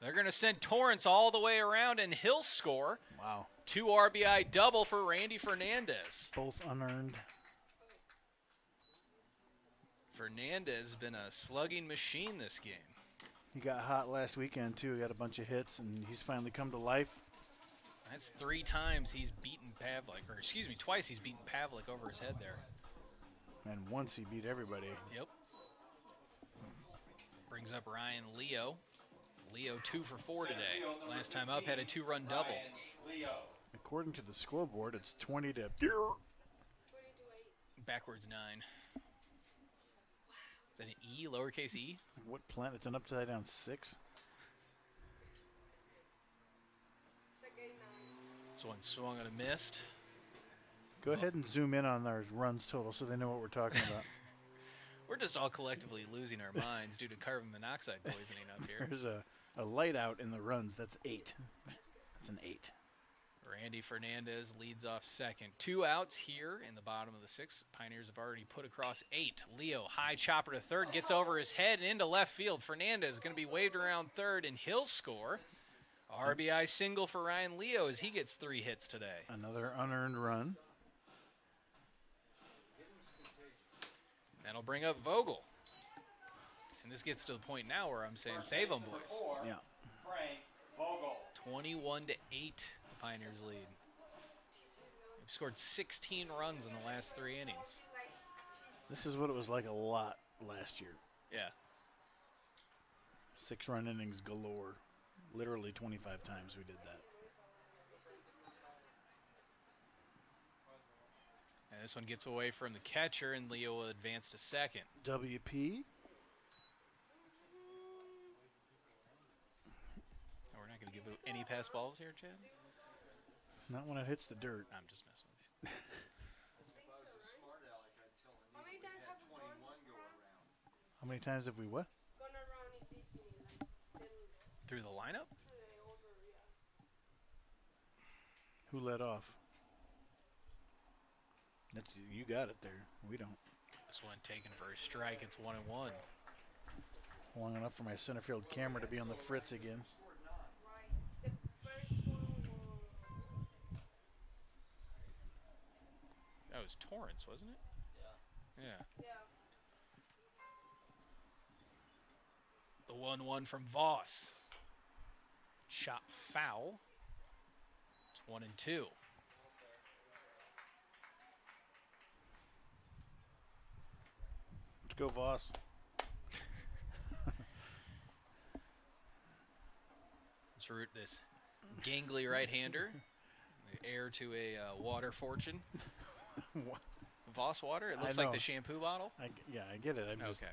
They're going to send Torrance all the way around, and he'll score. Wow. 2 RBI double for Randy Fernandez. Both unearned. Fernandez has been a slugging machine this game. He got hot last weekend, too. He got a bunch of hits, and he's finally come to life. That's 3 times he's beaten Pavlik, or excuse me, twice he's beaten Pavlik over his head there. And once he beat everybody. Yep. Brings up Ryan Leo. Leo 2 for 4 today. Last time up had a 2-run double. According to the scoreboard, it's 20 to... Backwards 9. Is that an E, lowercase e? What planet? It's an upside down 6. This one swung and a missed. Go ahead and zoom in on our runs total so they know what we're talking about. We're just all collectively losing our minds due to carbon monoxide poisoning up here. There's a light out in the runs. That's 8. That's an 8. Randy Fernandez leads off second. 2 outs here in the bottom of the 6th. Pioneers have already put across 8. Leo, high chopper to third, gets over his head and into left field. Fernandez is going to be waved around third, and he'll score. RBI single for Ryan Leo as he gets 3 hits today. Another unearned run. That'll bring up Vogel. And this gets to the point now where I'm saying save them, boys. Yeah. Frank Vogel. 21-8, the Pioneers lead. They've scored 16 runs in the last 3 innings. This is what it was like a lot last year. Yeah. 6-run innings galore. Literally 25 times we did that. And this one gets away from the catcher, and Leo will advance to second. WP. Oh, we're not going to give any pass balls here, Chad? Not when it hits the dirt. I'm just messing with you. If I was a smart aleck, I'd tell him How many we times had have 21 we gone? go around. How many times have we what? Gone around in this inning, like, Through the lineup? through the order, yeah. Who led off? That's you got it there. We don't. This one taken for a strike. It's 1-1. Long enough for my center field camera to be on the fritz again. Right. The first one was That was Torrance, wasn't it? Yeah. yeah. The 1-1 from Voss. Shot foul. It's 1-2. Let's go, Voss. Let's root this gangly right-hander, the heir to a water fortune. What? Voss water? It looks I like know. the shampoo bottle. Yeah, I get it. I'm just Okay.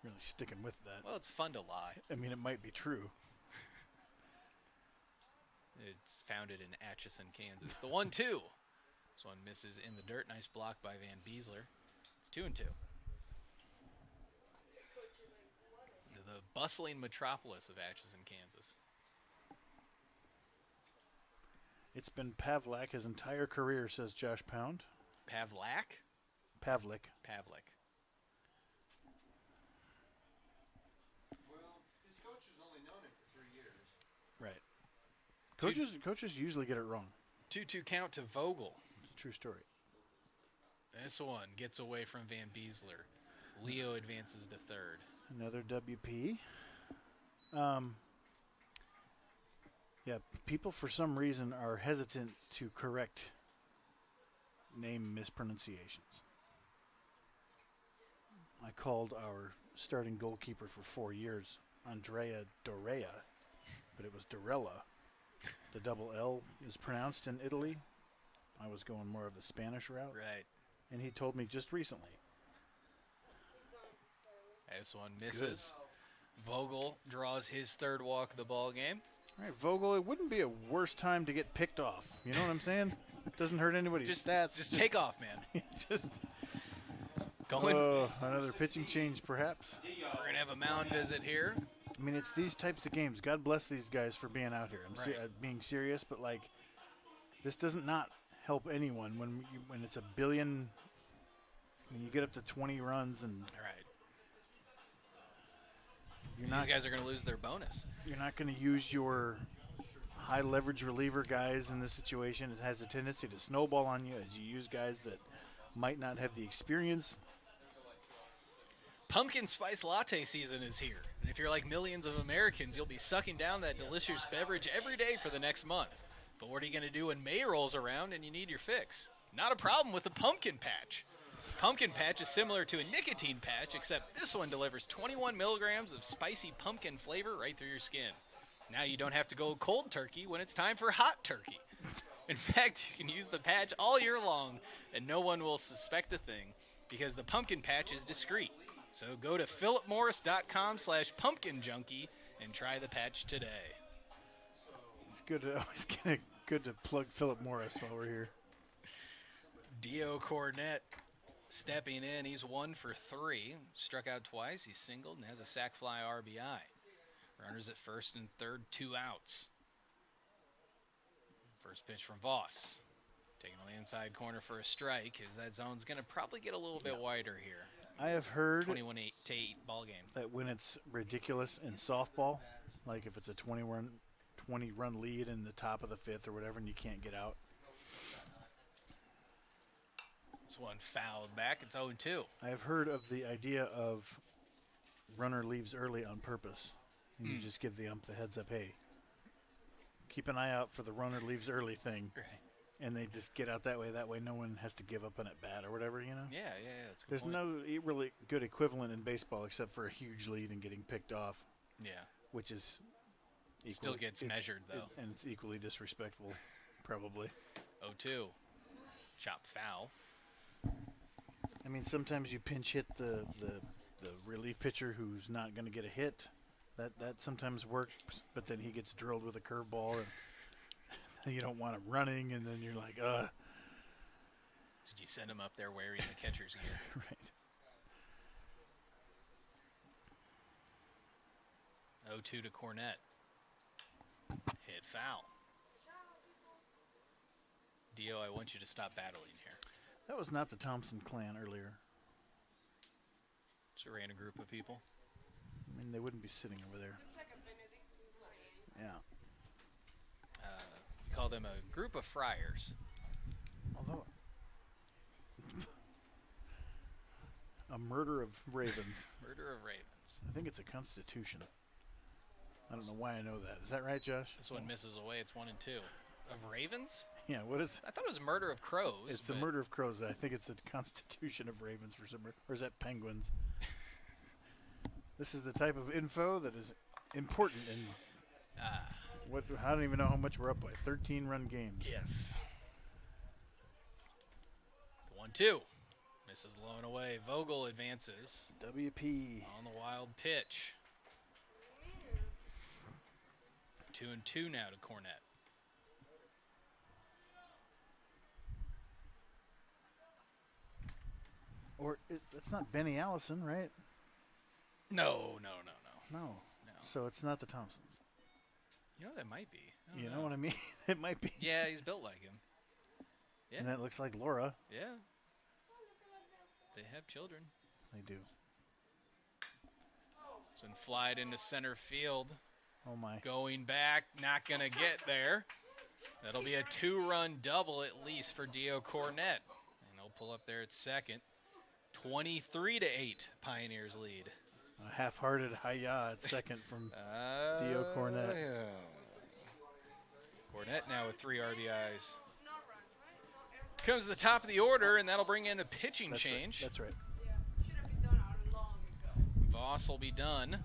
really sticking with that. Well, it's fun to lie. I mean, it might be true. It's founded in Atchison, Kansas. The 1-2. This one misses in the dirt. Nice block by Van Beesler. It's 2-2. The bustling metropolis of Atchison, Kansas. It's been Pavlik his entire career, says Josh Pound. Pavlik? Pavlik. Pavlik. Well, his coach has only known him for 3 years. Right. Dude. Coaches usually get it wrong. 2-2 count to Vogel. True story. This one gets away from Van Beesler. Leo advances to third. Another WP. Yeah, people for some reason are hesitant to correct name mispronunciations. I called our starting goalkeeper for 4 years, Andrea Dorea, but it was Dorella. The double L is pronounced in Italy. I was going more of the Spanish route. Right. And he told me just recently. This one misses. Vogel draws his third walk of the ball game. All right, Vogel, it wouldn't be a worse time to get picked off. You know what I'm saying? It doesn't hurt anybody's stats. Just take off, man. Just Going. another pitching change, perhaps. We're going to have a mound visit here. I mean, it's these types of games. God bless these guys for being out here. I'm being serious, but, like, this doesn't not help anyone when it's a billion. When you get up to 20 runs and Right. These guys are going to lose their bonus. You're not going to use your high leverage reliever guys in this situation. It has a tendency to snowball on you as you use guys that might not have the experience. Pumpkin spice latte season is here. And if you're like millions of Americans, you'll be sucking down that delicious beverage every day for the next month. But what are you going to do when May rolls around and you need your fix? Not a problem with the pumpkin patch. Pumpkin patch is similar to a nicotine patch, except this one delivers 21 milligrams of spicy pumpkin flavor right through your skin. Now you don't have to go cold turkey when it's time for hot turkey. In fact, you can use the patch all year long and no one will suspect a thing because the pumpkin patch is discreet. So go to philipmorris.com/pumpkinjunkie and try the patch today. It's good to plug Philip Morris while we're here. Dio Cornett stepping in. He's 1 for 3. Struck out twice. He's singled and has a sac fly RBI. Runners at first and third, 2 outs. First pitch from Voss. Taking on the inside corner for a strike, as that zone's going to probably get a little bit wider here. I have heard 21-8 ball game. that when it's ridiculous in softball, like if it's a 20-run lead in the top of the 5th or whatever and you can't get out. This one fouled back. It's 0-2. I have heard of the idea of runner leaves early on purpose. And you just give the ump the heads up, hey, keep an eye out for the runner leaves early thing. Right. And they just get out that way. That way no one has to give up on at bat or whatever, you know? Yeah, that's a good There's point. no really good equivalent in baseball except for a huge lead and getting picked off, Yeah. which is Still gets measured, though. and it's equally disrespectful, probably. 0-2. Chop foul. I mean, sometimes you pinch hit the relief pitcher who's not going to get a hit. That sometimes works, but then he gets drilled with a curveball, and you don't want him running, and then you're like, Did you send him up there wearing the catcher's gear? right. 0-2 to Cornett. Hit foul. Dio, I want you to stop battling here. That was not the Thompson clan earlier. Just ran a group of people. I mean, they wouldn't be sitting over there. It's like a Benedictine clan. Yeah. Call them a group of friars. Although, a murder of ravens. Murder of ravens. I think it's a constitution. I don't know why I know that. Is that right, Josh? This one misses away. It's 1-2. Of ravens? Yeah, what is I thought it was murder of crows. It's the murder of crows. I think it's the constitution of ravens for some, or is that penguins? This is the type of info that is important in what I don't even know how much we're up by. 13-run games. Yes. 1-2. Misses low and away. Vogel advances WP. on the wild pitch. 2-2 now to Cornett. Or it's not Benny Allison, right? No. No. So it's not the Thompsons. You know, that might be. I don't You know what I mean? It might be. Yeah, he's built like him. Yeah. And that looks like Laura. Yeah. They have children. They do. So flied into center field. Oh, my. Going back, not going to get there. That'll be a 2-run double at least for Dio Cornett. And he'll pull up there at second. 23-8, Pioneers lead. A half-hearted hi-ya at second from Dio Cornett. Yeah. Cornett now with 3 RBIs. No runs, right? Comes to the top of the order, and that'll bring in a pitching change. Right. That's right. Yeah, should have been done long ago. Voss will be done.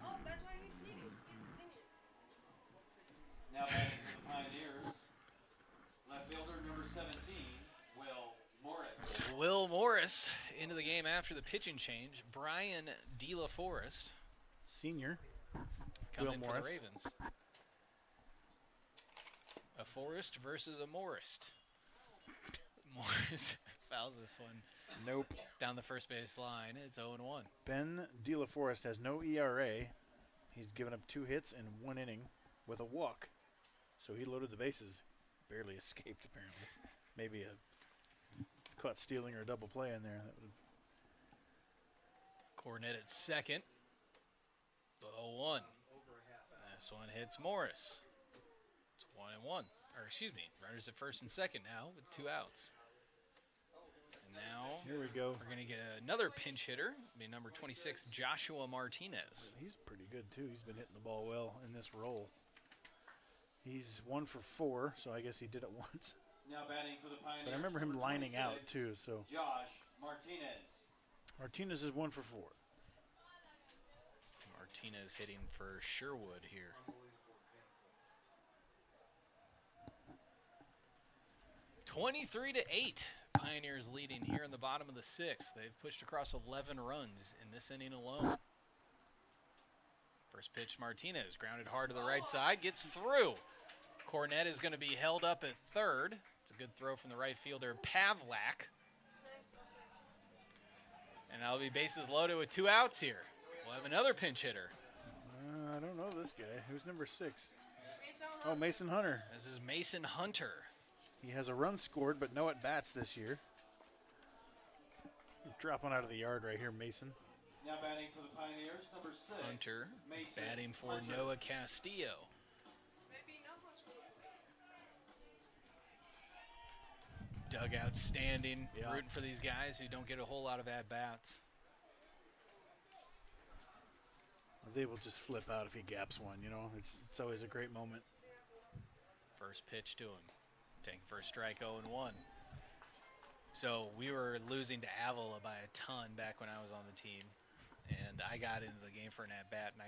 Oh, that's why he's senior. He's a senior. Now batting for the Pioneers, left fielder number 17, Will Morris. Will Morris into the game after the pitching change. Brian De La Forest Senior. coming Will in for Morris. the Ravens. A Forest versus a Morris. Morris fouls this one Nope. down the first base line. It's 0-1. Ben De La Forest has no ERA. He's given up 2 hits in 1 inning with a walk. So he loaded the bases. Barely escaped, apparently. Maybe a caught stealing or a double play in there. That would Cornett at second. 0-1. This one hits Morris. It's 1-1. Or excuse me, runners at first and second now with 2 outs. And now Here we go. we're going to get another pinch hitter. It'll be number 26, Joshua Martinez. He's pretty good, too. He's been hitting the ball well in this role. He's 1 for 4, so I guess he did it once. Now batting for the Pioneers. But I remember him number lining out, 26, too. So Josh Martinez. Martinez is 1 for 4. Martinez hitting for Sherwood here. (23-8). Pioneers leading here in the bottom of the 6th. They've pushed across 11 runs in this inning alone. First pitch, Martinez grounded hard to the right side, gets through. Cornett is going to be held up at third. It's a good throw from the right fielder, Pavlak. And that'll be bases loaded with 2 outs here. We'll have another pinch hitter. I don't know this guy. Who's number 6? Mason Oh, Mason Hunter. This is Mason Hunter. He has a run scored, but no at-bats this year. Dropping out of the yard right here, Mason. Now batting for the Pioneers, number 6. Hunter Mason batting for Hunter. Noah Castillo. maybe no much. Dugout standing, Yeah. rooting for these guys who don't get a whole lot of at-bats. They will just flip out if he gaps one, you know. It's always a great moment. First pitch to him. Taking first strike 0-1. So we were losing to Avila by a ton back when I was on the team. And I got into the game for an at-bat, and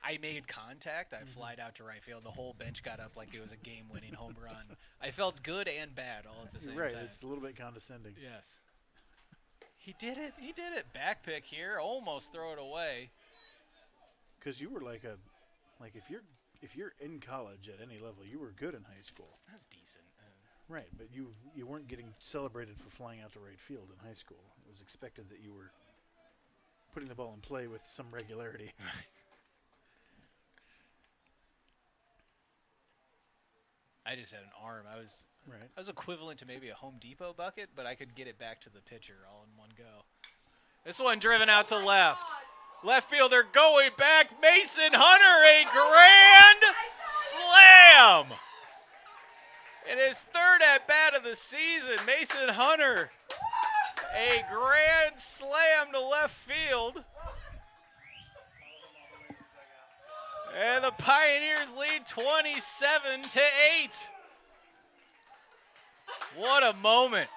I made contact. I flied out to right field. The whole bench got up like it was a game-winning home run. I felt good and bad all at the same Right, time. it's a little bit condescending. Yes. He did it. He did it. Back pick here. Almost throw it away. Because you were like if you're in college at any level, you were good in high school. That's decent. Right, but you weren't getting celebrated for flying out to right field in high school. It was expected that you were putting the ball in play with some regularity. I just had an arm. I was equivalent to maybe a Home Depot bucket, but I could get it back to the pitcher all in one go. This one driven out to left. Left fielder going back. Mason Hunter, a grand slam. In his third at-bat of the season, Mason Hunter, a grand slam to left field. And the Pioneers lead 27-8. What a moment.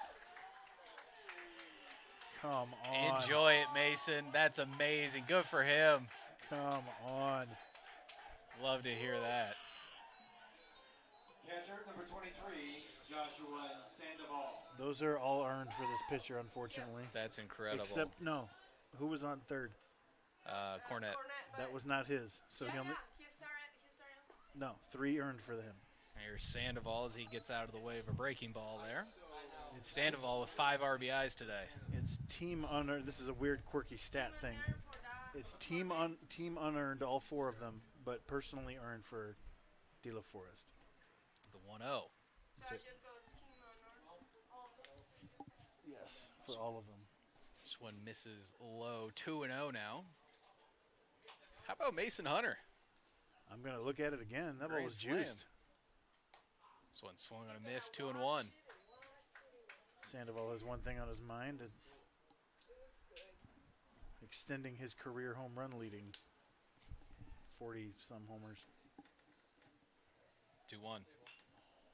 Come on. Enjoy it, Mason. That's amazing. Good for him. Come on. Love to hear that. Catcher number 23, Joshua Sandoval. Those are all earned for this pitcher, unfortunately. That's incredible. Except, no. Who was on third? Cornette. That was not his. So he only, no, 3 earned for him. Here's Sandoval as he gets out of the way of a breaking ball there. Sandoval with 5 RBIs today. It's team unearned. This is a weird, quirky stat thing. It's team unearned, all 4 of them, but personally earned for De La Forest. The 1-0. That's it. Yes, for all of them. This one misses low. 2-0 now. How about Mason Hunter? I'm going to look at it again. That ball Grand was slam. juiced. This one swung on a miss. 2-1. Sandoval has one thing on his mind. Extending his career home run leading. 40-some homers. 2-1.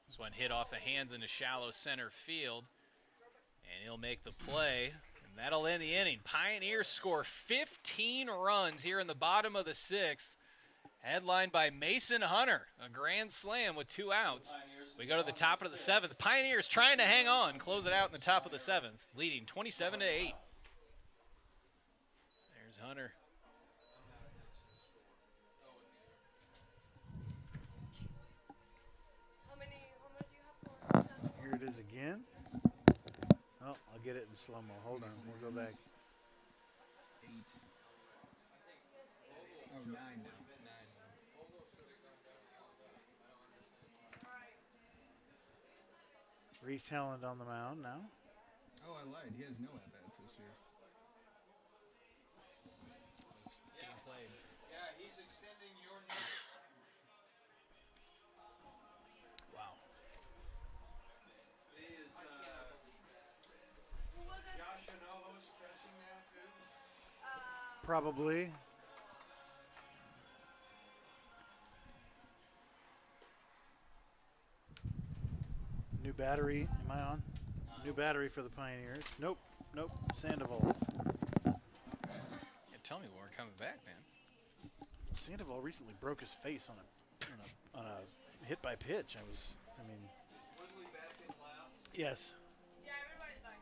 This one hit off the hands into shallow center field. And he'll make the play. And that'll end the inning. Pioneers score 15 runs here in the bottom of the 6th. Headlined by Mason Hunter. A grand slam with 2 outs. We go to the top of the 7th. Pioneers trying to hang on. Close it out in the top of the 7th. Leading 27-8. There's Hunter. Here it is again. Oh, I'll get it in slow-mo. Hold on. We'll go back. 8. Oh, 9 now. 9. Reese Helland on the mound now. Oh, I lied. He has no at-bats this year. Yeah, he's extending your name. Wow. Is Josh Anohos catching now too? Probably. New battery. Am I on? New battery for the Pioneers. Nope. Sandoval. Yeah, tell me when we're coming back, man. Sandoval recently broke his face on a hit by pitch. Yes. Yeah, everybody's back.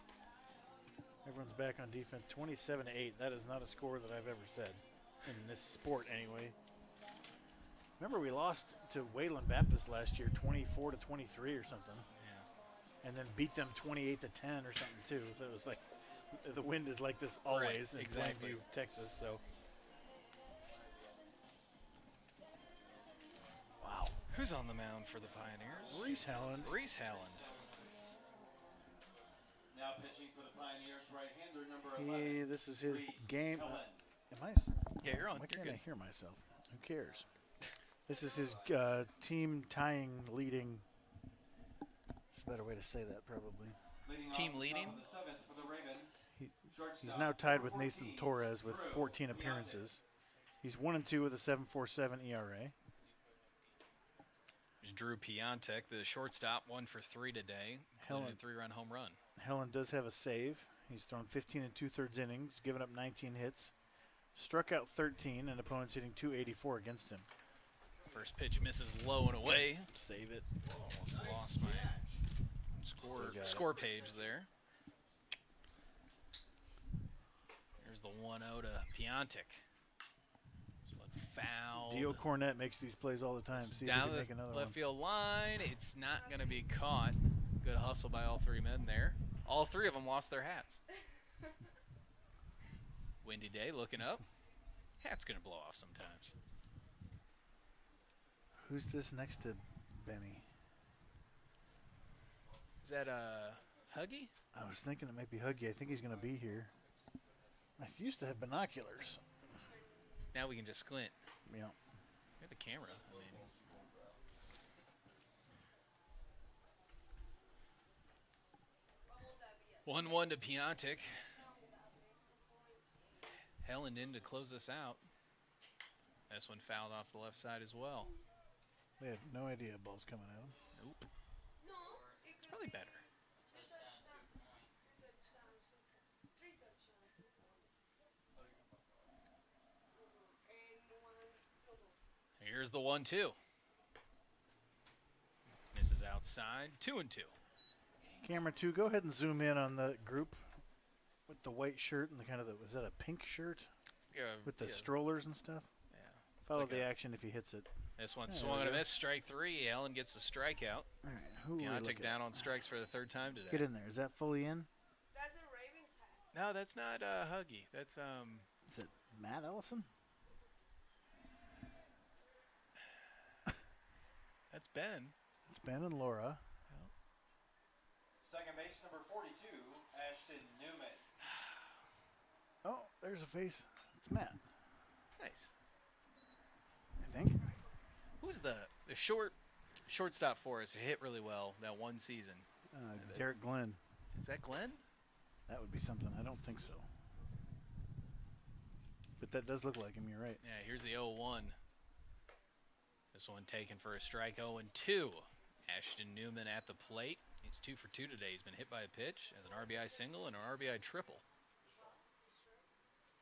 Everyone's back on defense. 27-8. That is not a score that I've ever said in this sport, anyway. Remember, we lost to Wayland Baptist last year, 24-23 or something. Yeah. And then beat them 28-10 or something too. So it was like the wind is like this always in exactly. Plainview, Texas. So wow. Who's on the mound for the Pioneers? Reese Helland. Reese Halland. Now pitching for the Pioneers, right-hander number 11. This is his Reese game. Helland. Am I? Yeah, you're on. Why You're can't I good. hear myself? Who cares? This is his team tying leading. That's a better way to say that, probably. Leading Team off the leading? top of the 7th for the Ravens. He's Shortstop, now tied with number Nathan 14, Torres with Drew 14 Piante. appearances. He's 1-2 with a 7.47 ERA. There's Drew Piantek, the shortstop, 1 for 3 today, including Helen. a 3-run home run. Helen does have a save. He's thrown 15 and 2/3 innings, given up 19 hits, struck out 13, and opponents hitting .284 against him. First pitch misses low and away. Save it. Almost lost my score page there. There's the 1-0 to Piontek. This one foul. Dio Cornett makes these plays all the time. See if he Down can the make another left one. field line. It's not going to be caught. Good hustle by all three men there. All three of them lost their hats. Windy day, looking up. Hat's going to blow off sometimes. Who's this next to Benny? Is that Huggy? I was thinking it might be Huggy. I think he's going to be here. I used to have binoculars. Now we can just squint. Yeah. We have a camera. I mean. 1-1 to Piontek. Helen in to close us out. This one fouled off the left side as well. They have no idea ball's coming at them. Nope. It's probably better. Here's the 1-2. Misses outside. 2-2. Camera 2, go ahead and zoom in on the group with the white shirt and the kind of was that a pink shirt with the strollers and stuff? Yeah. Follow like the action if he hits it. This one There swung we and a go. miss. Strike 3. Allen gets the strikeout. All right, who are we Piontek looking down at? on strikes for the third time today. Get in there. Is that fully in? That's a Ravens hat. No, that's not Huggy. That's Is it Matt Ellison? that's Ben. It's Ben and Laura. Second base number 42, Ashton Newman. Oh, there's a face. It's Matt, Nice. I think. Who's the shortstop for us who hit really well that one season? Derek Glenn. Is that Glenn? That would be something. I don't think so. But that does look like him. You're right. Yeah, here's the 0-1. This one taken for a strike. 0-2. Ashton Newman at the plate. He's 2 for 2 today. He's been hit by a pitch as an RBI single and an RBI triple.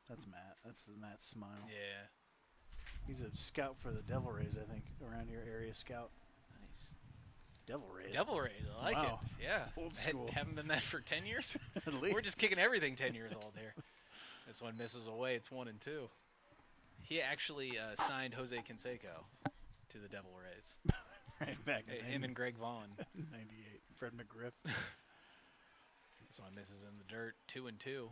That's Matt. That's the Matt smile. Yeah. He's a scout for the Devil Rays, I think, around your area scout. Nice. Devil Rays. Devil Rays. I like Wow. it. Yeah. Old school. Haven't been that for 10 years? At least. We're just kicking everything 10 years old here. This one misses away. It's 1-2. He actually signed Jose Canseco to the Devil Rays. Right back in Him and Greg Vaughn. 98. Fred McGriff. This one misses in the dirt. 2-2.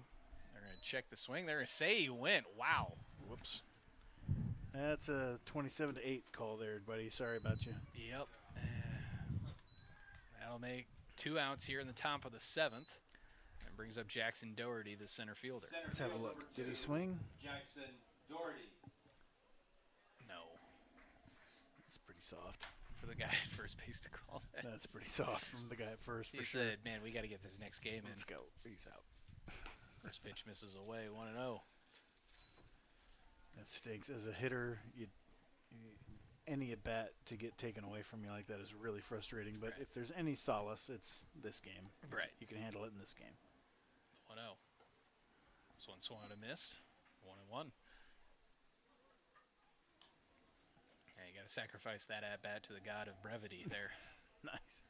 They're going to check the swing. They're going to say he went. Wow. Whoops. That's a 27-8 call there, buddy. Sorry about you. Yep. That'll make 2 outs here in the top of the 7th. And brings up Jackson Doherty, the center fielder. Let's have a look. Did he swing? Jackson Doherty. No. That's pretty soft. For the guy at first base to call that. That's pretty soft from the guy at first, He for sure. said, man, we got to get this next game in. Let's go. Peace out. First pitch misses away. 1-0. That stinks. As a hitter, any at bat to get taken away from you like that is really frustrating. But Right. if there's any solace, it's this game. Right. You can handle it in this game. 1-0. This one swung and a missed. 1-1. Yeah, you got to sacrifice that at bat to the god of brevity there. Nice.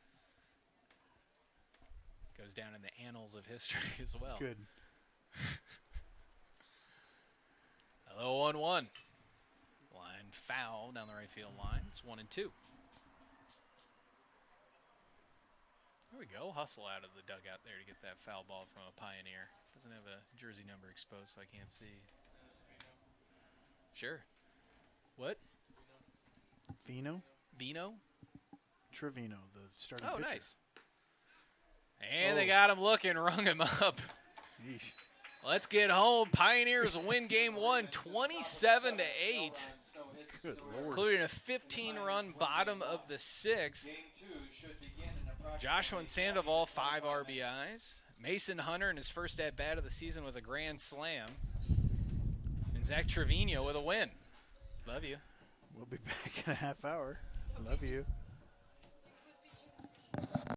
Goes down in the annals of history as well. Good. Hello, 1-1. Line foul down the right field line. It's 1-2. There we go. Hustle out of the dugout there to get that foul ball from a Pioneer. Doesn't have a jersey number exposed, so I can't see. Sure. What? Vino? Vino? Trevino, the starting Oh, pitcher. nice. And Oh. they got him looking, rung him up. Yeesh. Let's get home. Pioneers win game 1, 27-8, Good Lord. including a 15-run bottom of the 6th. Game 2 should begin in approximately Joshua and Sandoval, 5 RBIs. Mason Hunter in his first at-bat of the season with a grand slam. And Zach Trevino with a win. Love you. We'll be back in a half hour. Love you.